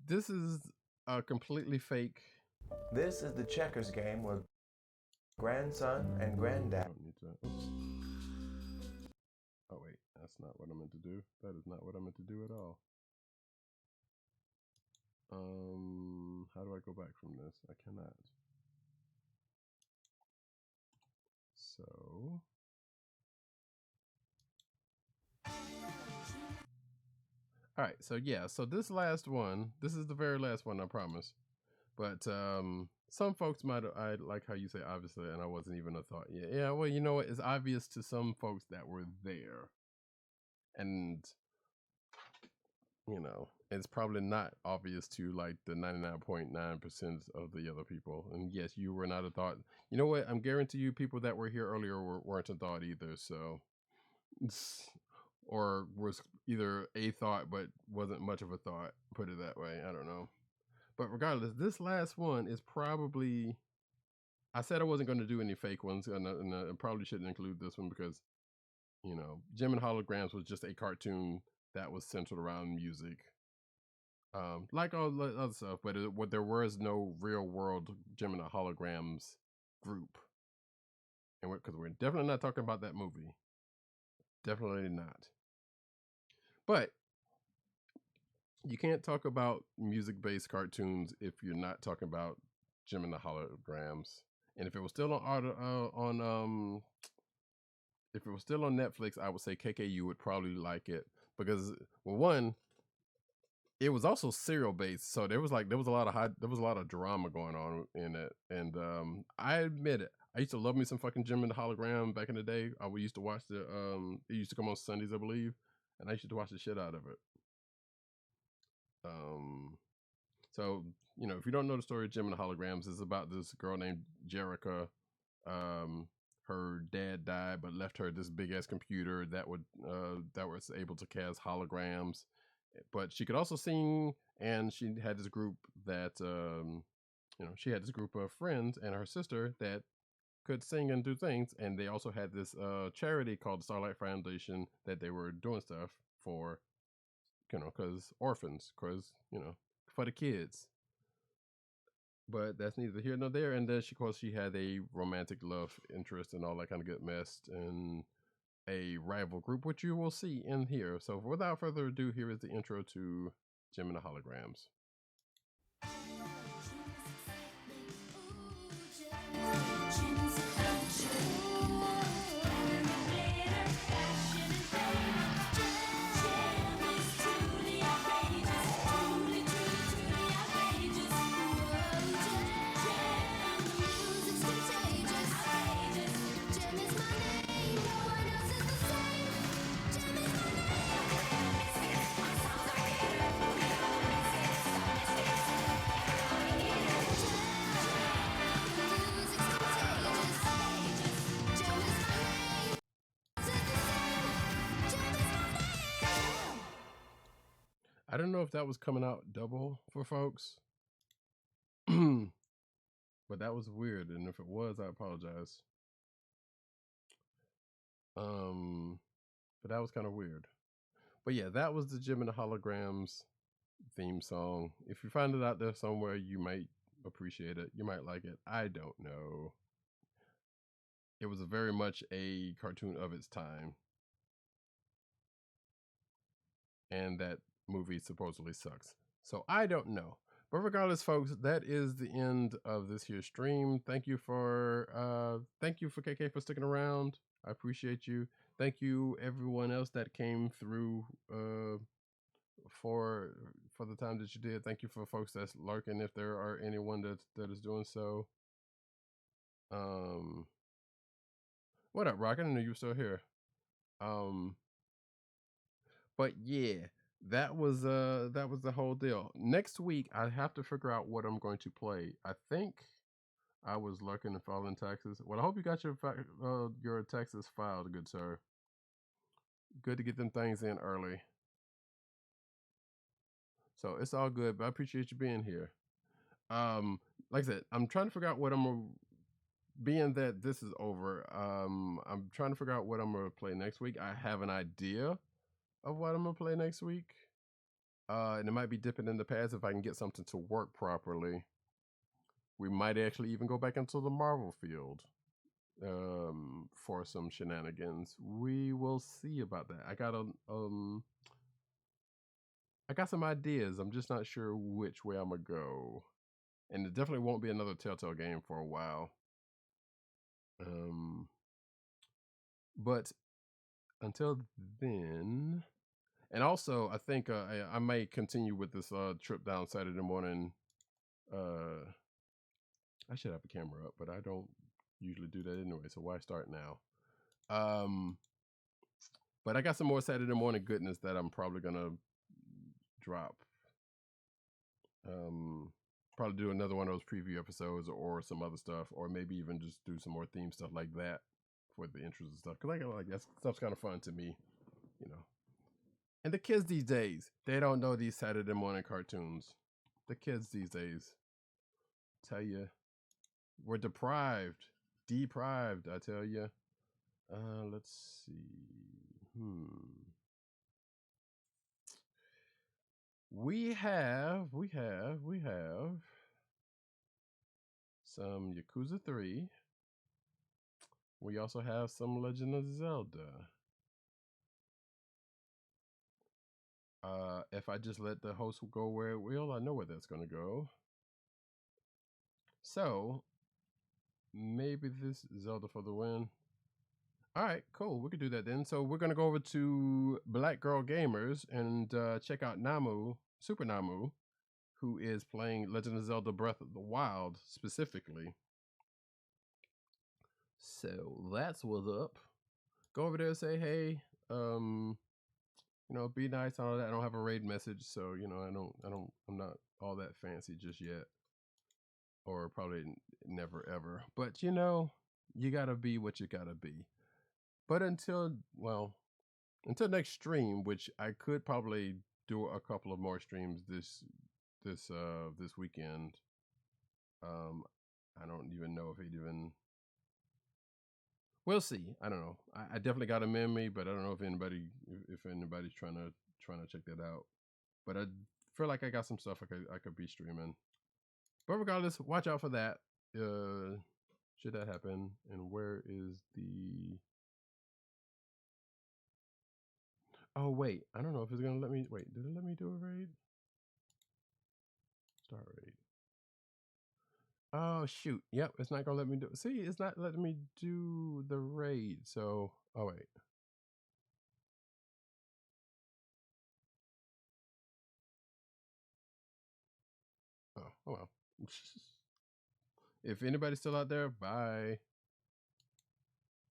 this is a completely fake. This is the checkers game where grandson and granddad. I don't need to. Oops. Oh wait, that's not what I meant to do. That is not what I meant to do at all. How do I go back from this? I cannot. So. All right, so yeah, so this last one, this is the very last one, I promise. But some folks might, I like how you say obviously, and I wasn't even a thought. Yeah, well, you know what? It's obvious to some folks that were there. And, you know, it's probably not obvious to like the 99.9% of the other people. And yes, you were not a thought. You know what? I'm guarantee you people that were here earlier weren't a thought either, so. Or was either a thought but wasn't much of a thought, put it that way. I don't know. But regardless, this last one is probably, I said I wasn't going to do any fake ones, and I probably shouldn't include this one because, you know, Jem and Holograms was just a cartoon that was centered around music. Like all the other stuff, but there was no real world Jem and the Holograms group. And because we're definitely not talking about that movie. Definitely not. But you can't talk about music-based cartoons if you're not talking about Jem and the Holograms. And if it was still on if it was still on Netflix, I would say KKU would probably like it because, well, one, it was also serial-based, so there was a lot of drama going on in it. And I admit it. I used to love me some fucking Jem and the Hologram back in the day. We used to watch it used to come on Sundays, I believe, and I used to watch the shit out of it. So, you know, if you don't know the story of Jem and the Holograms, it's about this girl named Jerrica. Her dad died, but left her this big ass computer that was able to cast holograms. But she could also sing, and she had this group that you know, she had this group of friends and her sister that could sing and do things, and they also had this charity called the Starlight Foundation that they were doing stuff for, you know, because orphans, because, you know, for the kids. But that's neither here nor there. And then she had a romantic love interest and all that kind of good mess in a rival group, which you will see in here. So without further ado, here is the intro to Jem and the Holograms. I don't know if that was coming out double for folks. But that was weird, and if it was, I apologize. But that was kind of weird. But yeah, that was the Gem and the Holograms theme song. If you find it out there somewhere, you might appreciate it. You might like it. I don't know. It was very much a cartoon of its time. And that movie supposedly sucks. So I don't know. But regardless, folks, that is the end of this here stream. Thank you for KK for sticking around. I appreciate you. Thank you everyone else that came through for the time that you did. Thank you for folks that's lurking, if there are anyone that is doing so. What up, Rock? I didn't know you were still here. But yeah, that was the whole deal. Next week I have to figure out what I'm going to play. I think I was lurking and filing taxes. Well, I hope you got your taxes filed, good sir. Good to get them things in early. So it's all good, but I appreciate you being here. Like I said, I'm trying to figure out what I'm gonna, being that this is over, I'm trying to figure out what I'm gonna play next week. I have an idea of what I'm gonna play next week. And it might be dipping in the past if I can get something to work properly. We might actually even go back into the Marvel field for some shenanigans. We will see about that. I got some ideas. I'm just not sure which way I'm gonna go. And it definitely won't be another Telltale game for a while. But until then, and also I think I may continue with this trip down Saturday morning. I should have a camera up, but I don't usually do that anyway, so why start now? But I got some more Saturday morning goodness that I'm probably gonna drop. Probably do another one of those preview episodes or some other stuff, or maybe even just do some more theme stuff like that for the intros and stuff. Cause I like that stuff's kind of fun to me, you know. And the kids these days, they don't know these Saturday morning cartoons. The kids these days, tell you, we're deprived, I tell you. Let's see. We have some Yakuza 3. We also have some Legend of Zelda. If I just let the host go where it will, I know where that's gonna go. So maybe this Zelda for the win. All right, cool. We could do that then. So we're gonna go over to Black Girl Gamers and check out Namu, Super Namu, who is playing Legend of Zelda Breath of the Wild specifically. So that's what's up. Go over there and say hey. You know, be nice and all that. I don't have a raid message, so you know, I'm not all that fancy just yet, or probably never ever. But you know, you gotta be what you gotta be. But until next stream, which I could probably do a couple of more streams this weekend. I don't even know if it even. We'll see. I don't know. I definitely got them in me, but I don't know if anybody's trying to check that out. But I feel like I got some stuff I could be streaming. But regardless, watch out for that. Should that happen? And where is the? Oh wait, I don't know if it's gonna let me. Wait, did it let me do a raid? Start raid. Oh shoot! Yep, it's not gonna let me do. See, it's not letting me do the raid. So, oh wait. Oh well. If anybody's still out there, bye.